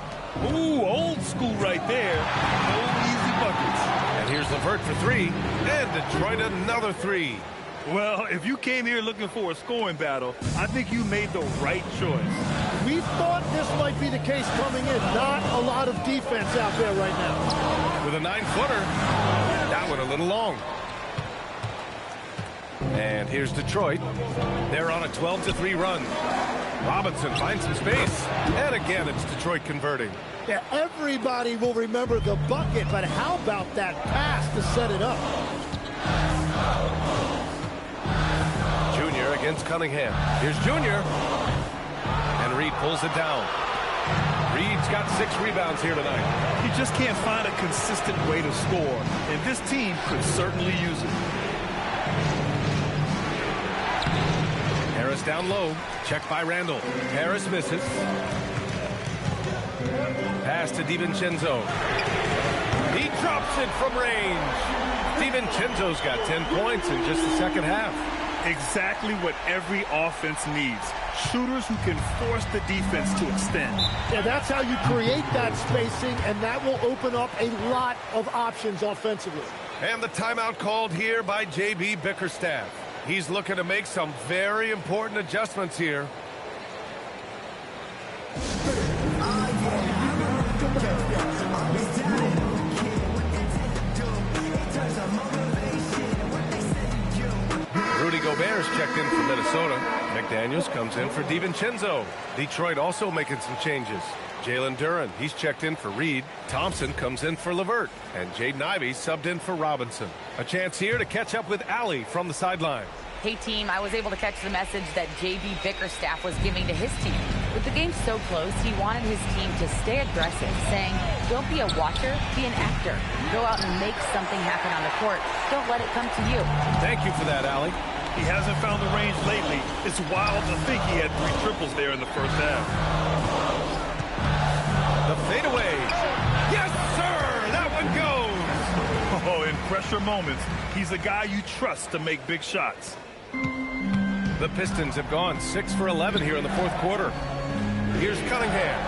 Ooh, old school right there. No easy buckets. And here's LeVert for 3. And Detroit another 3. Well, if you came here looking for a scoring battle, I think you made the right choice. We thought this might be the case coming in. Not a lot of defense out there right now. With a 9-footer. That one a little long. And here's Detroit. They're on a 12-3 run. Robinson finds some space. And again, it's Detroit converting. Yeah, everybody will remember the bucket, but how about that pass to set it up? Junior against Cunningham. Here's Junior. And Reed pulls it down. Reed's got 6 rebounds here tonight. He just can't find a consistent way to score, and this team could certainly use it. Harris down low. Checked by Randall. Harris misses. Pass to DiVincenzo. He drops it from range. DiVincenzo's got 10 points in just the second half. Exactly what every offense needs. Shooters who can force the defense to extend. Yeah, that's how you create that spacing, and that will open up a lot of options offensively. And the timeout called here by J.B. Bickerstaff. He's looking to make some very important adjustments here. Rudy Gobert's checked in for Minnesota. McDaniels comes in for DiVincenzo. Detroit also making some changes. Jalen Duren, he's checked in for Reed. Thompson comes in for LeVert. And Jaden Ivey subbed in for Robinson. A chance here to catch up with Allie from the sideline. Hey, team, I was able to catch the message that J.B. Bickerstaff was giving to his team. With the game so close, he wanted his team to stay aggressive, saying, don't be a watcher, be an actor. Go out and make something happen on the court. Don't let it come to you. Thank you for that, Allie. He hasn't found the range lately. It's wild to think he had 3 triples there in the first half. The fadeaway. Yes, sir! That one goes! Oh, in pressure moments, he's a guy you trust to make big shots. The Pistons have gone 6 for 11 here in the fourth quarter. Here's Cunningham.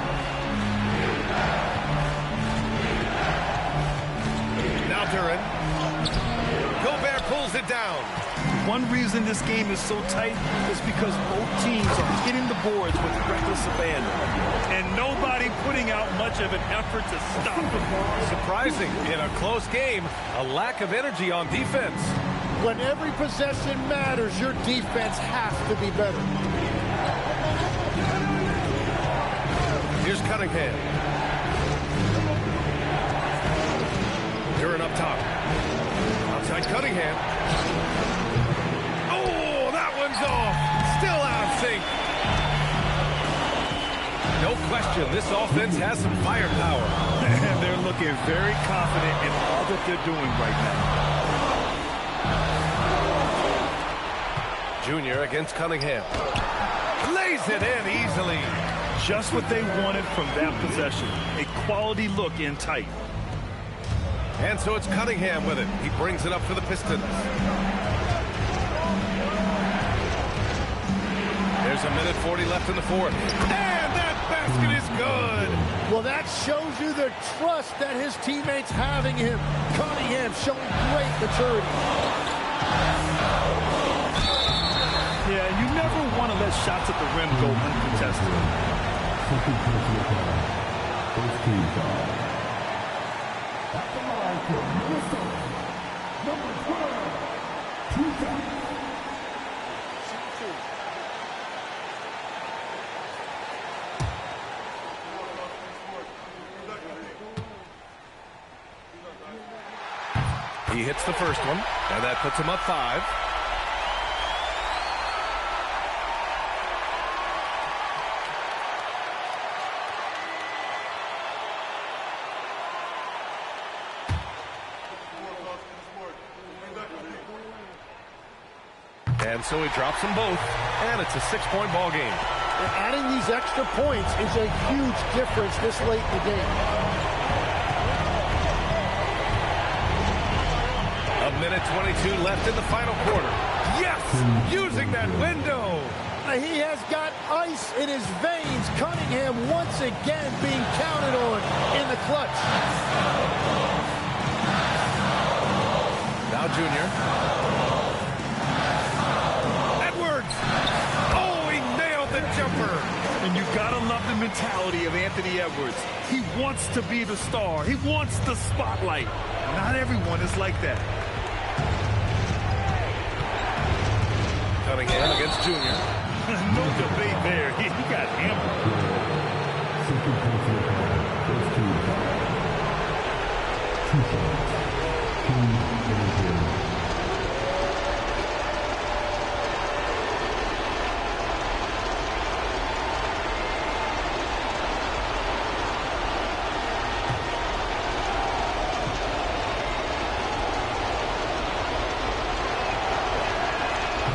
Now Duren. Gobert pulls it down. One reason this game is so tight is because both teams are hitting the boards with reckless abandon. And nobody putting out much of an effort to stop them. Surprising, in a close game, a lack of energy on defense. When every possession matters, your defense has to be better. Here's Cunningham. Duren up top. Outside Cunningham. Oh, that one's off. Still out of sync. No question, this offense has some firepower. And they're looking very confident in all that they're doing right now. Junior against Cunningham. Lays it in easily. Just what they wanted from that possession. A quality look in tight. And so it's Cunningham with it. He brings it up for the Pistons. There's a minute 40 left in the fourth. And that basket is good. Well, that shows you the trust that his teammates have in him. Cunningham showing great maturity. Yeah, you never want to let shots at the rim go uncontested. First team foul. At the line for Minnesota, number 12, 2 fouls. He hits the first one, and that puts him up 5. And so he drops them both, and it's a 6-point ball game. And adding these extra points is a huge difference this late in the game. A minute 22 left in the final quarter. Yes! Using that window! He has got ice in his veins. Cunningham once again being counted on in the clutch. Now Junior. Edwards! Oh, he nailed the jumper! And you gotta love the mentality of Anthony Edwards. He wants to be the star. He wants the spotlight. Not everyone is like that. Cunningham against Junior. No debate there. He got hammered.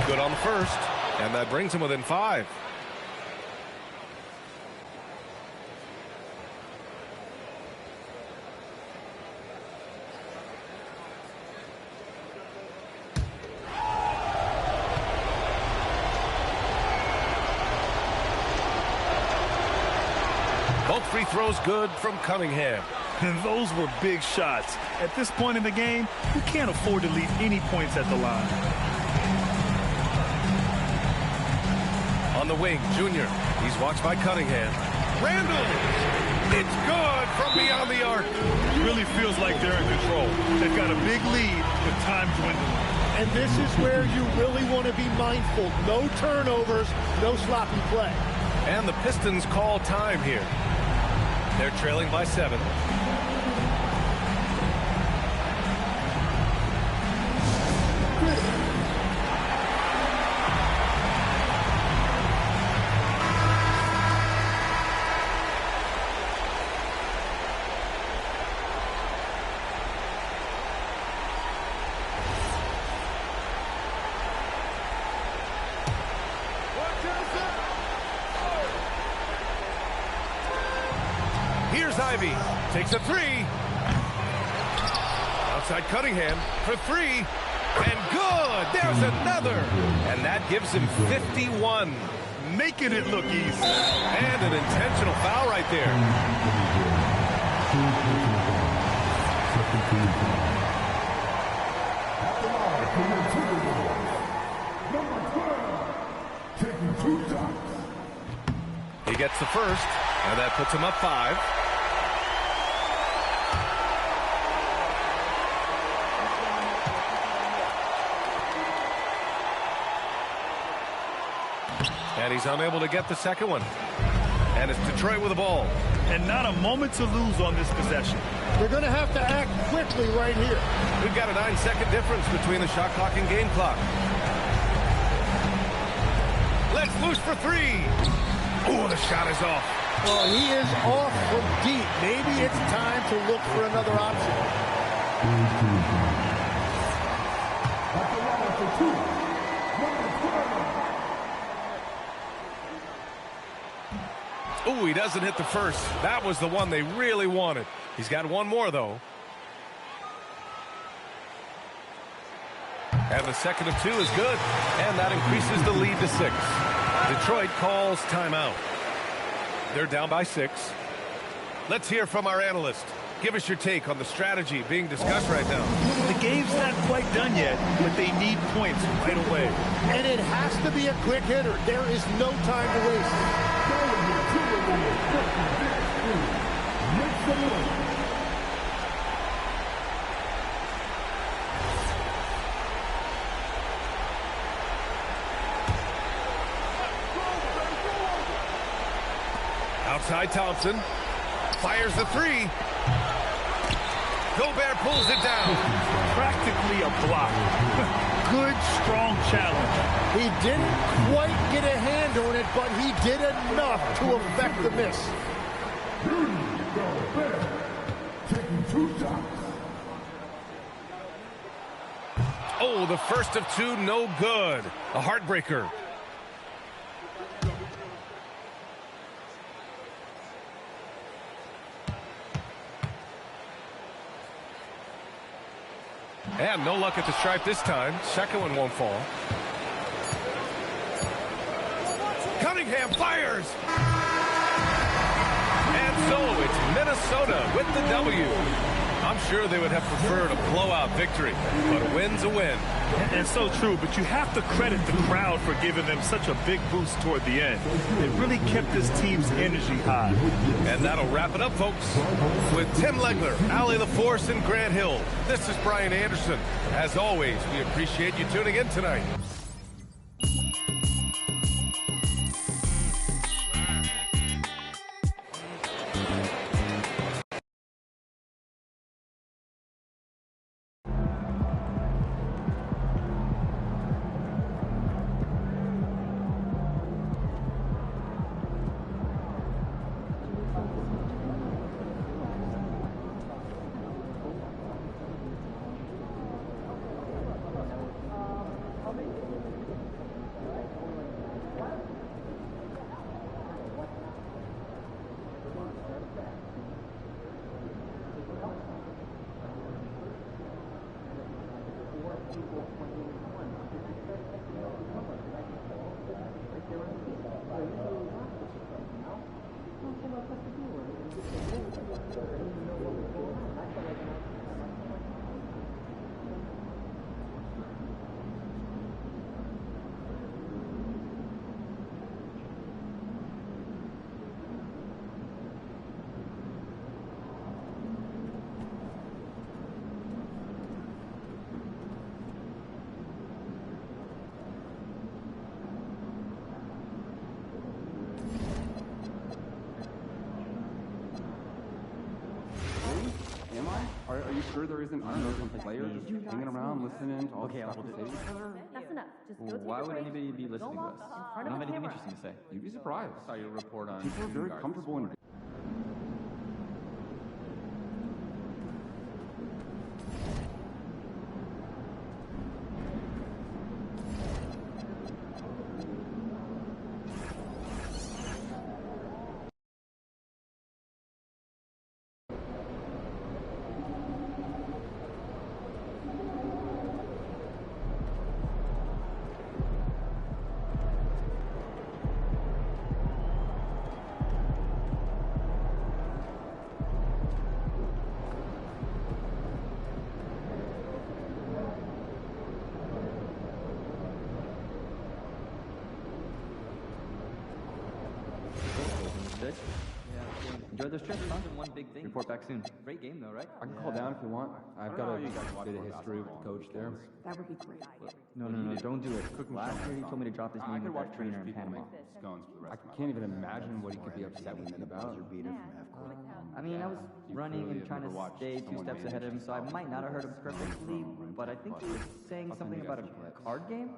Good on the first, and that brings him within 5. Both free throws good from Cunningham. And those were big shots. At this point in the game, you can't afford to leave any points at the line. On the wing, Junior. He's watched by Cunningham. Randall! It's good from beyond the arc. It really feels like they're in control. They've got a big lead, but time dwindling. And this is where you really want to be mindful. No turnovers, no sloppy play. And the Pistons call time here. They're trailing by 7. Here's Ivy. Takes a 3. Outside Cunningham for 3. And good. There's another. And that gives him 51. Making it look easy. And an intentional foul right there. He gets the first, and that puts him up 5. And he's unable to get the second one. And it's Detroit with the ball. And not a moment to lose on this possession. They're going to have to act quickly right here. We've got a 9-second difference between the shot clock and game clock. Let's loose for 3. Oh, the shot is off. Well, he is off from deep. Maybe it's time to look for another option. Oh, he doesn't hit the first. That was the one they really wanted. He's got one more, though. And the second of 2 is good. And that increases the lead to 6. Detroit calls timeout. They're down by 6. Let's hear from our analyst. Give us your take on the strategy being discussed right now. The game's not quite done yet, but they need points right away. And it has to be a quick hitter. There is no time to waste. Outside Thompson. Fires the 3. Gobert pulls it down. practically a block. Good, strong challenge. He didn't quite get a hand on it, but he did enough to affect the miss. Taking 2 shots. Oh, the first of 2, no good. A heartbreaker. And no luck at the stripe this time. Second one won't fall. Cunningham fires! And so it's Minnesota with the W. I'm sure they would have preferred a blowout victory, but a win's a win. And so true, but you have to credit the crowd for giving them such a big boost toward the end. It really kept this team's energy high. And that'll wrap it up, folks. With Tim Legler, Allie LaForce, and Grant Hill, this is Brian Anderson. As always, we appreciate you tuning in tonight. Are you sure there isn't, I don't know, some player just hanging around listening to all the stuff we're saying? That's enough. Just go take Why a would break. anybody be listening to us? I don't have anything interesting to say. You'd be surprised. I saw your report on People are very comfortable in Enjoy those trips, huh? One big thing. Report back soon. Great game, though, right? I can call down if you want. I've got a bit of history with the coach there. That would be great. No, don't do it. Last year, he told me to drop this meeting with that trainer in Panama. I can't even imagine what he could be upset with me about. I mean, I was running and trying to stay 2 steps ahead of him, so I might not have heard him perfectly, but I think he was saying something about a card game.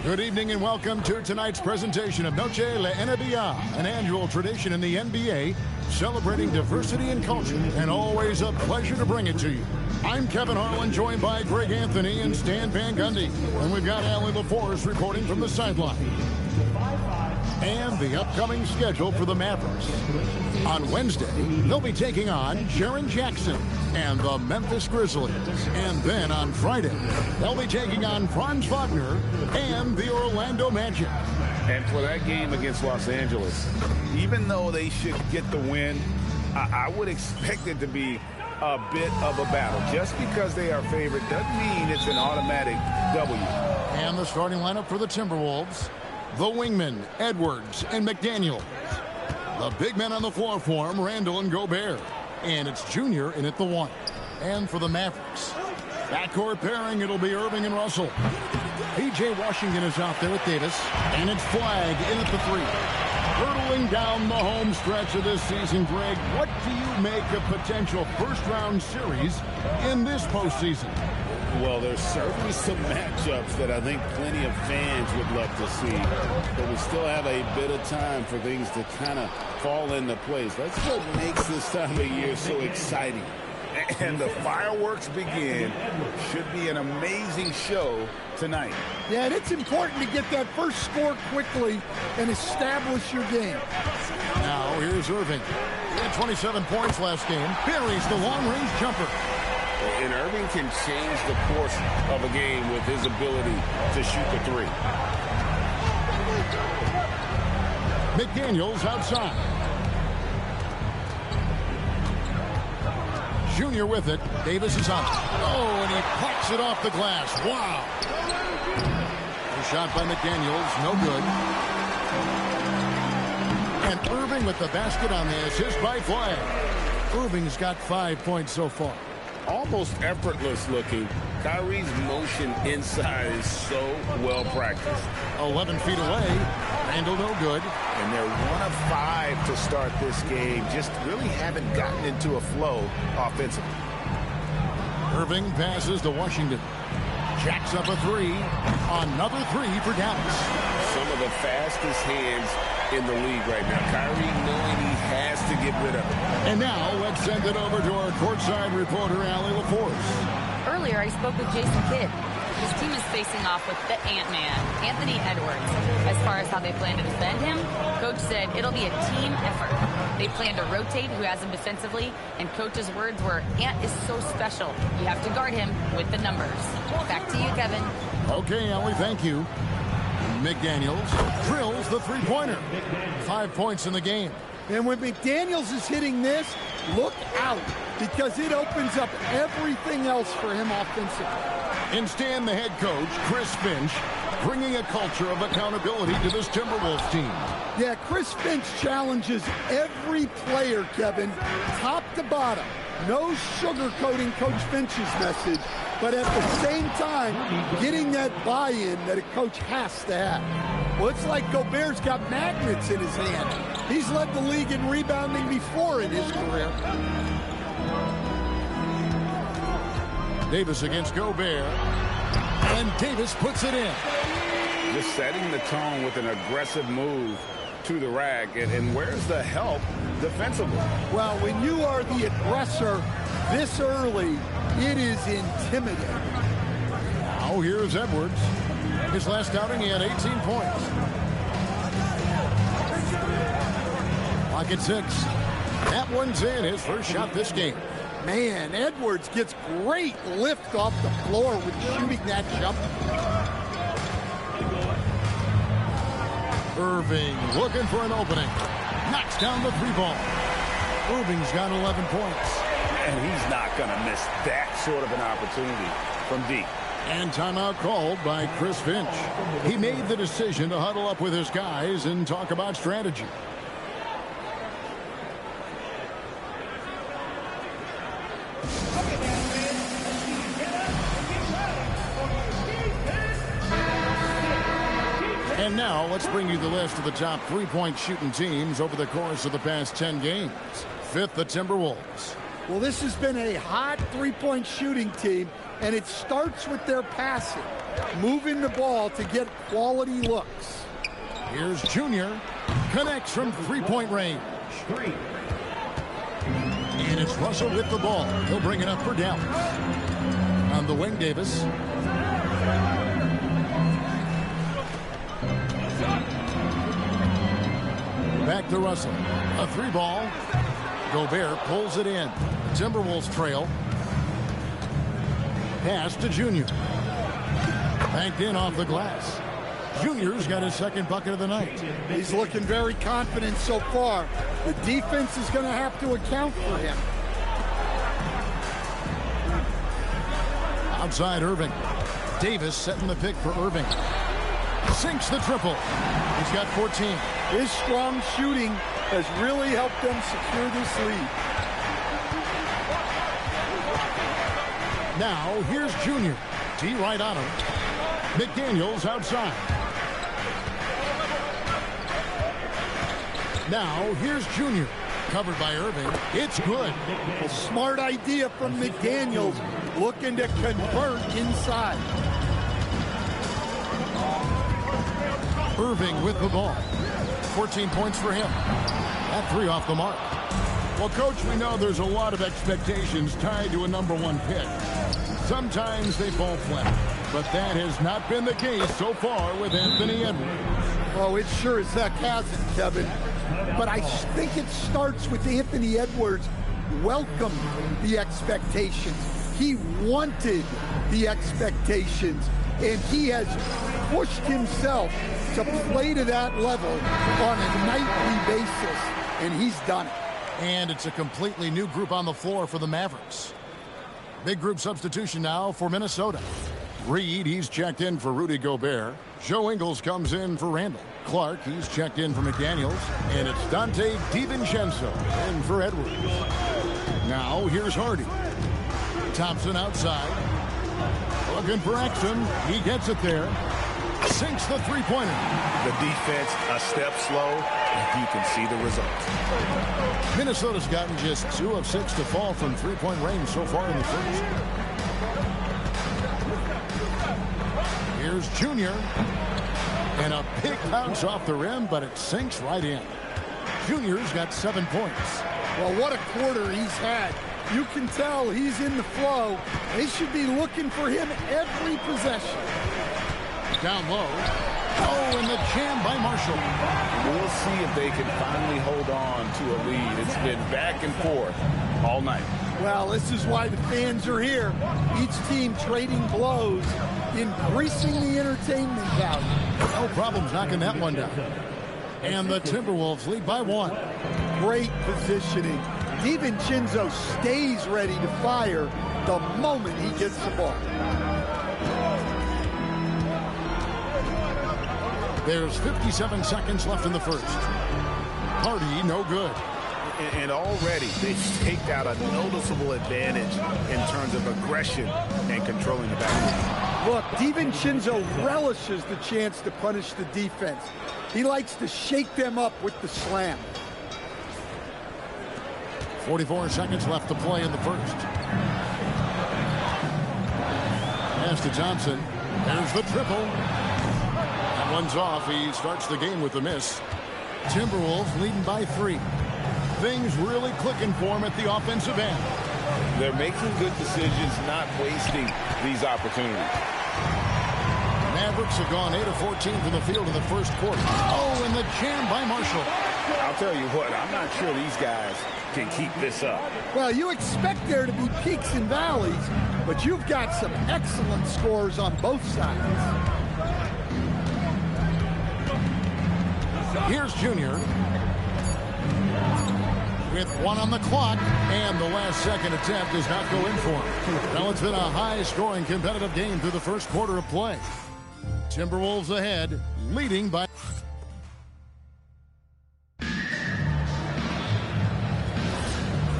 Good evening and welcome to tonight's presentation of Noche La NBA, an annual tradition in the NBA celebrating diversity and culture, and always a pleasure to bring it to you. I'm Kevin Harlan, joined by Greg Anthony and Stan Van Gundy, and we've got Allie LaForce reporting from the sideline. and the upcoming schedule for the Mavericks. On Wednesday, they'll be taking on Jaren Jackson and the Memphis Grizzlies. And then on Friday, they'll be taking on Franz Wagner and the Orlando Magic. And for that game against Los Angeles, even though they should get the win, I would expect it to be a bit of a battle. Just because they are favored doesn't mean it's an automatic W. And the starting lineup for the Timberwolves, the wingmen, Edwards and McDaniel. The big men on the floor for him, Randall and Gobert. And it's Junior in at the 1. And for the Mavericks, backcourt pairing, it'll be Irving and Russell. P.J. Washington is out there with Davis. And it's Flagg in at the 3. Hurtling down the home stretch of this season, Greg, what do you make of potential first-round series in this postseason? Well, there's certainly some matchups that I think plenty of fans would love to see. But we still have a bit of time for things to kind of fall into place. That's what makes this time of year so exciting. And the fireworks begin. Should be an amazing show tonight. Yeah, and it's important to get that first score quickly and establish your game. Now, here's Irving. He had 27 points last game. Buries the long-range jumper. And Irving can change the course of a game with his ability to shoot the 3. McDaniels outside. Junior with it. Davis is on. Oh, and he pucks it off the glass. Wow. A shot by McDaniels. No good. And Irving with the basket on the assist by Flagg. Irving's got 5 points so far. Almost effortless looking. Kyrie's motion inside is so well practiced. 11 feet away. Randall no good. And they're 1 of 5 to start this game. Just really haven't gotten into a flow offensively. Irving passes to Washington. Jacks up a 3. Another 3 for Dallas. Some of the fastest hands in the league right now. Kyrie knowing he has to get rid of it. And now let's send it over to our courtside reporter, Allie LaForce. Earlier, I spoke with Jason Kidd. His team is facing off with the Ant-Man, Anthony Edwards. As far as how they plan to defend him, Coach said it'll be a team effort. They plan to rotate who has him defensively, and Coach's words were, Ant is so special. You have to guard him with the numbers. Back to you, Kevin. Okay, Allie, thank you. McDaniels drills the three-pointer. 5 points in the game. And when McDaniels is hitting this, look out, because it opens up everything else for him offensively. And Stan, the head coach, Chris Finch, bringing a culture of accountability to this Timberwolves team. Yeah, Chris Finch challenges every player, Kevin, top to bottom. No sugarcoating Coach Finch's message, but at the same time, getting that buy-in that a coach has to have. Well, it's like Gobert's got magnets in his hand. He's led the league in rebounding before in his career. Davis against Gobert. And Davis puts it in. Just setting the tone with an aggressive move to the rack. And where's the help defensively? Well, when you are the aggressor this early, it is intimidating. Now here's Edwards. His last outing, he had 18 points. Clock at 6. That one's in, his first shot this game. Man, Edwards gets great lift off the floor with shooting that jumper. Irving looking for an opening. Knocks down the 3-ball. Irving's got 11 points. And he's not going to miss that sort of an opportunity from deep. And timeout called by Chris Finch. He made the decision to huddle up with his guys and talk about strategy. And now let's bring you the list of the top three-point shooting teams over the course of the past 10 games. Fifth, the Timberwolves. Well, this has been a hot three-point shooting team, and it starts with their passing, moving the ball to get quality looks. Here's Junior, connects from three-point range. And it's Russell with the ball. He'll bring it up for Dallas. On the wing, Davis. Back to Russell. A 3-ball. Gobert pulls it in. Timberwolves trail. Pass to Junior. Banked in off the glass. Junior's got his second bucket of the night. He's looking very confident so far. The defense is going to have to account for him. Outside Irving. Davis setting the pick for Irving. Sinks the triple. He's got 14. His strong shooting has really helped them secure this lead. Now, here's Junior. T right on him. McDaniels outside. Now, here's Junior. Covered by Irving. It's good. A smart idea from McDaniels, looking to convert inside. Irving with the ball. 14 points for him. That 3 off the mark. Well, Coach, we know there's a lot of expectations tied to a #1 pick. Sometimes they fall flat, but that has not been the case so far with Anthony Edwards. Oh, it sure as heck hasn't, Kevin. But I think it starts with Anthony Edwards welcomed the expectations. He wanted the expectations, and he has pushed himself to play to that level on a nightly basis, and he's done it. And it's a completely new group on the floor for the Mavericks. Big group substitution now for Minnesota. Reed, he's checked in for Rudy Gobert. Joe Ingles comes in for Randall. Clark, he's checked in for McDaniels. And it's Dante DiVincenzo in for Edwards. Now, here's Hardy. Thompson outside. Looking for Exum. He gets it there. Sinks the three-pointer. The defense a step slow, and you can see the results. Minnesota's gotten just 2 of 6 to fall from three-point range so far in the first. Here's Junior. And a big bounce off the rim, but it sinks right in. Junior's got 7 points. Well, what a quarter he's had. You can tell he's in the flow. They should be looking for him every possession. Down low. Oh, and the jam by Marshall. We'll see if they can finally hold on to a lead. It's been back and forth all night. Well, this is why the fans are here. Each team trading blows, increasing the entertainment value. No problems knocking that one down. And the Timberwolves lead by 1. Great positioning. DiVincenzo stays ready to fire the moment he gets the ball. There's 57 seconds left in the first. Hardy, no good. And already they've staked out a noticeable advantage in terms of aggression and controlling the backcourt. Look, DiVincenzo relishes the chance to punish the defense. He likes to shake them up with the slam. 44 seconds left to play in the first. Pass to Thompson. There's the triple. That one's off. He starts the game with a miss. Timberwolves leading by 3. Things really clicking for him at the offensive end. They're making good decisions, not wasting these opportunities. Mavericks have gone 8 of 14 from the field in the first quarter. Oh, and the jam by Marshall. I'll tell you what, I'm not sure these guys can keep this up. Well, you expect there to be peaks and valleys, but you've got some excellent scores on both sides. Here's Junior. With 1 on the clock, and the last second attempt does not go in for him. Well, it's been a high-scoring competitive game through the first quarter of play. Timberwolves ahead, leading by...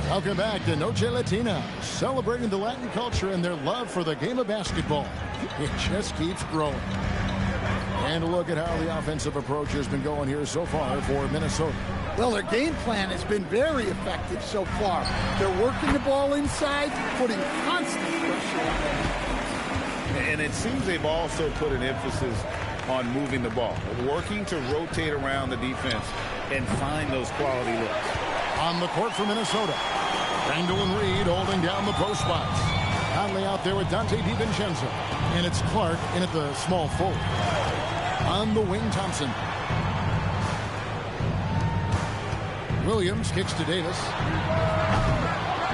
Welcome back to Noche Latina, celebrating the Latin culture and their love for the game of basketball. It just keeps growing. And look at how the offensive approach has been going here so far for Minnesota. Well, their game plan has been very effective so far. They're working the ball inside, putting constant pressure on it. And it seems they've also put an emphasis on moving the ball, working to rotate around the defense and find those quality looks. On the court for Minnesota, Randall and Reed holding down the post spots. Conley out there with Dante DiVincenzo. And it's Clark in at the small forward. On the wing, Thompson. Williams kicks to Davis.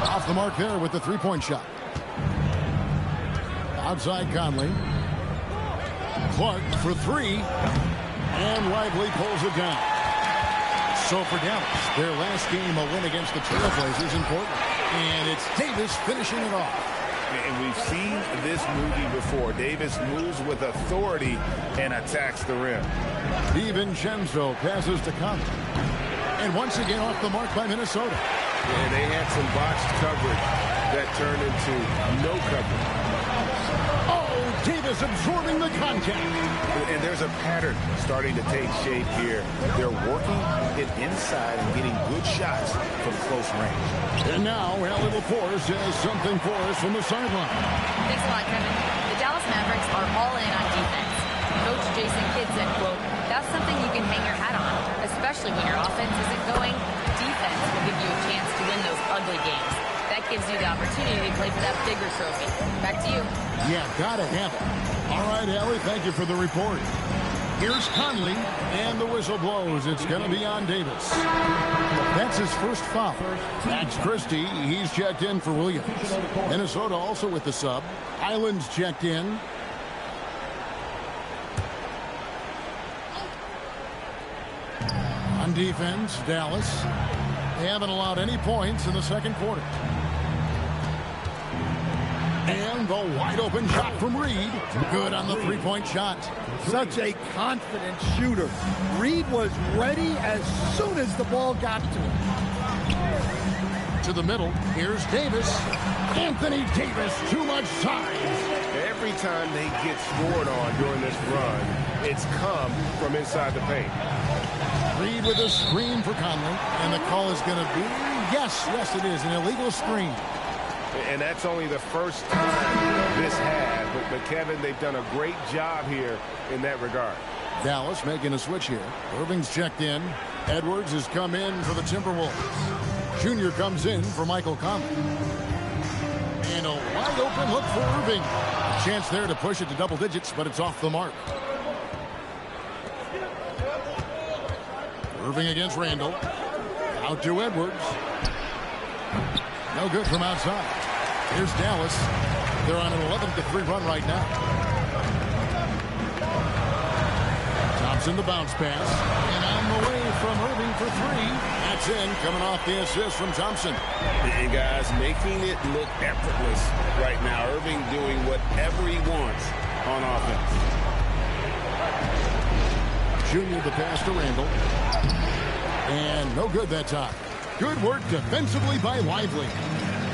Off the mark there with the three-point shot. Outside Conley. Clark for three. And Lively pulls it down. So for Dallas, their last game, a win against the Trailblazers in Portland. And it's Davis finishing it off. And we've seen this movie before. Davis moves with authority and attacks the rim. DiVincenzo passes to Conley. And once again off the mark by Minnesota. And they had some botched coverage that turned into no coverage. Oh, Davis absorbing the contact. And there's a pattern starting to take shape here. They're working it inside and getting good shots from close range. And now, Allie LaForce has something for us from the sideline. Thanks a lot, Kevin. The Dallas Mavericks are all in on defense. Coach Jason Kidd said, quote, "That's something you can hang your hat on, especially when your offense isn't going. Defense will give you a chance to win those ugly games. That gives you the opportunity to play for that bigger trophy." Back to you. Yeah, gotta have it. All right, Allie, thank you for the report. Here's Conley, and the whistle blows. It's going to be on Davis. That's his first foul. Max Christie, he's checked in for Williams. Minnesota also with the sub. Island's checked in. On defense, Dallas. They haven't allowed any points in the second quarter. And the wide open shot from Reed. Good on the three-point shot. Such a confident shooter. Reed was ready as soon as the ball got to him. To the middle. Here's Davis. Anthony Davis, too much size. Every time they get scored on during this run, it's come from inside the paint. Reed with a screen for Conley. And the call is going to be, yes, it is, an illegal screen. And that's only the first time this had. But Kevin, they've done a great job here in that regard. Dallas making a switch here. Irving's checked in. Edwards has come in for the Timberwolves. Junior comes in for Michael Conley. And a wide open look for Irving. A chance there to push it to double digits, but it's off the mark. Irving against Randall. Out to Edwards. No good from outside. Here's Dallas. They're on an 11-3 run right now. Thompson the bounce pass. And on the way from Irving for three. That's in, coming off the assist from Thompson. And guys, making it look effortless right now. Irving doing whatever he wants on offense. Junior the pass to Randall. And no good that time. Good work defensively by Lively.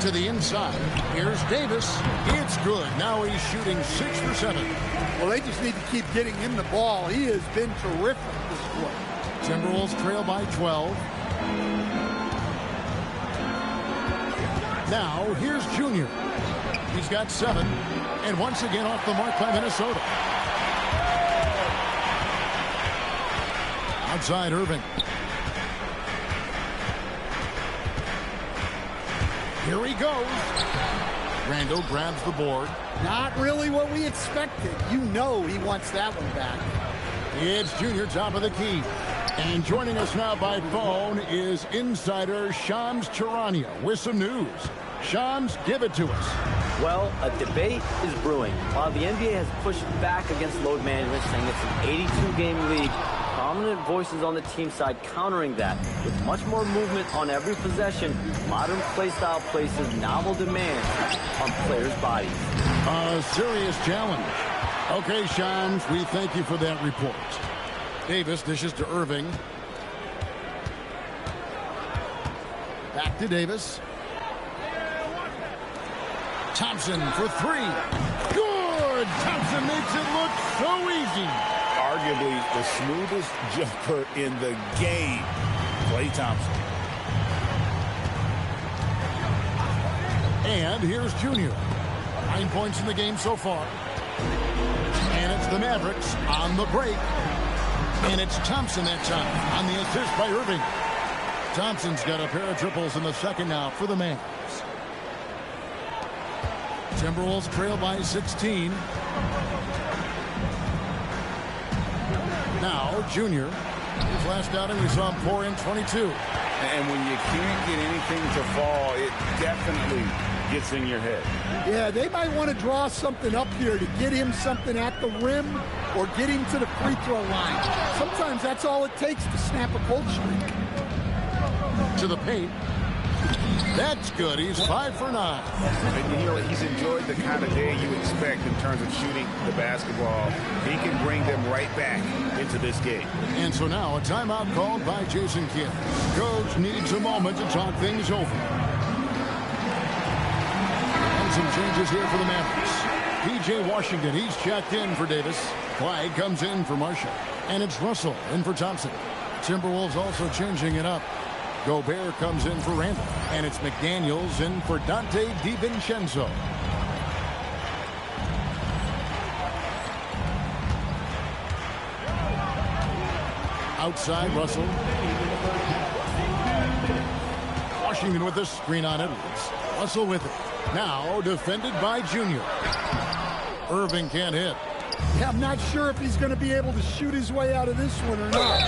To the inside. Here's Davis. It's good. Now he's shooting 6 for 7. Well, they just need to keep getting him the ball. He has been terrific this quarter. Timberwolves trail by 12. Now, here's Junior. He's got 7. And once again off the mark by Minnesota. Outside Irving. Here he goes. Randall grabs the board. Not really what we expected. You know he wants that one back. It's Junior, top of the key. And joining us now by phone is insider Shams Charania with some news. Shams, give it to us. Well, a debate is brewing. While the NBA has pushed back against load management, saying it's an 82-game league, prominent voices on the team side countering that. With much more movement on every possession, modern play style places novel demands on players' bodies. A serious challenge. Okay, Shams, we thank you for that report. Davis dishes to Irving. Back to Davis. Thompson for three. Good! Thompson makes it look so easy. Arguably the smoothest jumper in the game. Klay Thompson. And here's Junior. 9 points in the game so far. And it's the Mavericks on the break. And it's Thompson that time on the assist by Irving. Thompson's got a pair of triples in the second now for the Mavs. Timberwolves trail by 16. Now Junior His last outing, we saw him pour in 22. And when you can't get anything to fall, it definitely gets in your head. Yeah, they might want to draw something up here to get him something at the rim or get him to the free throw line. Sometimes that's all it takes to snap a cold streak. To the paint. That's good. He's 5 for 9. And you know, he's enjoyed the kind of day you expect in terms of shooting the basketball. He can bring them right back into this game. And so now a timeout called by Jason Kidd. Coach needs a moment to talk things over. And some changes here for the Mavericks. P.J. Washington, he's checked in for Davis. Clyde comes in for Marshall. And it's Russell in for Thompson. Timberwolves also changing it up. Gobert comes in for Randall. And it's McDaniels in for Dante DiVincenzo. Outside, Russell. Washington with the screen on Edwards. Russell with it. Now defended by Junior. Irving can't hit. Yeah, I'm not sure if he's going to be able to shoot his way out of this one or not.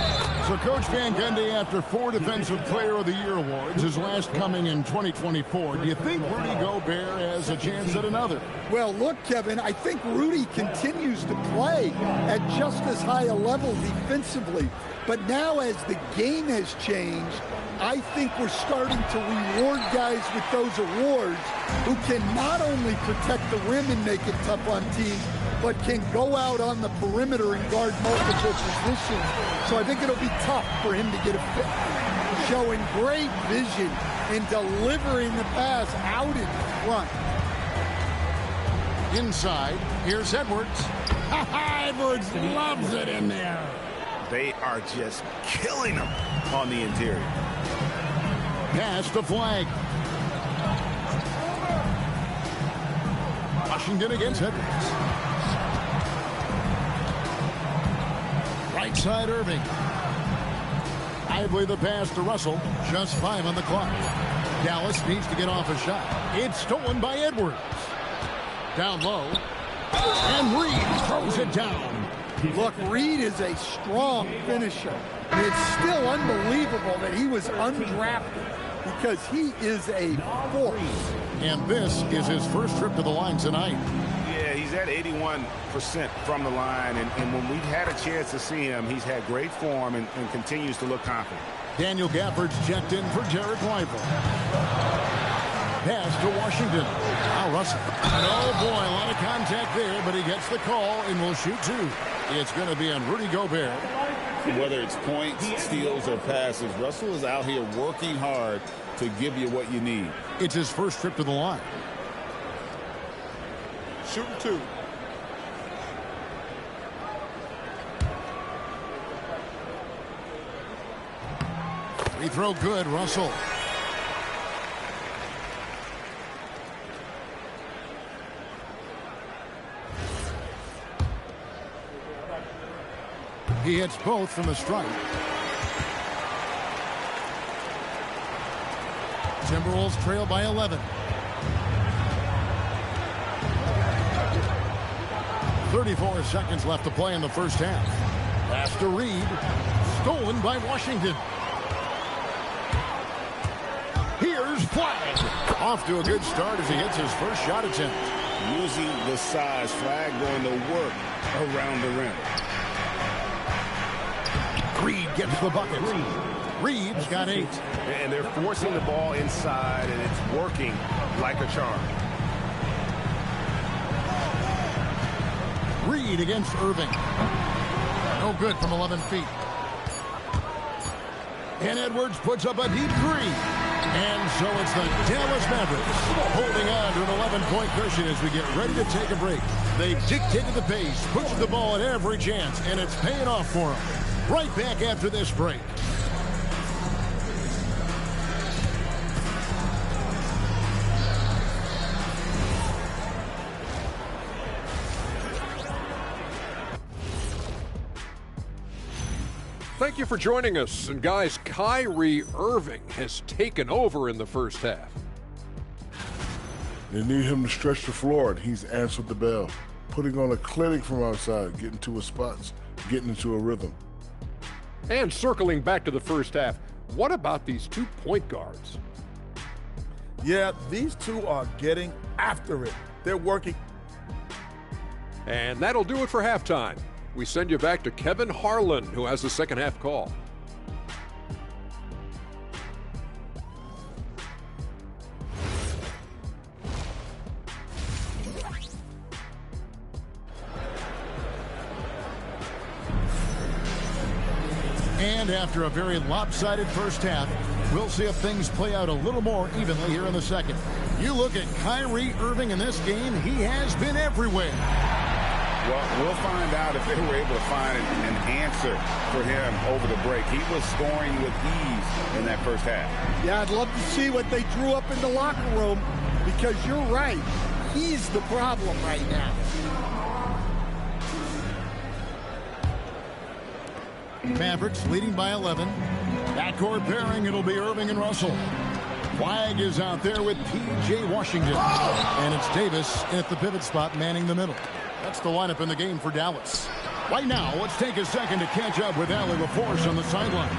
So Coach Van Gundy, after 4 Defensive Player of the Year awards, his last coming in 2024, do you think Rudy Gobert has a chance at another? Well, look, Kevin, I think Rudy continues to play at just as high a level defensively. But now as the game has changed, I think we're starting to reward guys with those awards who can not only protect the rim and make it tough on teams, but can go out on the perimeter and guard multiple positions. So I think it'll be tough for him to get a fit. Showing great vision and delivering the pass out in front. Inside, here's Edwards. Edwards loves it in there. They are just killing him on the interior. Pass to Flag. Washington against Edwards. Right side, Irving. Lively the pass to Russell. Just 5 on the clock. Dallas needs to get off a shot. It's stolen by Edwards. Down low. And Reed throws it down. Look, Reed is a strong finisher. And it's still unbelievable that he was undrafted because he is a force. And this is his first trip to the line tonight. Yeah, he's at 81% from the line. And when we've had a chance to see him, he's had great form and continues to look confident. Daniel Gafford's checked in for Jared Lively. Pass to Washington. Now Russell. And oh boy, a lot of contact there, but he gets the call and will shoot 2. It's going to be on Rudy Gobert. Whether it's points, steals, or passes, Russell is out here working hard to give you what you need. It's his first trip to the line. Shooting 2. Free throw good, Russell. He hits both from the strike. Timberwolves trail by 11. 34 seconds left to play in the first half. Pass to Reed. Stolen by Washington. Here's Flag. Off to a good start as he hits his first shot attempt. Using the size, Flag going to work around the rim. Reed gets the bucket. Reed's got 8. And they're forcing the ball inside, and it's working like a charm. Reed against Irving. No good from 11 feet. And Edwards puts up a deep 3. And so it's the Dallas Mavericks holding on to an 11-point cushion as we get ready to take a break. They've dictated the pace, pushing the ball at every chance, and it's paying off for them. Right back after this break. Thank you for joining us. And guys, Kyrie Irving has taken over in the first half. They need him to stretch the floor, and he's answered the bell. Putting on a clinic from outside, getting to his spots, getting into a rhythm. And circling back to the first half, what about these 2 point guards? Yeah, these two are getting after it. They're working. And that'll do it for halftime. We send you back to Kevin Harlan, who has the second half call. And after a very lopsided first half, we'll see if things play out a little more evenly here in the second. You look at Kyrie Irving in this game, he has been everywhere. Well, we'll find out if they were able to find an answer for him over the break. He was scoring with ease in that first half. Yeah, I'd love to see what they drew up in the locker room, because you're right. He's the problem right now. Mavericks leading by 11. Backcourt pairing, it'll be Irving and Russell. Flagg is out there with P.J. Washington. And it's Davis in at the pivot spot manning the middle. That's the lineup in the game for Dallas. Right now, let's take a second to catch up with Allie LaForce on the sideline.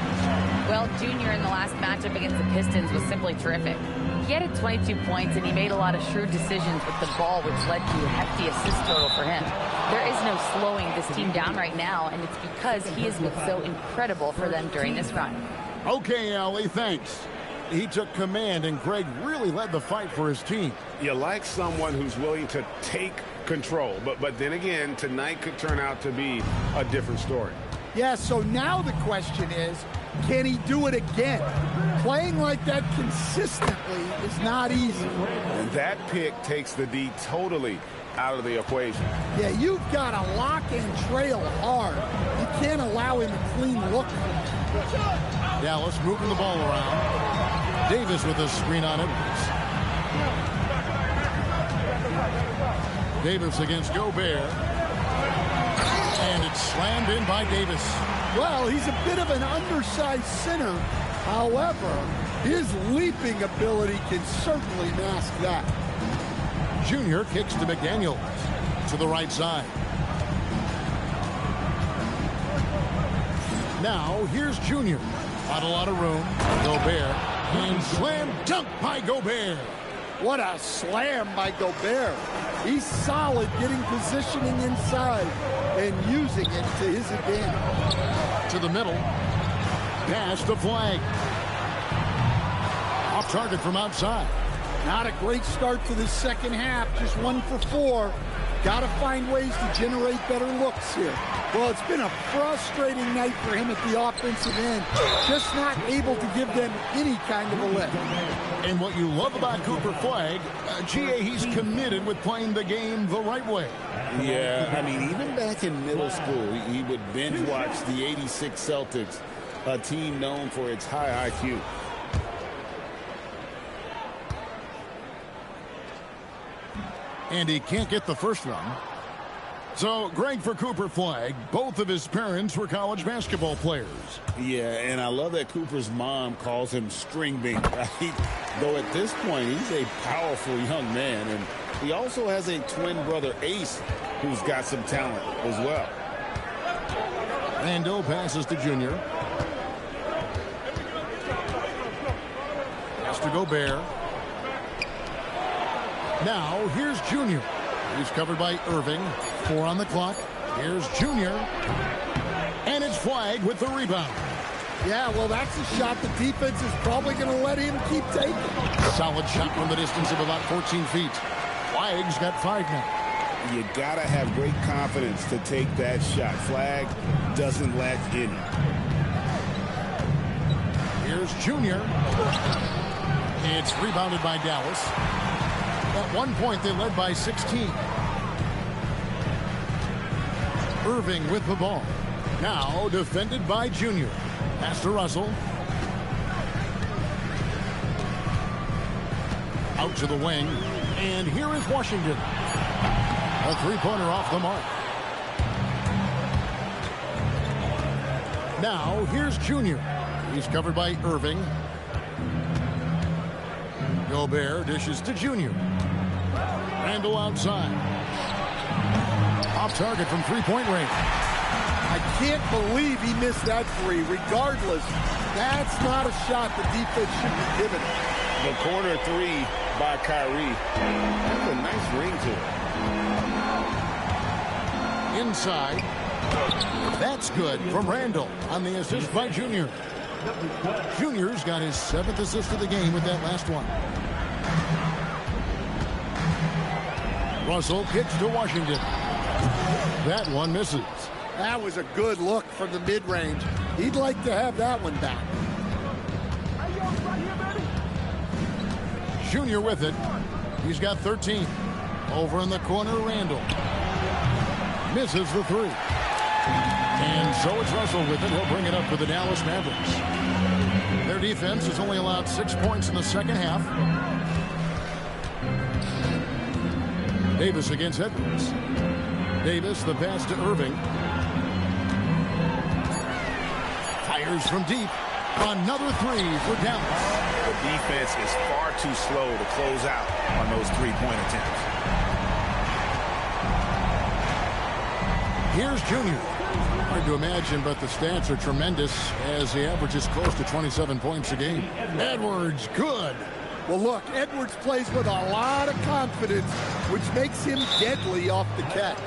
Well, Junior in the last matchup against the Pistons was simply terrific. He had 22 points, and he made a lot of shrewd decisions with the ball, which led to a hefty assist total for him. There is no slowing this team down right now, and it's because he has been so incredible for them during this run. Okay, Allie, thanks. He took command, and Greg really led the fight for his team. You like someone who's willing to take control, but then again, tonight could turn out to be a different story. Yeah, so now the question is, can he do it again? Playing like that consistently is not easy. And that pick takes the D totally out of the equation. Yeah, you've got to lock and trail hard. You can't allow him a clean look. Dallas moving the ball around. Davis with a screen on Edwards. Davis against Gobert. And it's slammed in by Davis. Well, he's a bit of an undersized center. However, his leaping ability can certainly mask that. Junior kicks to McDaniels to the right side. Now, here's Junior. Not a lot of room. Gobert. And slam dunk by Gobert. What a slam by Gobert. He's solid getting positioning inside and using it to his advantage. To the middle. Pass to Flagg. Off target from outside. Not a great start to the second half. Just 1 for 4. Got to find ways to generate better looks here. Well, it's been a frustrating night for him at the offensive end. Just not able to give them any kind of a lift. And what you love about Cooper Flagg, GA, he's committed with playing the game the right way. Yeah, I mean, even back in middle school, he would binge watch the '86 Celtics, a team known for its high IQ. And he can't get the first run. So, Greg, for Cooper Flagg, both of his parents were college basketball players. Yeah, and I love that Cooper's mom calls him String Bean, right? Though at this point, he's a powerful young man. And he also has a twin brother, Ace, who's got some talent as well. Randall passes to Junior. Pass to Gobert. Now, here's Junior. He's covered by Irving. 4 on the clock. Here's Junior. And it's Flagg with the rebound. Yeah, well, that's a shot the defense is probably going to let him keep taking. Solid shot from the distance of about 14 feet. Flagg's got 5 now. You got to have great confidence to take that shot. Flagg doesn't lack any. Here's Junior. It's rebounded by Dallas. At one point, they led by 16. Irving with the ball. Now defended by Junior. Pass to Russell. Out to the wing. And here is Washington. A three-pointer off the mark. Now here's Junior. He's covered by Irving. Gobert dishes to Junior. Randall outside. Off target from three-point range. I can't believe he missed that three. Regardless, that's not a shot the defense should be giving. The corner three by Kyrie. That's a nice ring to it. Inside. That's good from Randall on the assist by Junior. Junior's got his 7th assist of the game with that last one. Russell pitched to Washington. That one misses. That was a good look from the mid-range. He'd like to have that one back. Junior with it. He's got 13. Over in the corner, Randall. Misses the three. And so it's Russell with it. He'll bring it up for the Dallas Mavericks. Their defense has only allowed 6 points in the second half. Davis against Edwards. Davis, the pass to Irving. Fires from deep. Another three for Dallas. The defense is far too slow to close out on those three-point attempts. Here's Junior. Hard to imagine, but the stats are tremendous as he averages close to 27 points a game. Edwards, good. Well, look, Edwards plays with a lot of confidence, which makes him deadly off the catch.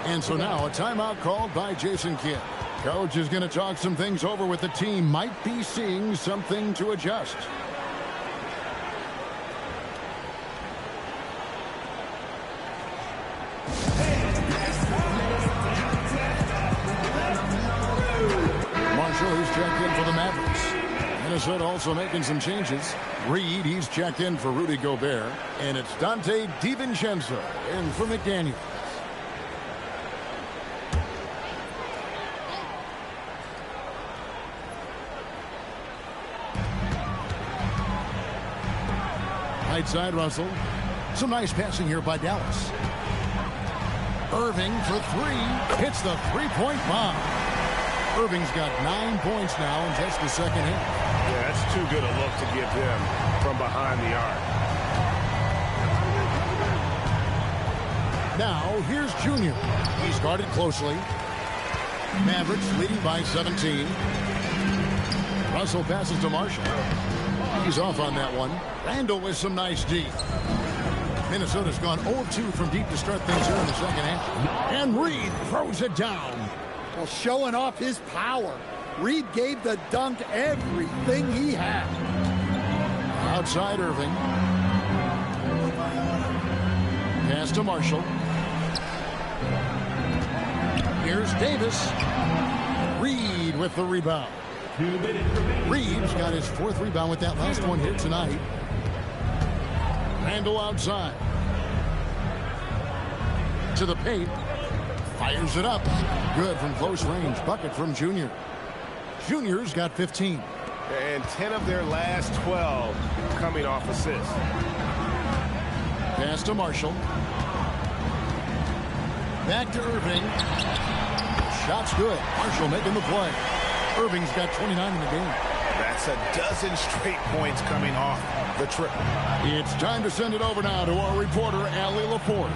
And so now a timeout called by Jason Kidd. Coach is going to talk some things over with the team. Might be seeing something to adjust. Marshall, he's checked in for the Mavericks. Minnesota also making some changes. Reed, he's checked in for Rudy Gobert. And it's Dante DiVincenzo in for McDaniels. Right side, Russell. Some nice passing here by Dallas. Irving for three. Hits the three-point bomb. Irving's got 9 points now in just the second half. Yeah, that's too good a look to give him from behind the arc. Now, here's Junior. He's guarded closely. Mavericks leading by 17. Russell passes to Marshall. He's off on that one. Randall with some nice D. Minnesota's gone 0-2 from deep to start things here in the second half. And Reed throws it down. Well, showing off his power. Reed gave the dunk everything he had. Outside Irving. Pass to Marshall. Here's Davis. Reed with the rebound. Reed's got his 4th rebound with that last one here tonight. Randall outside. To the paint. Fires it up. Good from close range. Bucket from Junior. Junior's got 15. And 10 of their last 12 coming off assists. Pass to Marshall. Back to Irving. Shot's good. Marshall making the play. Irving's got 29 in the game. That's a dozen straight points coming off the triple. It's time to send it over now to our reporter, Allie LaForce.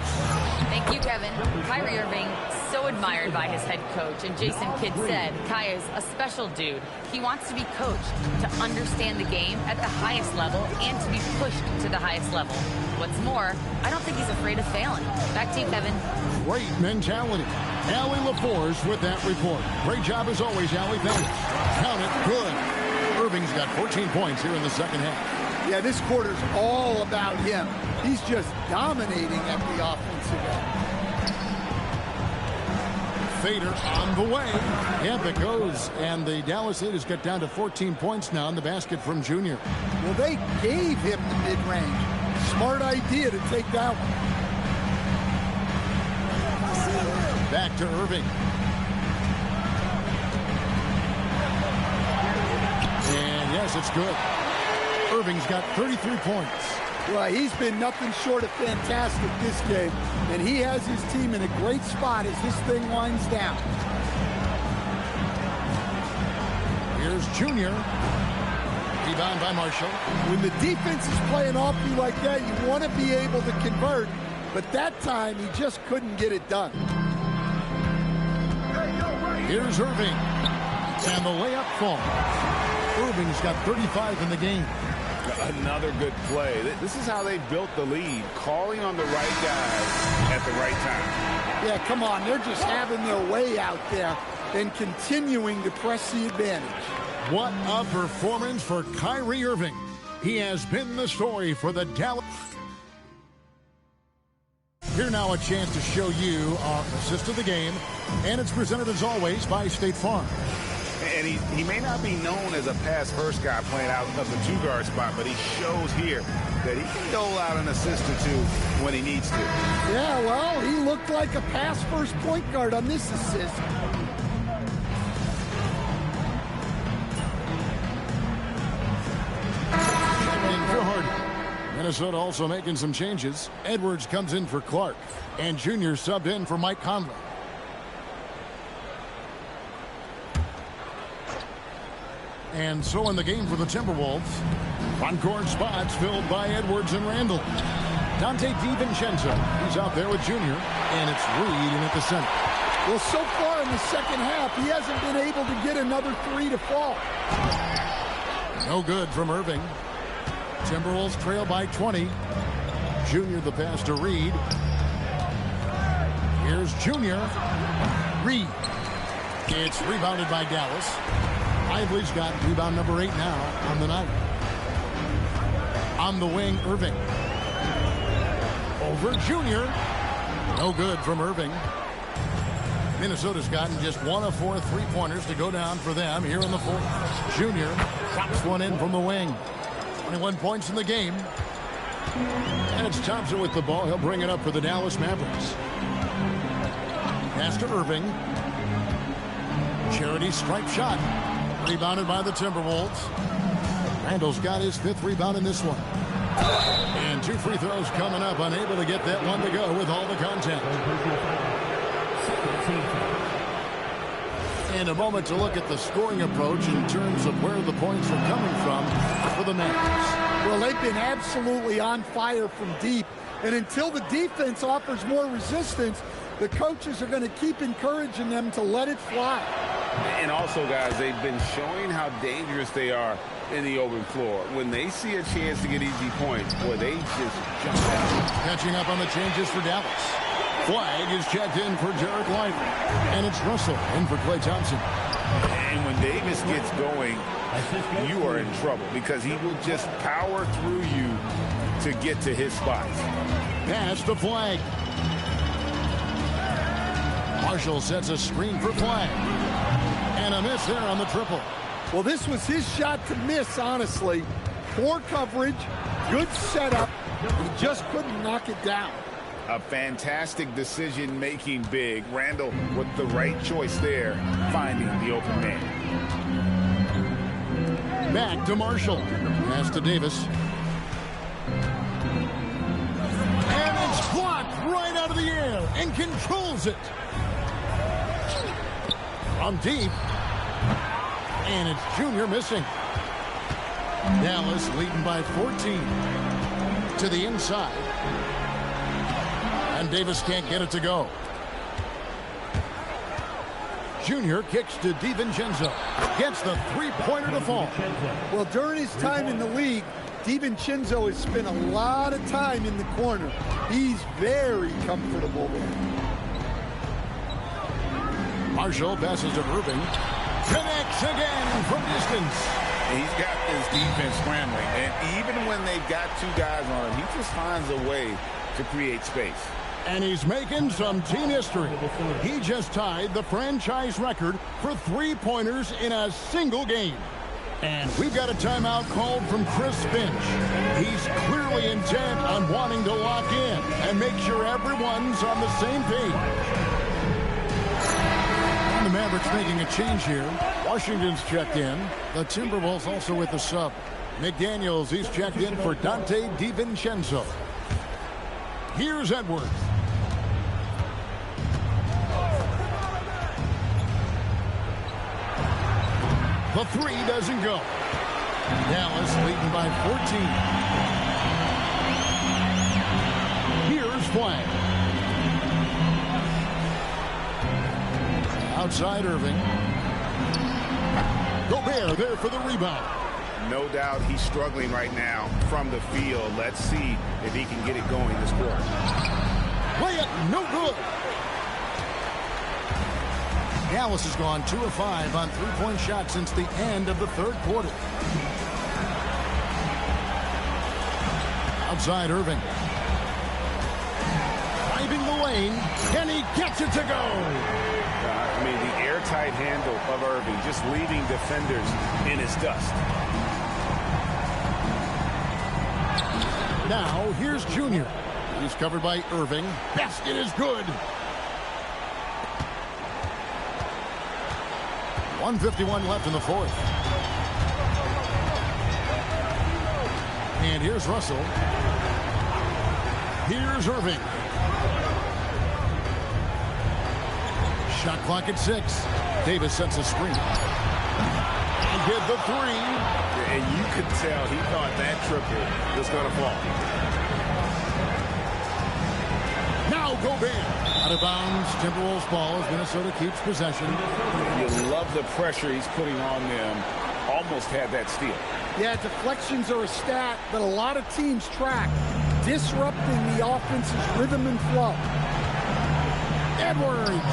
Thank you, Kevin. Kyrie Irving, so admired by his head coach. And Jason Kidd said, Kai is a special dude. He wants to be coached to understand the game at the highest level and to be pushed to the highest level. What's more, I don't think he's afraid of failing. Back to you, Kevin. Great mentality. Allie LaForce with that report. Great job as always, Allie. Thanks. Count it. Good. Irving's got 14 points here in the second half. Yeah, this quarter's all about him. He's just dominating at the offensive end. Fader on the way. Yep, it goes. And the Dallas lead has got down to 14 points now in the basket from Junior. Well, they gave him the mid-range. Smart idea to take that one. Back to Irving. And yes, it's good. Irving's got 33 points. Well, he's been nothing short of fantastic this game, and he has his team in a great spot as this thing winds down. Here's Junior. Rebound by Marshall. When the defense is playing off you like that, you want to be able to convert, but that time he just couldn't get it done. Here's Irving. And the layup falls. Irving's got 35 in the game. Another good play. This is how they built the lead, calling on the right guys at the right time. Yeah, come on. They're just having their way out there and continuing to press the advantage. What a performance for Kyrie Irving. He has been the story for the Dallas. Here now a chance to show you our assist of the game, and it's presented as always by State Farm. And he may not be known as a pass-first guy playing out of the two-guard spot, but he shows here that he can dole out an assist or two when he needs to. Yeah, well, he looked like a pass-first point guard on this assist. In for Harden. Minnesota also making some changes. Edwards comes in for Clark, and Junior subbed in for Mike Conley. And so in the game for the Timberwolves, front-court spots filled by Edwards and Randall. Dante DiVincenzo, he's out there with Junior, and it's Reed in at the center. Well, so far in the second half, he hasn't been able to get another three to fall. No good from Irving. Timberwolves trail by 20. Junior the pass to Reed. Here's Junior. Reed. It's rebounded by Dallas. Lively's got rebound number 8 now on the night. On the wing, Irving. Over Junior. No good from Irving. Minnesota's gotten just 1 of 4 three-pointers to go down for them here in the fourth. Junior drops one in from the wing. 21 points in the game. And it's Thompson with the ball. He'll bring it up for the Dallas Mavericks. Pass to Irving. Charity stripe shot. Rebounded by the Timberwolves. Randall's got his 5th rebound in this one. And 2 free throws coming up. Unable to get that one to go with all the contact. And a moment to look at the scoring approach in terms of where the points are coming from for the Mavericks. Well, they've been absolutely on fire from deep. And until the defense offers more resistance, the coaches are going to keep encouraging them to let it fly. And also, guys, they've been showing how dangerous they are in the open floor. When they see a chance to get easy points, boy, they just jump out. Catching up on the changes for Dallas. Flag is checked in for Derek Lively. And it's Russell in for Klay Thompson. And when Davis gets going, you are in trouble because he will just power through you to get to his spots. Pass to Flag. Marshall sets a screen for Flag. And a miss there on the triple. Well, this was his shot to miss, honestly. Poor coverage, good setup. He just couldn't knock it down. A fantastic decision-making big. Randall with the right choice there, finding the open man. Back to Marshall. Pass to Davis. And it's blocked right out of the air and controls it. From deep. And it's Junior missing. Dallas leading by 14. To the inside. And Davis can't get it to go. Junior kicks to DiVincenzo. Gets the three-pointer to fall. Well, during his time in the league, DiVincenzo has spent a lot of time in the corner. He's very comfortable there. Marshall passes to Irving. Connects again from distance. He's got this defense scrambling, and even when they've got 2 guys on him, he just finds a way to create space. And he's making some team history. He just tied the franchise record for three-pointers in a single game. And we've got a timeout called from Chris Finch. He's clearly intent on wanting to lock in and make sure everyone's on the same page. And the Mavericks making a change here. Washington's checked in. The Timberwolves also with the sub. McDaniels, he's checked in for Dante DiVincenzo. Here's Edwards. The three doesn't go. Dallas leading by 14. Here's Flag. Outside Irving. Gobert there for the rebound. No doubt he's struggling right now from the field. Let's see if he can get it going this quarter. Layup, no good. Dallas has gone 2 of 5 on three-point shots since the end of the third quarter. Outside Irving. Driving the lane, and he gets it to go. I mean, the airtight handle of Irving, just leaving defenders in his dust. Now, here's Junior. He's covered by Irving. Basket is good. 1:51 left in the fourth. And here's Russell. Here's Irving. Shot clock at 6. Davis sets a screen. He hit the 3. And you could tell he thought that triple was going to fall. Now Gobert. Out of bounds. Timberwolves ball as Minnesota keeps possession. You love the pressure he's putting on them. Almost had that steal. Yeah, deflections are a stat that a lot of teams track. Disrupting the offense's rhythm and flow. Edwards.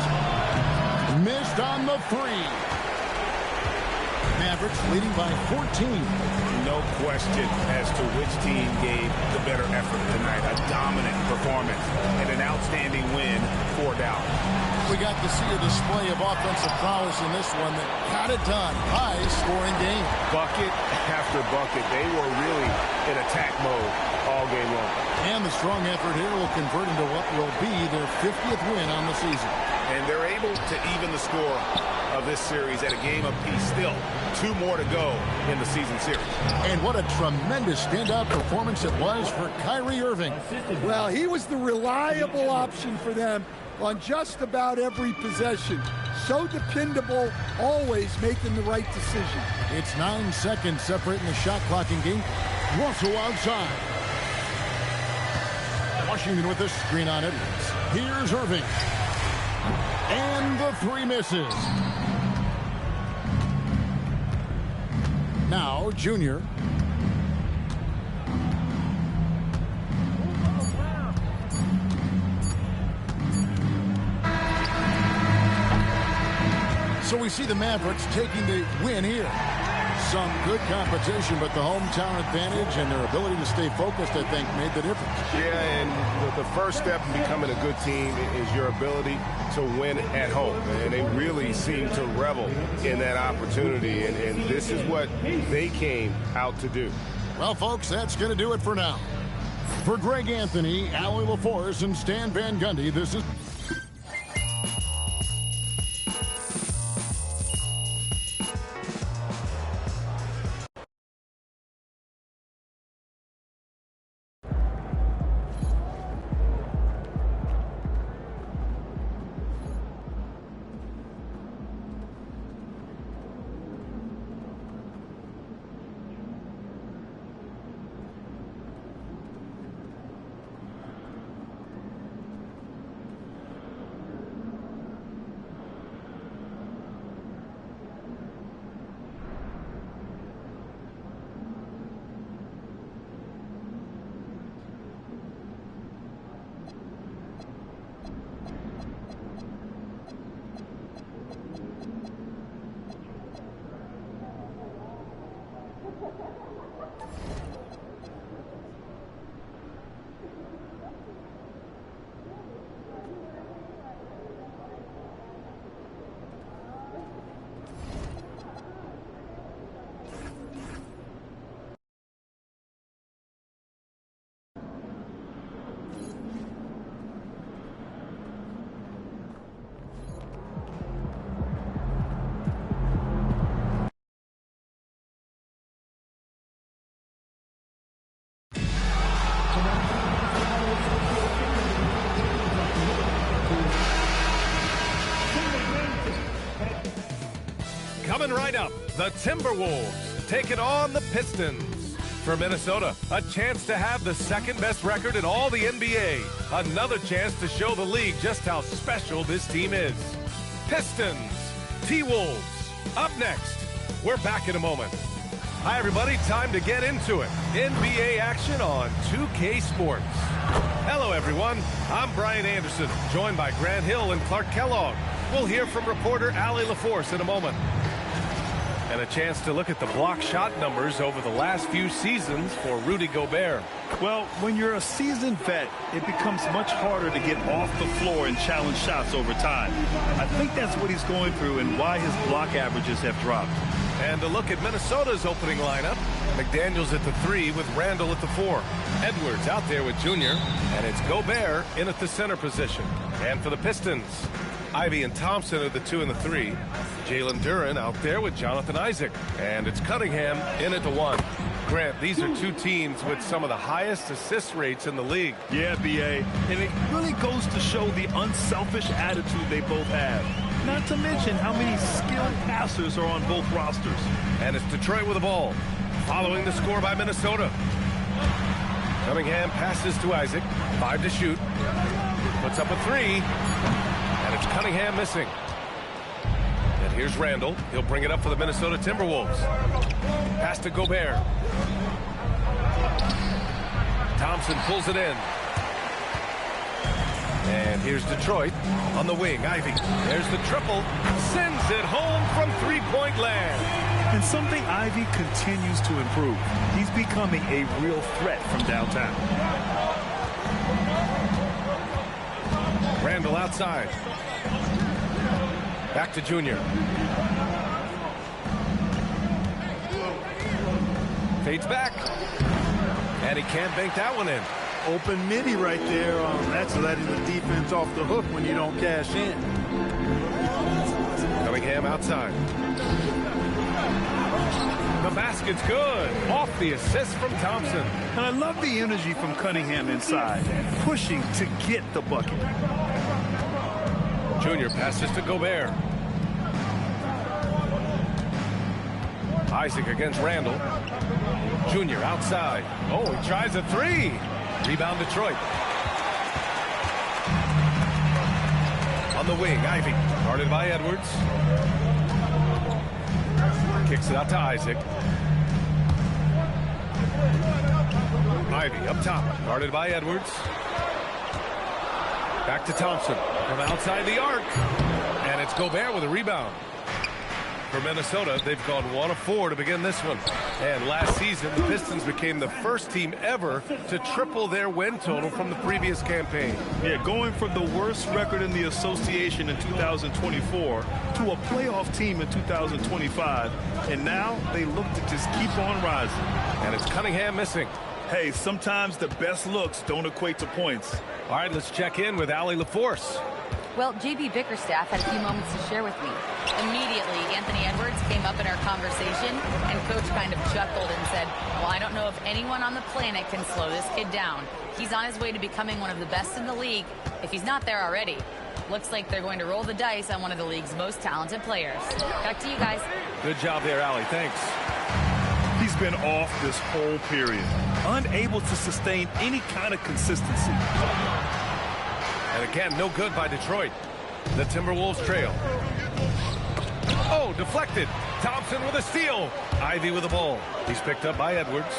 Missed on the 3. Mavericks leading by 14. No question as to which team gave the better effort tonight. A dominant performance and an outstanding win for Dallas. We got to see a display of offensive prowess in this one that got it done. High-scoring game. Bucket after bucket. They were really in attack mode all game long. And the strong effort here will convert into what will be their 50th win on the season. And they're able to even the score of this series at a game apiece. Still 2 more to go in the season series. And what a tremendous standout performance it was for Kyrie Irving. Well, he was the reliable option for them on just about every possession. So dependable, always making the right decision. It's 9 seconds separating the shot clock in game. Russell outside. Washington with the screen on Edwards. Here's Irving. And the 3 misses. Now, Junior. So we see the Mavericks taking the win here. Some good competition, but the hometown advantage and their ability to stay focused, I think, made the difference. Yeah, and the first step in becoming a good team is your ability to win at home. And they really seem to revel in that opportunity, and this is what they came out to do. Well, folks, that's going to do it for now. For Greg Anthony, Allie LaForce, and Stan Van Gundy, this is... Coming right up, the Timberwolves taking on the Pistons. For Minnesota, a chance to have the second best record in all the NBA. Another chance to show the league just how special this team is. Pistons, T-Wolves. Up next. We're back in a moment. Hi, everybody. Time to get into it. NBA action on 2K Sports. Hello, everyone. I'm Brian Anderson, joined by Grant Hill and Clark Kellogg. We'll hear from reporter Allie LaForce in a moment. And a chance to look at the block shot numbers over the last few seasons for Rudy Gobert. Well, when you're a seasoned vet, it becomes much harder to get off the floor and challenge shots over time. I think that's what he's going through and why his block averages have dropped. And a look at Minnesota's opening lineup. McDaniels at the 3 with Randall at the 4. Edwards out there with Junior. And it's Gobert in at the center position. And for the Pistons, Ivy and Thompson are the 2 and the 3. Jalen Duren out there with Jonathan Isaac. And it's Cunningham in at the 1. Grant, these are two teams with some of the highest assist rates in the league. Yeah, B.A. And it really goes to show the unselfish attitude they both have. Not to mention how many skilled passers are on both rosters. And it's Detroit with the ball, following the score by Minnesota. Cunningham passes to Isaac. 5 to shoot. Puts up a 3. And it's Cunningham missing. And here's Randall. He'll bring it up for the Minnesota Timberwolves. Pass to Gobert. Thompson pulls it in. And here's Detroit on the wing. Ivy. There's the triple. Sends it home from three-point land. And something Ivy continues to improve. He's becoming a real threat from downtown. Randall outside. Back to Junior. Fades back. And he can't bank that one in. Open midi right there. That's letting the defense off the hook when you don't cash in. Cunningham outside. The basket's good. Off the assist from Thompson. And I love the energy from Cunningham inside, pushing to get the bucket. Junior passes to Gobert. Isaac against Randall. Junior outside. Oh, he tries a 3. Rebound Detroit. On the wing, Ivy. Guarded by Edwards. Kicks it out to Isaac. Ivy up top. Guarded by Edwards. Back to Thompson. From outside the arc. And it's Gobert with a rebound. For Minnesota, they've gone 1 of 4 to begin this one. And last season, the Pistons became the first team ever to triple their win total from the previous campaign. Yeah, going from the worst record in the association in 2024 to a playoff team in 2025. And now they look to just keep on rising. And it's Cunningham missing. Hey, sometimes the best looks don't equate to points. All right, let's check in with Allie LaForce. Well, JB Bickerstaff had a few moments to share with me. Immediately, Anthony Edwards came up in our conversation, and Coach kind of chuckled and said, well, I don't know if anyone on the planet can slow this kid down. He's on his way to becoming one of the best in the league, if he's not there already. Looks like they're going to roll the dice on one of the league's most talented players. Back to you guys. Good job there, Allie. Thanks. He's been off this whole period, unable to sustain any kind of consistency. And again, no good by Detroit. The Timberwolves trail. Oh, deflected. Thompson with a steal. Ivy with the ball. He's picked up by Edwards.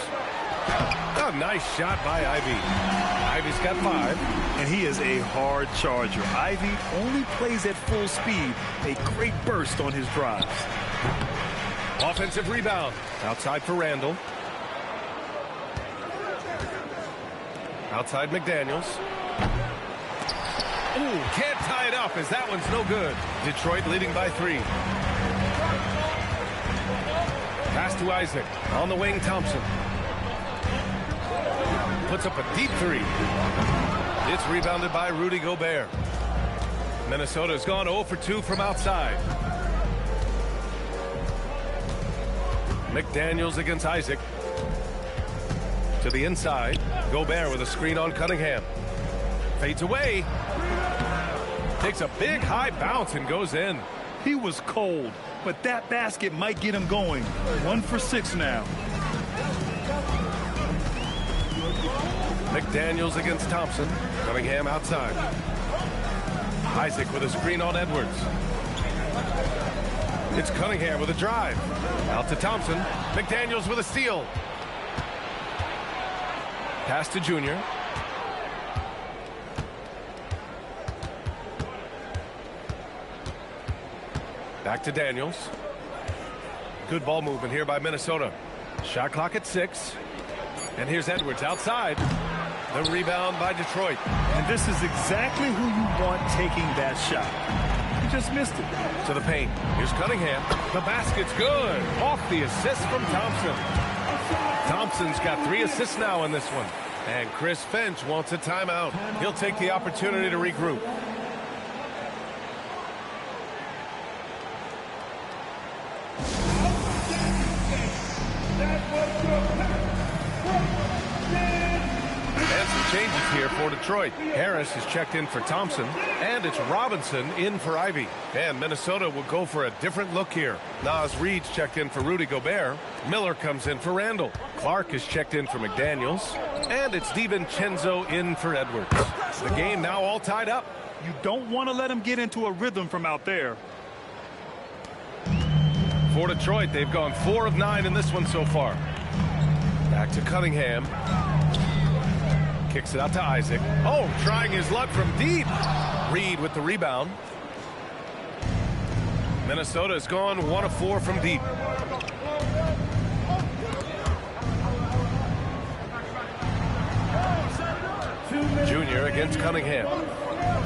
A nice shot by Ivy. Ivy's got 5. And he is a hard charger. Ivy only plays at full speed. A great burst on his drives. Offensive rebound. Outside for Randall. Outside McDaniels. Ooh, can't tie it up as that one's no good. Detroit leading by 3. Pass to Isaac. On the wing, Thompson. Puts up a deep 3. It's rebounded by Rudy Gobert. Minnesota's gone 0 for 2 from outside. McDaniels against Isaac. To the inside. Gobert with a screen on Cunningham. Fades away. Takes a big high bounce and goes in. He was cold, but that basket might get him going. 1 for 6 now. McDaniels against Thompson. Cunningham outside. Isaac with a screen on Edwards. It's Cunningham with a drive. Out to Thompson. McDaniels with a steal. Pass to Junior. Back to Daniels. Good ball movement here by Minnesota. Shot clock at 6. And here's Edwards outside. The rebound by Detroit. And this is exactly who you want taking that shot. He just missed it. To the paint. Here's Cunningham. The basket's good. Off the assist from Thompson. Thompson's got 3 assists now in this one. And Chris Finch wants a timeout. He'll take the opportunity to regroup. And some changes here for Detroit. Harris is checked in for Thompson, and it's Robinson in for Ivy. And Minnesota will go for a different look here. Naz Reid's checked in for Rudy Gobert. Miller comes in for Randall. Clark is checked in for McDaniels. And it's DiVincenzo in for Edwards. The game now all tied up. You don't want to let him get into a rhythm from out there. For Detroit, they've gone 4 of 9 in this one so far. Back to Cunningham. Kicks it out to Isaac. Oh, trying his luck from deep. Reid with the rebound. Minnesota has gone 1 of 4 from deep. Junior against Cunningham.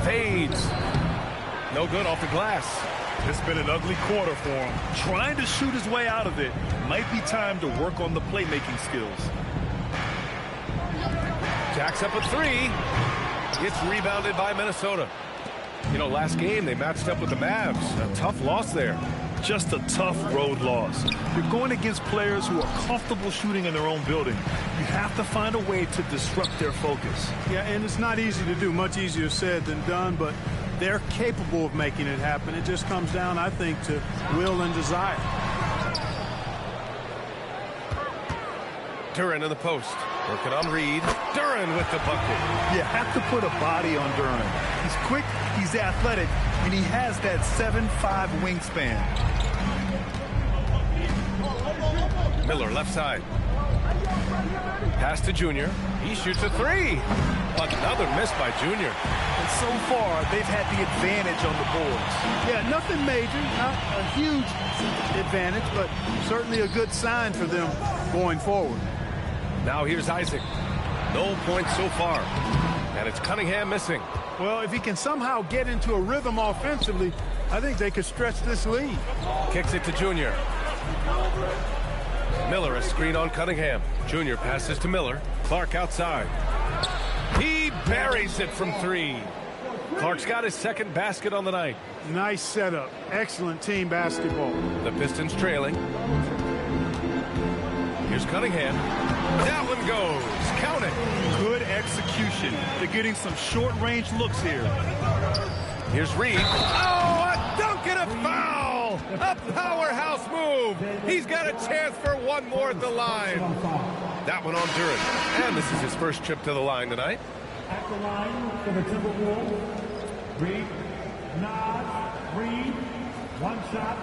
Fades. No good off the glass. It's been an ugly quarter for him. Trying to shoot his way out of it. Might be time to work on the playmaking skills. Jacks up a 3. Gets rebounded by Minnesota. You know, last game they matched up with the Mavs. A tough loss there. Just a tough road loss. You're going against players who are comfortable shooting in their own building. You have to find a way to disrupt their focus. Yeah, and it's not easy to do. Much easier said than done, but they're capable of making it happen. It just comes down, I think, to will and desire. Duren in the post. Working on Reid. Duren with the bucket. You have to put a body on Duren. He's quick, he's athletic, and he has that 7'5" wingspan. Miller left side. Pass to Junior. He shoots a 3. Another miss by Junior. And so far, they've had the advantage on the boards. Yeah, nothing major, not a huge advantage, but certainly a good sign for them going forward. Now here's Isaac. No points so far. And it's Cunningham missing. Well, if he can somehow get into a rhythm offensively, I think they could stretch this lead. Kicks it to Junior. Miller a screen on Cunningham. Junior passes to Miller. Clark outside. He buries it from 3. Clark's got his second basket on the night. Nice setup. Excellent team basketball. The Pistons trailing. Here's Cunningham. That one goes. Count it. Good execution. They're getting some short-range looks here. Here's Reid. Oh, a dunk and a foul! A powerhouse move. He's got a chance for one more at the line. That one on Duren. And this is his first trip to the line tonight. At the line for the Timberwolves, Reid, Naz, Reid, 1 shot.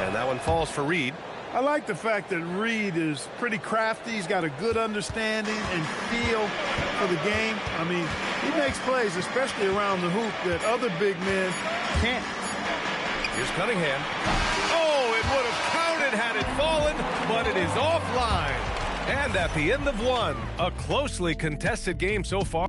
And that one falls for Reid. I like the fact that Reid is pretty crafty. He's got a good understanding and feel for the game. I mean, he makes plays, especially around the hoop, that other big men can't. Here's Cunningham. Oh, it would have counted had it fallen, but it is offline. And at the end of 1, a closely contested game so far.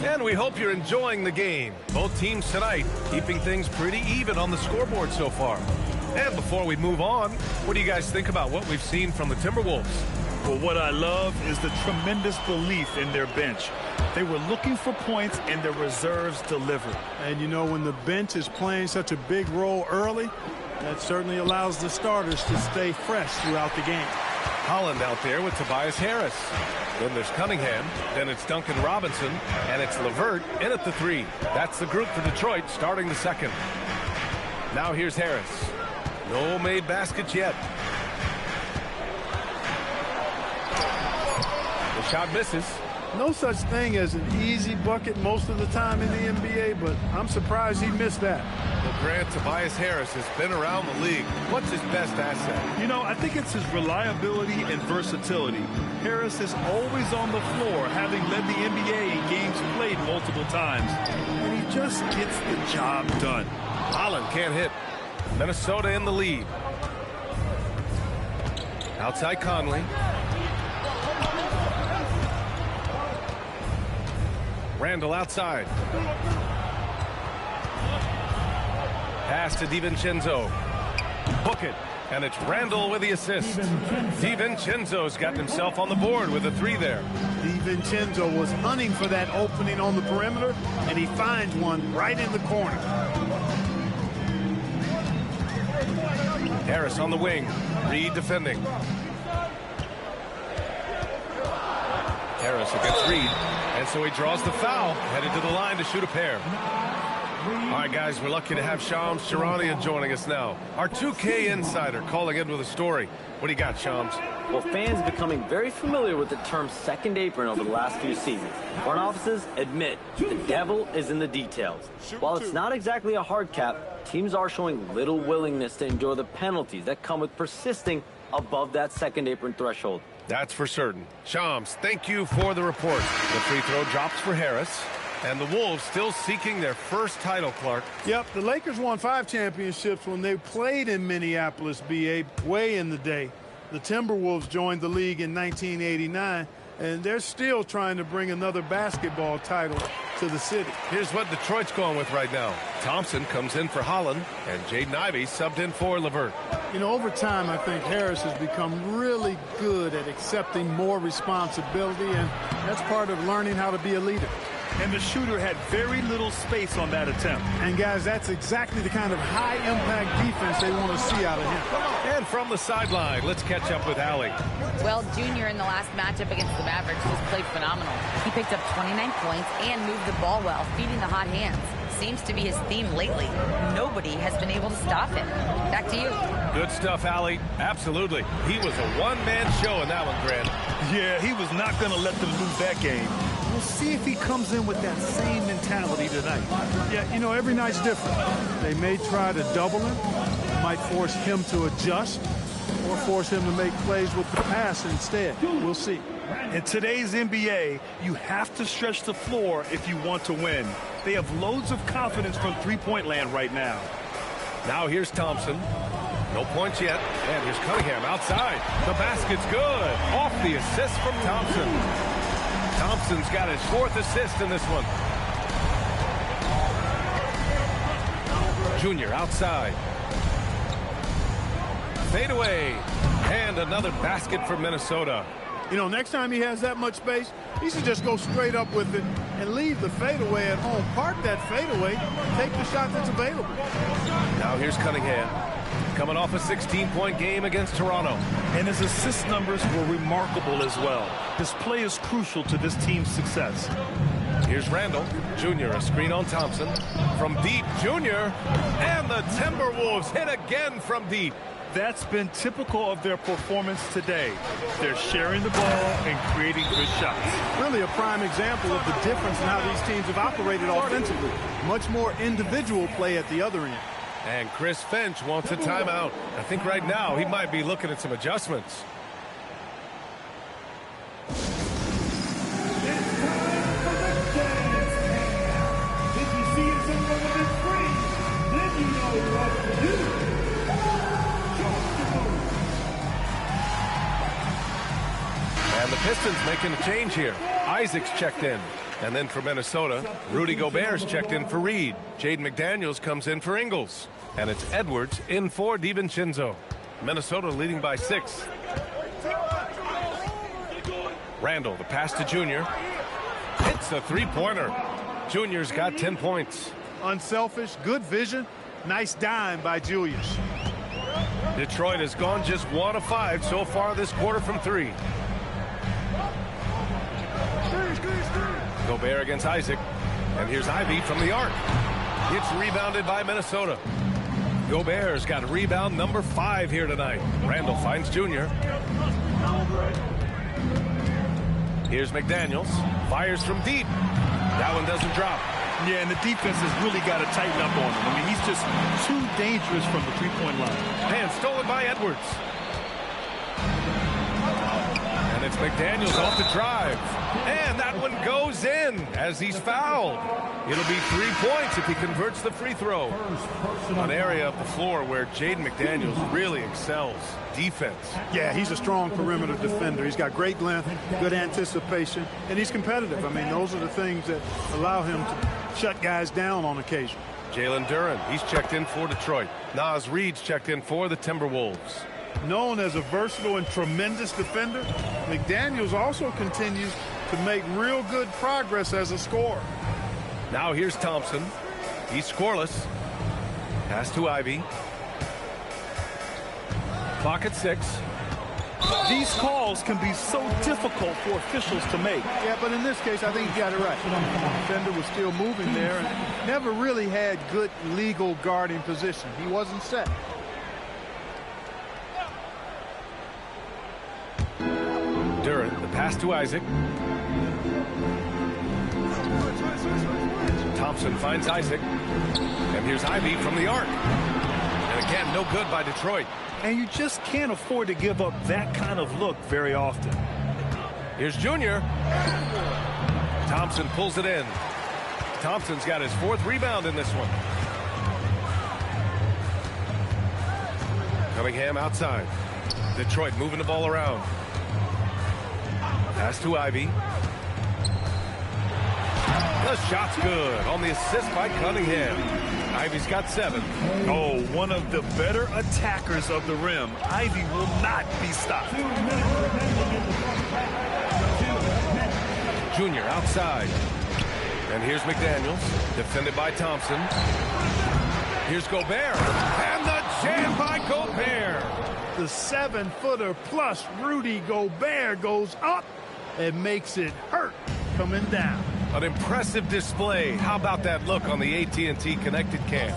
And we hope you're enjoying the game. Both teams tonight keeping things pretty even on the scoreboard so far. And before we move on, what do you guys think about what we've seen from the Timberwolves? Well, what I love is the tremendous belief in their bench. They were looking for points, and their reserves delivered. And, you know, when the bench is playing such a big role early, that certainly allows the starters to stay fresh throughout the game. Holland out there with Tobias Harris. Then there's Cunningham. Then it's Duncan Robinson. And it's LeVert in at the 3. That's the group for Detroit starting the second. Now here's Harris. No made baskets yet. The shot misses. No such thing as an easy bucket most of the time in the NBA, but I'm surprised he missed that. Well, Grant, Tobias Harris has been around the league. What's his best asset? You know, I think it's his reliability and versatility. Harris is always on the floor, having led the NBA in games played multiple times. And he just gets the job done. Holland can't hit. Minnesota in the lead. Outside Conley. Randall outside. Pass to DiVincenzo. Book it. And it's Randall with the assist. DiVincenzo's got himself on the board with a 3 there. DiVincenzo was hunting for that opening on the perimeter, and he finds one right in the corner. Harris on the wing. Reed defending. Harris against Reed. And so he draws the foul, headed to the line to shoot a pair. All right, guys, we're lucky to have Shams Charania joining us now. Our 2K insider calling in with a story. What do you got, Shams? Well, fans are becoming very familiar with the term second apron over the last few seasons. Front offices admit the devil is in the details. While it's not exactly a hard cap, teams are showing little willingness to endure the penalties that come with persisting above that second apron threshold. That's for certain. Shams, thank you for the report. The free throw drops for Harris. And the Wolves still seeking their first title, Clark. Yep, the Lakers won 5 championships when they played in Minneapolis, BA, way in the day. The Timberwolves joined the league in 1989, and they're still trying to bring another basketball title to the city. Here's what Detroit's going with right now. Thompson comes in for Holland, and Jaden Ivey subbed in for LeVert. You know, over time, I think Harris has become really good at accepting more responsibility, and that's part of learning how to be a leader. And the shooter had very little space on that attempt. And, guys, that's exactly the kind of high-impact defense they want to see out of him. And from the sideline, let's catch up with Allie. Well, Junior in the last matchup against the Mavericks just played phenomenal. He picked up 29 points and moved the ball well, feeding the hot hands. Seems to be his theme lately. Nobody has been able to stop him. Back to you. Good stuff, Allie. Absolutely. He was a one-man show in that one, Grant. Yeah, he was not going to let them lose that game. We'll see if he comes in with that same mentality tonight. Yeah, you know, every night's different. They may try to double him, might force him to adjust, or force him to make plays with the pass instead. We'll see. In today's NBA, you have to stretch the floor if you want to win. They have loads of confidence from three-point land right now. Now here's Thompson. No points yet. And here's Cunningham outside. The basket's good. Off the assist from Thompson. Thompson's got his 4th assist in this one. Junior outside. Fade away. And another basket for Minnesota. You know, next time he has that much space, he should just go straight up with it and leave the fadeaway at home. Park that fadeaway, take the shot that's available. Now here's Cunningham. Coming off a 16-point game against Toronto. And his assist numbers were remarkable as well. His play is crucial to this team's success. Here's Randall. Junior, a screen on Thompson. From deep, Junior. And the Timberwolves hit again from deep. That's been typical of their performance today. They're sharing the ball and creating good shots. Really a prime example of the difference in how these teams have operated offensively. Much more individual play at the other end. And Chris Finch wants a timeout. I think right now he might be looking at some adjustments. If you see it from the screen, then you know what to do. And the Pistons making a change here. Isaac's checked in. And then for Minnesota, Rudy Gobert's checked in for Reed. Jaden McDaniels comes in for Ingles. And it's Edwards in for DiVincenzo. Minnesota leading by 6. Randall, the pass to Junior. Hits a three-pointer. Junior's got 10 points. Unselfish, good vision. Nice dime by Julius. Detroit has gone just 1 of 5 so far this quarter from 3. Gobert against Isaac. And here's Ivy from the arc. It's rebounded by Minnesota. Gobert's got rebound number 5 here tonight. Randall finds Junior. Here's McDaniels. Fires from deep. That one doesn't drop. Yeah, and the defense has really got to tighten up on him. I mean, he's just too dangerous from the three-point line. And stolen by Edwards. And it's McDaniels off the drive. And that one goes in as he's fouled. It'll be 3 points if he converts the free throw. An area of the floor where Jaden McDaniels really excels. Defense. Yeah, he's a strong perimeter defender. He's got great length, good anticipation, and he's competitive. I mean, those are the things that allow him to shut guys down on occasion. Jalen Duren, he's checked in for Detroit. Naz Reid's checked in for the Timberwolves. Known as a versatile and tremendous defender, McDaniels also continues to make real good progress as a scorer. Now here's Thompson. He's scoreless. Pass to Ivy. Clock at 6. These calls can be so difficult for officials to make. Yeah, but in this case, I think he got it right. The defender was still moving there and never really had good legal guarding position. He wasn't set. Duren, the pass to Isaac. Thompson finds Isaac. And here's Ivy from the arc. And again, no good by Detroit. And you just can't afford to give up that kind of look very often. Here's Junior. Thompson pulls it in. Thompson's got his 4th rebound in this one. Cunningham outside. Detroit moving the ball around. Pass to Ivy. The shot's good on the assist by Cunningham. Ivy's got 7. Oh, one of the better attackers of the rim. Ivy will not be stopped. Junior outside. And here's McDaniels, defended by Thompson. Here's Gobert. And the jam by Gobert. The 7-footer plus Rudy Gobert goes up and makes it hurt coming down. An impressive display. How about that look on the AT&T connected cam?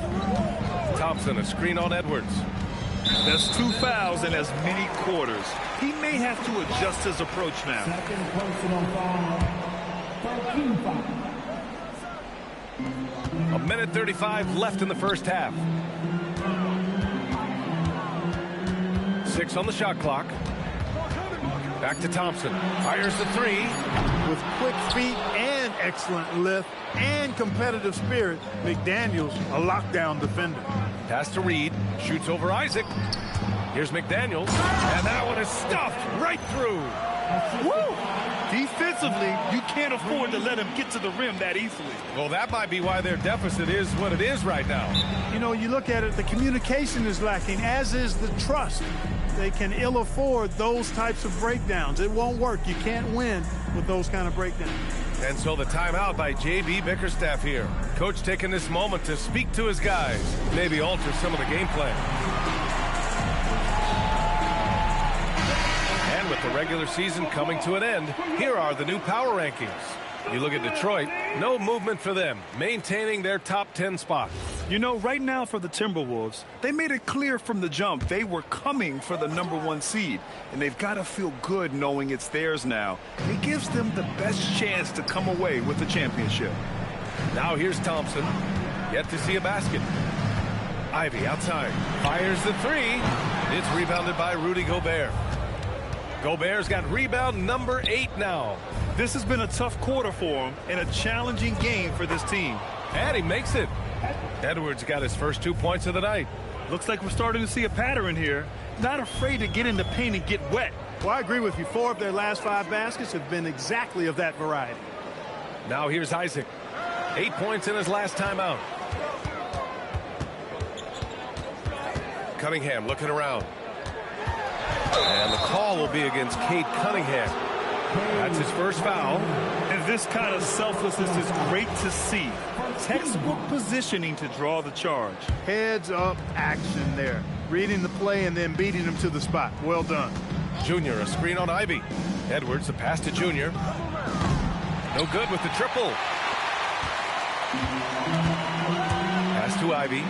Thompson, a screen on Edwards. That's 2 fouls in as many quarters. He may have to adjust his approach now. Second personal foul. 13 foul. 1:35 left in the first half. 6 on the shot clock. Back to Thompson. Fires the 3. With quick feet and excellent lift and competitive spirit, McDaniels, a lockdown defender. Pass to Reid. Shoots over Isaac. Here's McDaniels. And that one is stuffed right through. Woo! Defensively, you can't afford to let him get to the rim that easily. Well, that might be why their deficit is what it is right now. You know, you look at it, the communication is lacking, as is the trust. They can ill afford those types of breakdowns. It won't work. You can't win with those kind of breakdowns. And so the timeout by J.B. Bickerstaff here. Coach taking this moment to speak to his guys, maybe alter some of the game plan. And with the regular season coming to an end, here are the new power rankings. You look at Detroit, no movement for them, maintaining their top 10 spot. You know, right now for the Timberwolves, they made it clear from the jump they were coming for the #1 seed, and they've got to feel good knowing it's theirs now. It gives them the best chance to come away with the championship. Now here's Thompson, yet to see a basket. Ivy outside, fires the 3. It's rebounded by Rudy Gobert. Gobert's got rebound number 8 now. This has been a tough quarter for him and a challenging game for this team. And he makes it. Edwards got his first 2 points of the night. Looks like we're starting to see a pattern here. Not afraid to get in the paint and get wet. Well, I agree with you. 4 of their last 5 baskets have been exactly of that variety. Now here's Isaac. 8 points in his last timeout. Cunningham looking around. And the call will be against Cade Cunningham. That's his first foul. And this kind of selflessness is great to see. Textbook positioning to draw the charge. Heads up action there. reading the play and then beating him to the spot. Well done. Junior, a screen on Ivy. Edwards, a pass to Junior. No good with the triple. Pass to Ivy.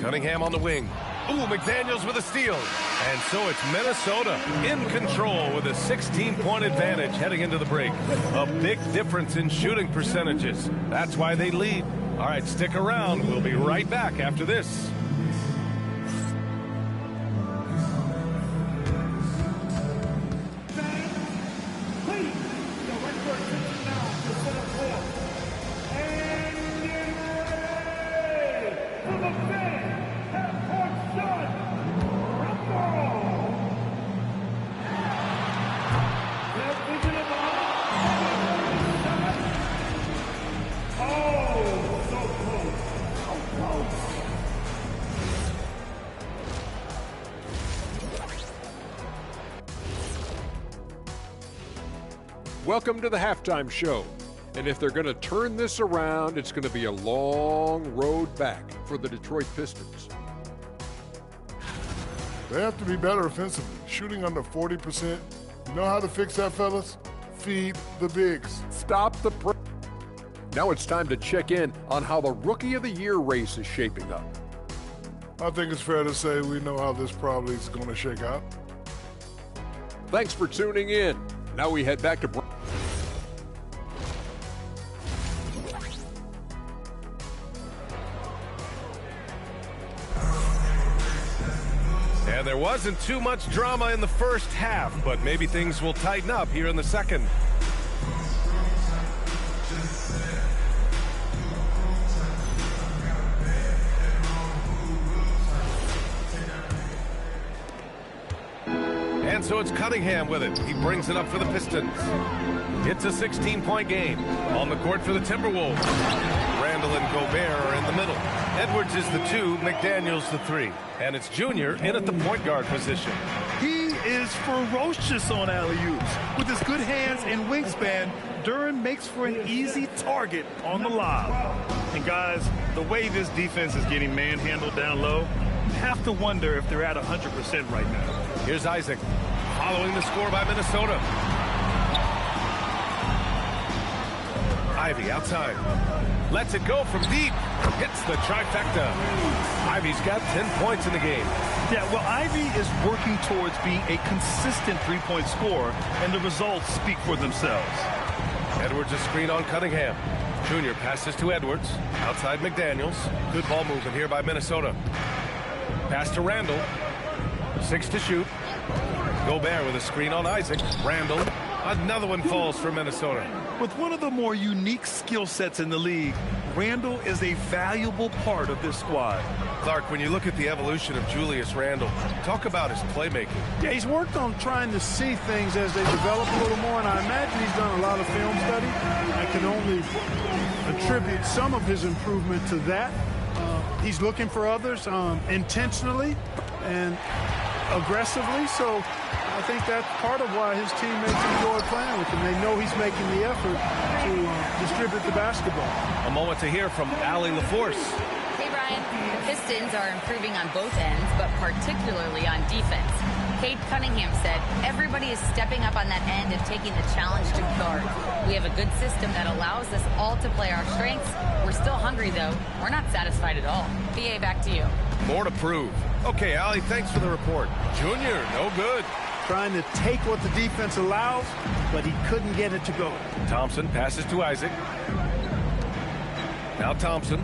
Cunningham on the wing. Ooh, McDaniels with a steal. And so it's Minnesota in control with a 16-point advantage heading into the break. A big difference in shooting percentages. That's why they lead. All right, stick around. We'll be right back after this. Welcome to the halftime show. And if they're going to turn this around, it's going to be a long road back for the Detroit Pistons. They have to be better offensively. Shooting under 40%. You know how to fix that, fellas? Feed the bigs. Stop the press. Now it's time to check in on how the Rookie of the Year race is shaping up. I think it's fair to say we know how this probably is going to shake out. Thanks for tuning in. Now we head back to And there wasn't too much drama in the first half, but maybe things will tighten up here in the second. And so it's Cunningham with it. He brings it up for the Pistons. It's a 16-point game. On the court for the Timberwolves. Randall and Gobert are in the middle. Edwards is the 2, McDaniels the 3. And it's Junior in at the point guard position. He is ferocious on alley-oops. With his good hands and wingspan, Duren makes for an easy target on the lob. And guys, the way this defense is getting manhandled down low, you have to wonder if they're at 100% right now. Here's Isaac, following the score by Minnesota. Ivy outside. Lets it go from deep. Hits the trifecta. Ivy's got 10 points in the game. Yeah, well, Ivy is working towards being a consistent three-point scorer, and the results speak for themselves. Edwards a screen on Cunningham. Junior passes to Edwards. Outside McDaniels. Good ball movement here by Minnesota. Pass to Randall. 6 to shoot. Gobert with a screen on Isaac. Randall. Another one falls for Minnesota. With one of the more unique skill sets in the league, Randall is a valuable part of this squad. Clark, when you look at the evolution of Julius Randall, talk about his playmaking. Yeah, he's worked on trying to see things as they develop a little more, and I imagine he's done a lot of film study. I can only attribute some of his improvement to that. He's looking for others intentionally and aggressively, so I think that's part of why his teammates enjoy playing with him. They know he's making the effort to distribute the basketball. A moment to hear from Allie LaForce. Hey, Brian. The Pistons are improving on both ends, but particularly on defense. Cade Cunningham said, everybody is stepping up on that end and taking the challenge to guard. We have a good system that allows us all to play our strengths. We're still hungry, though. We're not satisfied at all. BA, back to you. More to prove. Okay, Allie, thanks for the report. Junior, no good. Trying to take what the defense allows, but he couldn't get it to go. Thompson passes to Isaac. Now Thompson.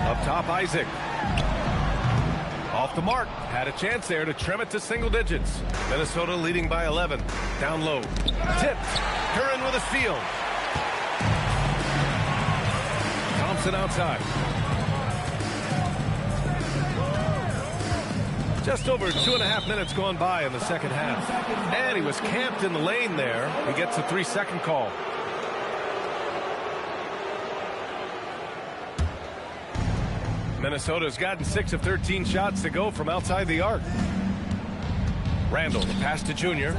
Up top, Isaac. Off the mark. Had a chance there to trim it to single digits. Minnesota leading by 11. Down low. Tipped. Duren with a steal. Thompson outside. Just over 2.5 minutes gone by in the second half. And he was camped in the lane there. He gets a 3-second call. Minnesota's gotten 6 of 13 shots to go from outside the arc. Randall, the pass to Junior.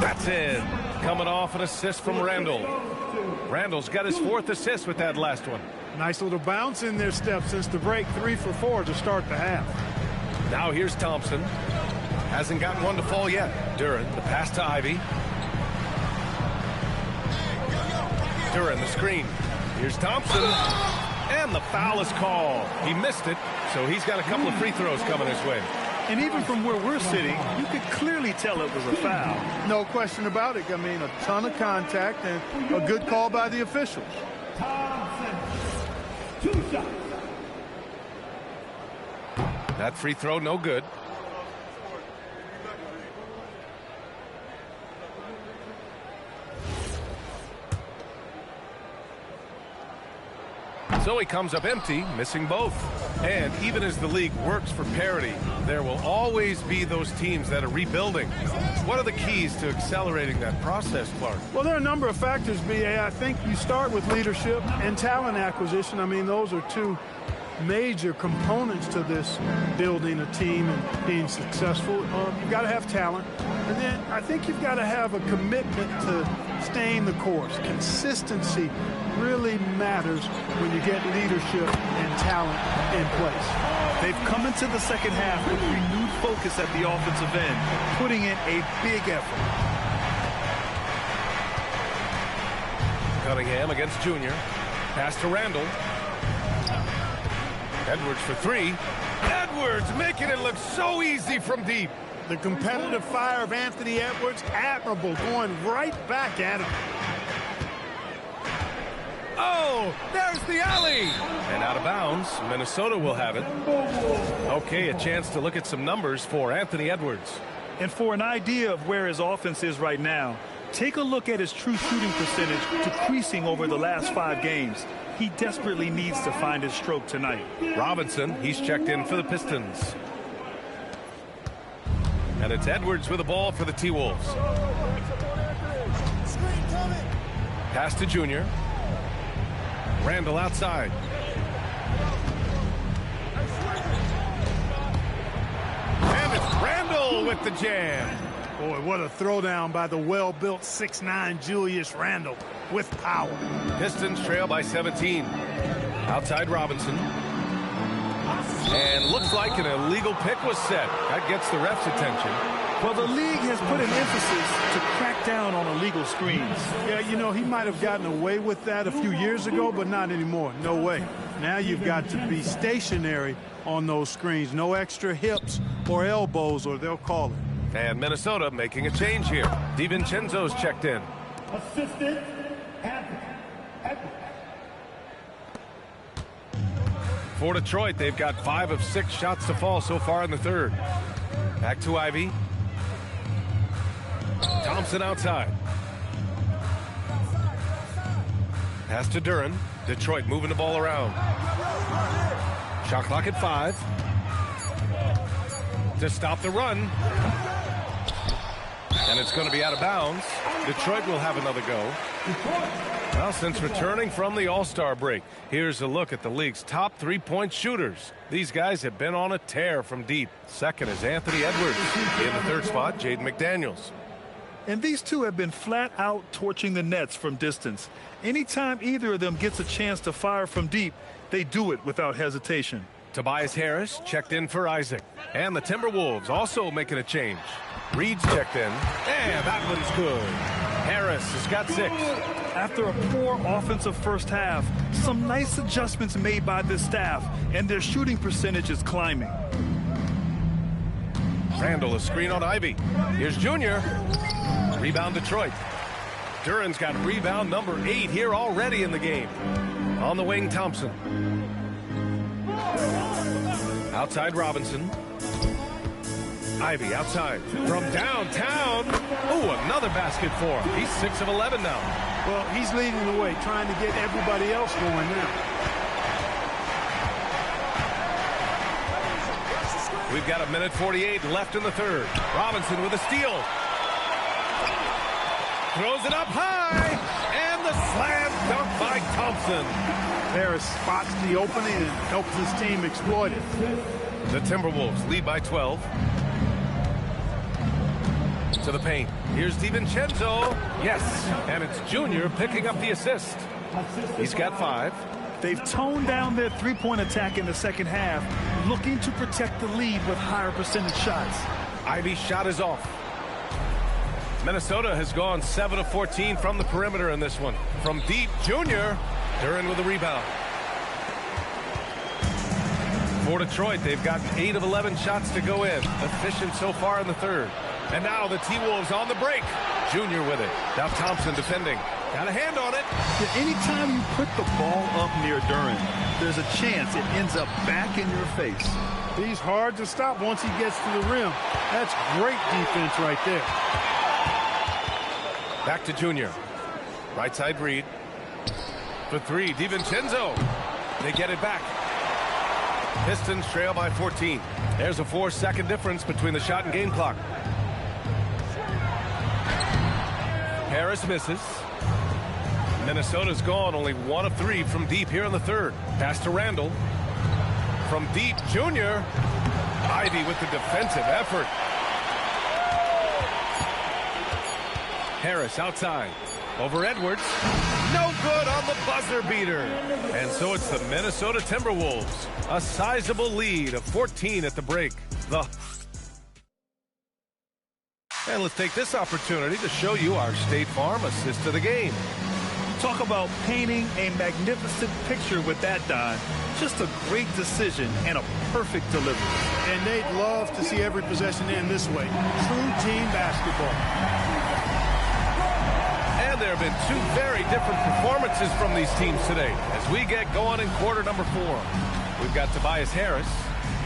That's in. coming off an assist from Randall. Randall's got his 4th assist with that last one. Nice little bounce in their step since the break. 3 for 4 to start the half. Now here's Thompson. Hasn't gotten one to fall yet. Duren, the pass to Ivy. Duren, the screen. Here's Thompson. And the foul is called. He missed it, so he's got a couple of free throws coming his way. And even from where we're sitting, you could clearly tell it was a foul. No question about it. I mean, a ton of contact and a good call by the officials. Thompson, 2 shots. That free throw, no good. So he comes up empty, missing both. And even as the league works for parity, there will always be those teams that are rebuilding. What are the keys to accelerating that process, Clark? Well, there are a number of factors, B.A. I think you start with leadership and talent acquisition. I mean, those are 2 major components to this building a team and being successful. You've got to have talent. And then I think you've got to have a commitment to staying the course. Consistency really matters when you get leadership and talent in place. They've come into the second half with renewed focus at the offensive end, putting in a big effort. Cunningham against Junior. Pass to Randall. Edwards for 3. Edwards making it look so easy from deep. The competitive fire of Anthony Edwards, admirable, going right back at him. Oh, there's the alley. And out of bounds, Minnesota will have it. Okay, a chance to look at some numbers for Anthony Edwards. And for an idea of where his offense is right now, take a look at his true shooting percentage decreasing over the last 5 games. He desperately needs to find his stroke tonight. Robinson, he's checked in for the Pistons. And it's Edwards with the ball for the T-Wolves. Pass to Junior. Randall outside. And it's Randall with the jam. Boy, what a throwdown by the well-built 6'9" Julius Randle with power. Pistons trail by 17. Outside Robinson. And looks like an illegal pick was set. That gets the ref's attention. Well, the league has put an emphasis to crack down on illegal screens. Yeah, you know, he might have gotten away with that a few years ago, but not anymore. No way. Now you've got to be stationary on those screens. No extra hips or elbows, or they'll call it. And Minnesota making a change here. DiVincenzo's checked in. Assistant, Anthony Edwards. For Detroit, they've got 5 of 6 shots to fall so far in the third. Back to Ivy. Thompson outside. Pass to Duren. Detroit moving the ball around. Shot clock at 5. To stop the run. And it's going to be out of bounds. Detroit will have another go. Well, since returning from the All-Star break, here's a look at the league's top 3-point shooters. These guys have been on a tear from deep. Second is Anthony Edwards. In the third spot, Jaden McDaniels. And these two have been flat out torching the nets from distance. Anytime either of them gets a chance to fire from deep, they do it without hesitation. Tobias Harris checked in for Isaac. And the Timberwolves also making a change. Reed's checked in. And that one's good. Harris has got 6. After a poor offensive first half, some nice adjustments made by this staff, and their shooting percentage is climbing. Randall, a screen on Ivy. Here's Junior. Rebound Detroit. Duren's got rebound number 8 here already in the game. On the wing, Thompson. Outside Robinson. Ivy outside from downtown. Oh, another basket for him. He's 6 of 11 now. Well, he's leading the way, trying to get everybody else going now. We've got 1:48 left in the third. Robinson with a steal. Throws it up high. And the slam dunk by Thompson. Harris spots the opening and helps his team exploit it. The Timberwolves lead by 12. To the paint. Here's DiVincenzo. Yes, and it's Junior picking up the assist. He's got 5. They've toned down their three-point attack in the second half, looking to protect the lead with higher percentage shots. Ivy's shot is off. Minnesota has gone 7 of 14 from the perimeter in this one. From deep, Junior. Duren with a rebound. For Detroit, they've gotten 8 of 11 shots to go in. Efficient so far in the third. And now the T-Wolves on the break. Junior with it. Now Thompson defending. Got a hand on it. Anytime you put the ball up near Duren, there's a chance it ends up back in your face. He's hard to stop once he gets to the rim. That's great defense right there. Back to Junior. Right side Reed. For 3, DiVincenzo. They get it back. Pistons trail by 14. There's a 4-second difference between the shot and game clock. Harris misses. Minnesota's gone only 1 of 3 from deep here in the third. Pass to Randall. From deep, Junior. Ivy with the defensive effort. Harris outside. Over Edwards. No good on the buzzer beater. And so it's the Minnesota Timberwolves. A sizable lead of 14 at the break. And let's take this opportunity to show you our State Farm assist to the game. Talk about painting a magnificent picture with that, Don. Just a great decision and a perfect delivery. And they'd love to see every possession end this way. True team basketball. And there have been 2 very different performances from these teams today as we get going in quarter number 4. We've got Tobias Harris.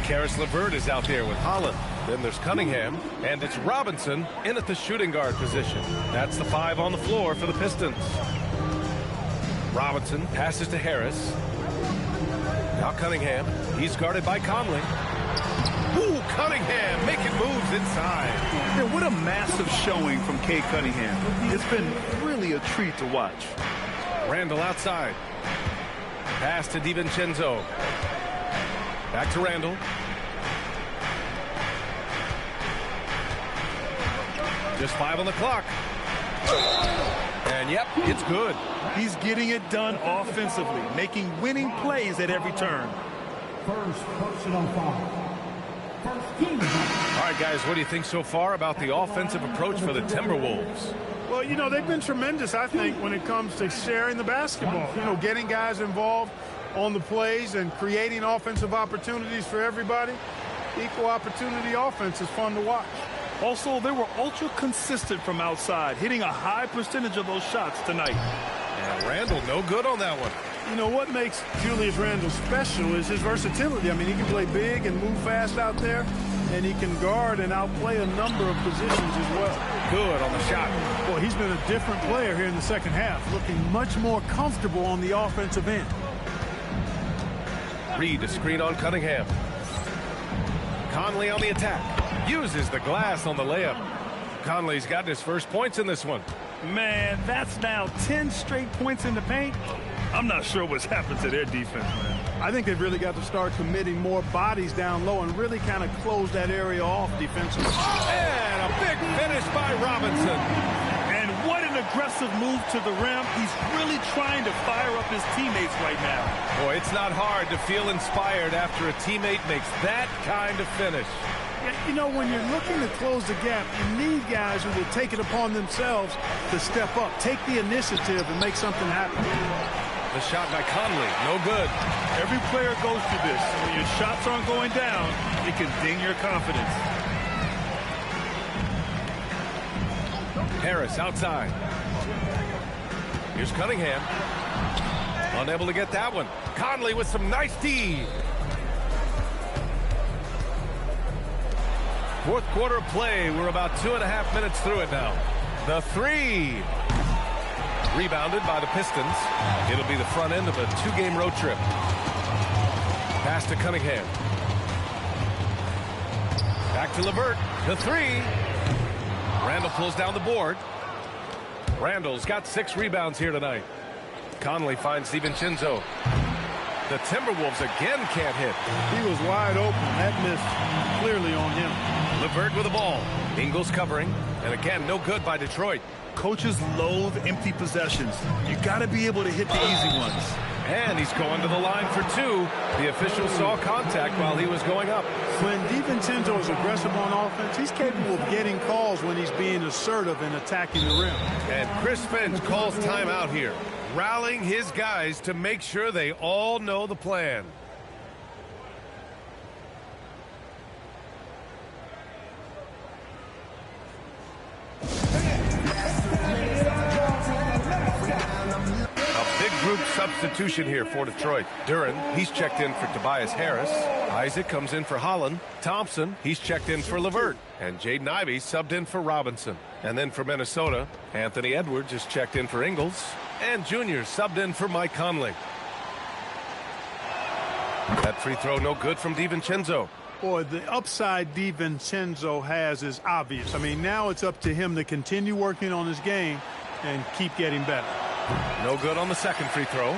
Karis LeVert is out there with Holland. Then there's Cunningham, and it's Robinson in at the shooting guard position. That's the 5 on the floor for the Pistons. Robinson passes to Harris. Now Cunningham. He's guarded by Conley. Ooh, Cunningham making moves inside. Yeah, what a massive showing from Cade Cunningham. It's been really a treat to watch. Randall outside. Pass to DiVincenzo. Back to Randall. Just 5 on the clock. And yep, it's good. He's getting it done offensively, making winning plays at every turn. First personal foul. First team. All right, guys, what do you think so far about the offensive approach for the Timberwolves? Well, you know, they've been tremendous, I think, when it comes to sharing the basketball. You know, getting guys involved on the plays and creating offensive opportunities for everybody. Equal opportunity offense is fun to watch. Also, they were ultra consistent from outside, hitting a high percentage of those shots tonight. And Randall, no good on that one. You know, what makes Julius Randle special is his versatility. I mean, he can play big and move fast out there, and he can guard and outplay a number of positions as well. Good on the shot. Well, he's been a different player here in the second half, looking much more comfortable on the offensive end. Reed to screen on Cunningham. Conley on the attack. Uses the glass on the layup. Conley's got his first points in this one. Man, that's now 10 straight points in the paint. I'm not sure what's happened to their defense, man. I think they've really got to start committing more bodies down low and really kind of close that area off defensively. And a big finish by Robinson. And what an aggressive move to the rim. He's really trying to fire up his teammates right now. Boy, it's not hard to feel inspired after a teammate makes that kind of finish. You know, when you're looking to close the gap, you need guys who will take it upon themselves to step up, take the initiative, and make something happen. The shot by Conley, no good. Every player goes through this. When your shots aren't going down, it can ding your confidence. Harris outside. Here's Cunningham. Unable to get that one. Conley with some nice D. Fourth quarter of play. We're about 2.5 minutes through it now. The 3. Rebounded by the Pistons. It'll be the front end of a 2-game road trip. Pass to Cunningham. Back to LeVert. The 3. Randall pulls down the board. Randall's got 6 rebounds here tonight. Conley finds DiVincenzo. The Timberwolves again can't hit. He was wide open. That missed clearly on him. LeVert with the ball. Ingles covering. And again, no good by Detroit. Coaches loathe empty possessions. You got to be able to hit the easy ones. And he's going to the line for two. The official saw contact while he was going up. When DiVincenzo is aggressive on offense, he's capable of getting calls when he's being assertive and attacking the rim. And Chris Finch calls timeout here, rallying his guys to make sure they all know the plan. Group substitution here for Detroit. Duren, he's checked in for Tobias Harris. Isaac comes in for Holland. Thompson, he's checked in for LeVert. And Jaden Ivey subbed in for Robinson. And then for Minnesota, Anthony Edwards is checked in for Ingles. And Junior subbed in for Mike Conley. That free throw no good from DiVincenzo. Boy, the upside DiVincenzo has is obvious. I mean, now it's up to him to continue working on his game and keep getting better. No good on the second free throw.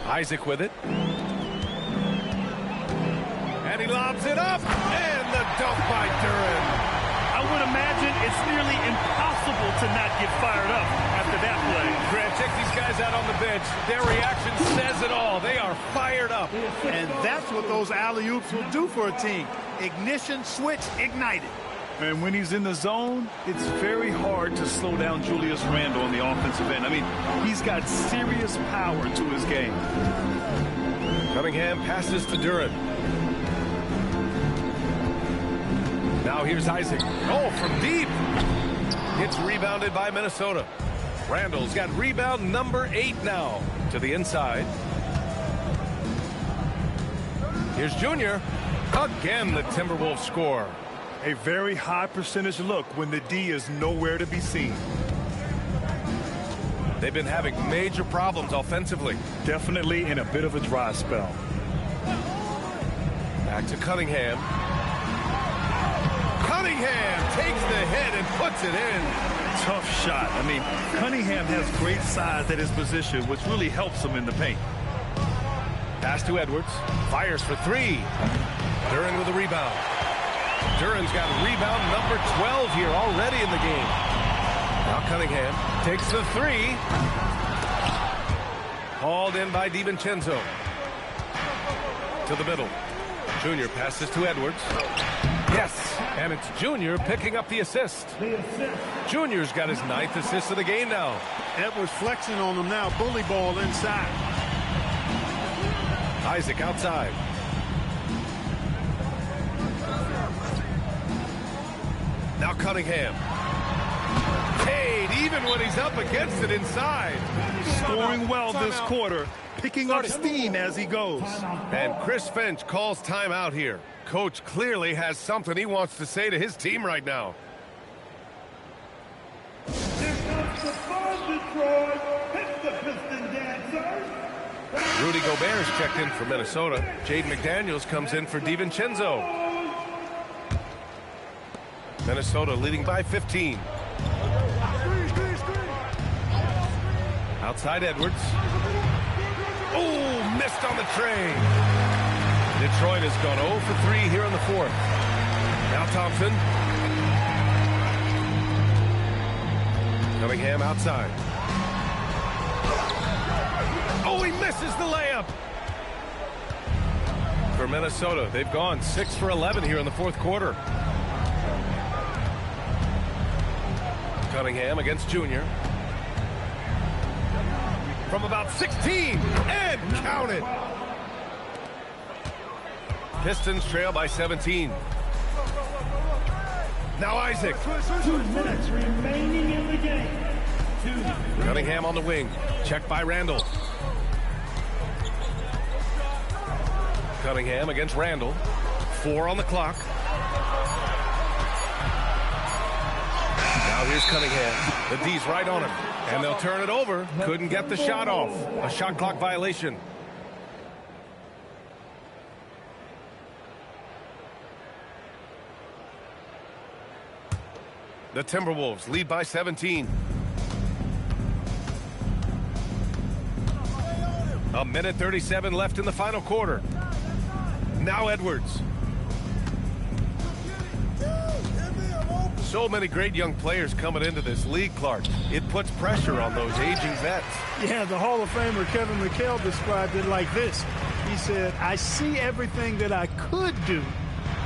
Isaac with it. And he lobs it up. And the dunk by Duren. I would imagine it's nearly impossible to not get fired up after that play. Grant, check these guys out on the bench. Their reaction says it all. They are fired up. And that's what those alley-oops will do for a team. Ignition, switch, ignited. And when he's in the zone, it's very hard to slow down Julius Randle on the offensive end. I mean, he's got serious power to his game. Cunningham passes to Duren. Now here's Isaac. Oh, from deep. It's rebounded by Minnesota. Randall's got rebound number 8 now. To the inside. Here's Junior. Again, the Timberwolves score. A very high percentage look when the D is nowhere to be seen. They've been having major problems offensively. Definitely in a bit of a dry spell. Back to Cunningham. Cunningham takes the hit and puts it in. Tough shot. I mean, Cunningham has great size at his position, which really helps him in the paint. Pass to Edwards. Fires for 3. Duren with a rebound. Duren's got rebound number 12 here already in the game. Now Cunningham takes the 3. Hauled in by DiVincenzo. To the middle. Junior passes to Edwards. Yes, and it's Junior picking up the assist. Junior's got his 9th assist of the game now. Edwards flexing on him now. Bully ball inside. Isaac outside. Now Cunningham. Cade, even when he's up against it inside. Scoring well this quarter, picking up steam as he goes. And Chris Finch calls timeout here. Coach clearly has something he wants to say to his team right now. Here comes the fun, Detroit. Hit the piston dancers. Rudy Gobert is checked in for Minnesota. Jaden McDaniels comes in for DiVincenzo. Minnesota leading by 15. Outside Edwards. Oh, missed on the tray. Detroit has gone 0 for 3 here in the 4th. Now Thompson. Cunningham outside. Oh, he misses the layup. For Minnesota, they've gone 6 for 11 here in the 4th quarter. Cunningham against Junior. From about 16, and count it. Pistons trail by 17. Now Isaac. 2 minutes remaining in the game. Cunningham on the wing. Checked by Randall. Cunningham against Randall. 4 on the clock. Now here's Cunningham. The D's right on him. And they'll turn it over. Couldn't get the shot off. A shot clock violation. The Timberwolves lead by 17. A minute 37 left in the final quarter. Now Edwards. So many great young players coming into this league, Clark. It puts pressure on those aging vets. Yeah, the Hall of Famer Kevin McHale described it like this. He said, I see everything that I could do.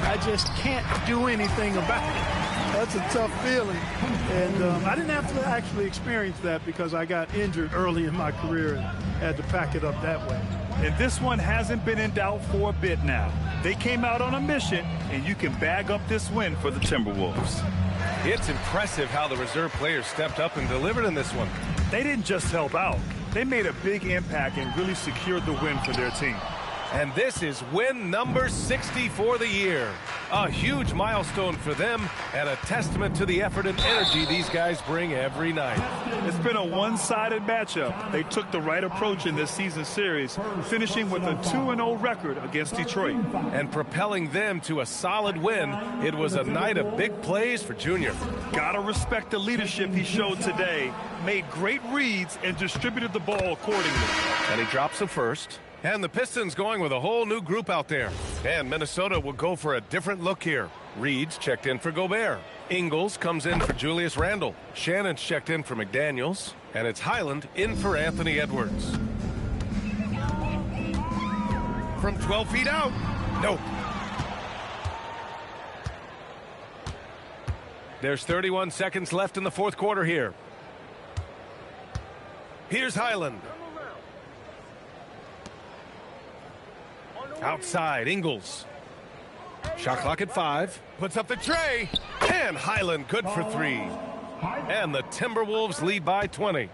I just can't do anything about it. That's a tough feeling. And I didn't have to actually experience that because I got injured early in my career and had to pack it up that way. And this one hasn't been in doubt for a bit now. They came out on a mission, and you can bag up this win for the Timberwolves. It's impressive how the reserve players stepped up and delivered in this one. They didn't just help out. They made a big impact and really secured the win for their team. And this is win number 60 for the year. A huge milestone for them and a testament to the effort and energy these guys bring every night. It's been a one-sided matchup. They took the right approach in this season series, finishing with a 2-0 record against Detroit. And propelling them to a solid win, it was a night of big plays for Junior. Gotta respect the leadership he showed today. Made great reads and distributed the ball accordingly. And he drops the first. And the Pistons going with a whole new group out there. And Minnesota will go for a different look here. Reed's checked in for Gobert. Ingles comes in for Julius Randle. Shannon's checked in for McDaniels. And it's Highland in for Anthony Edwards. From 12 feet out. Nope. There's 31 seconds left in the fourth quarter here. Here's Highland. Outside, Ingles. Shot clock at 5. Puts up the tray. And Highland good for 3. And the Timberwolves lead by 20.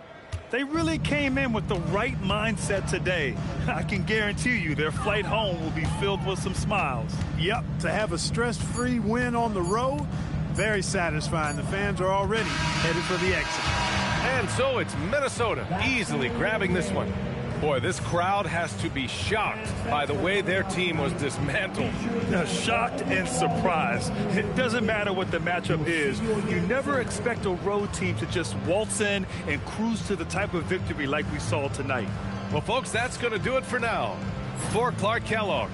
They really came in with the right mindset today. I can guarantee you their flight home will be filled with some smiles. Yep, to have a stress-free win on the road, very satisfying. The fans are already headed for the exit. And so it's Minnesota easily grabbing this one. Boy, this crowd has to be shocked by the way their team was dismantled. Shocked and surprised. It doesn't matter what the matchup is. You never expect a road team to just waltz in and cruise to the type of victory like we saw tonight. Well, folks, that's going to do it for now. For Clark Kellogg.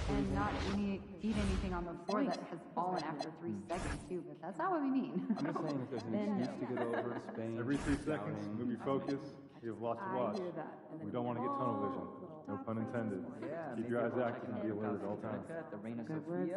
And not eat anything on the floor that has fallen after 3 seconds too, but that's not what we mean. I'm just saying if there's an excuse to get over Spain. Every 3 seconds, move your focus. You have lots to watch. We don't want to get tunnel vision. No pun intended. Keep your eyes active and be alert at all times. Good words.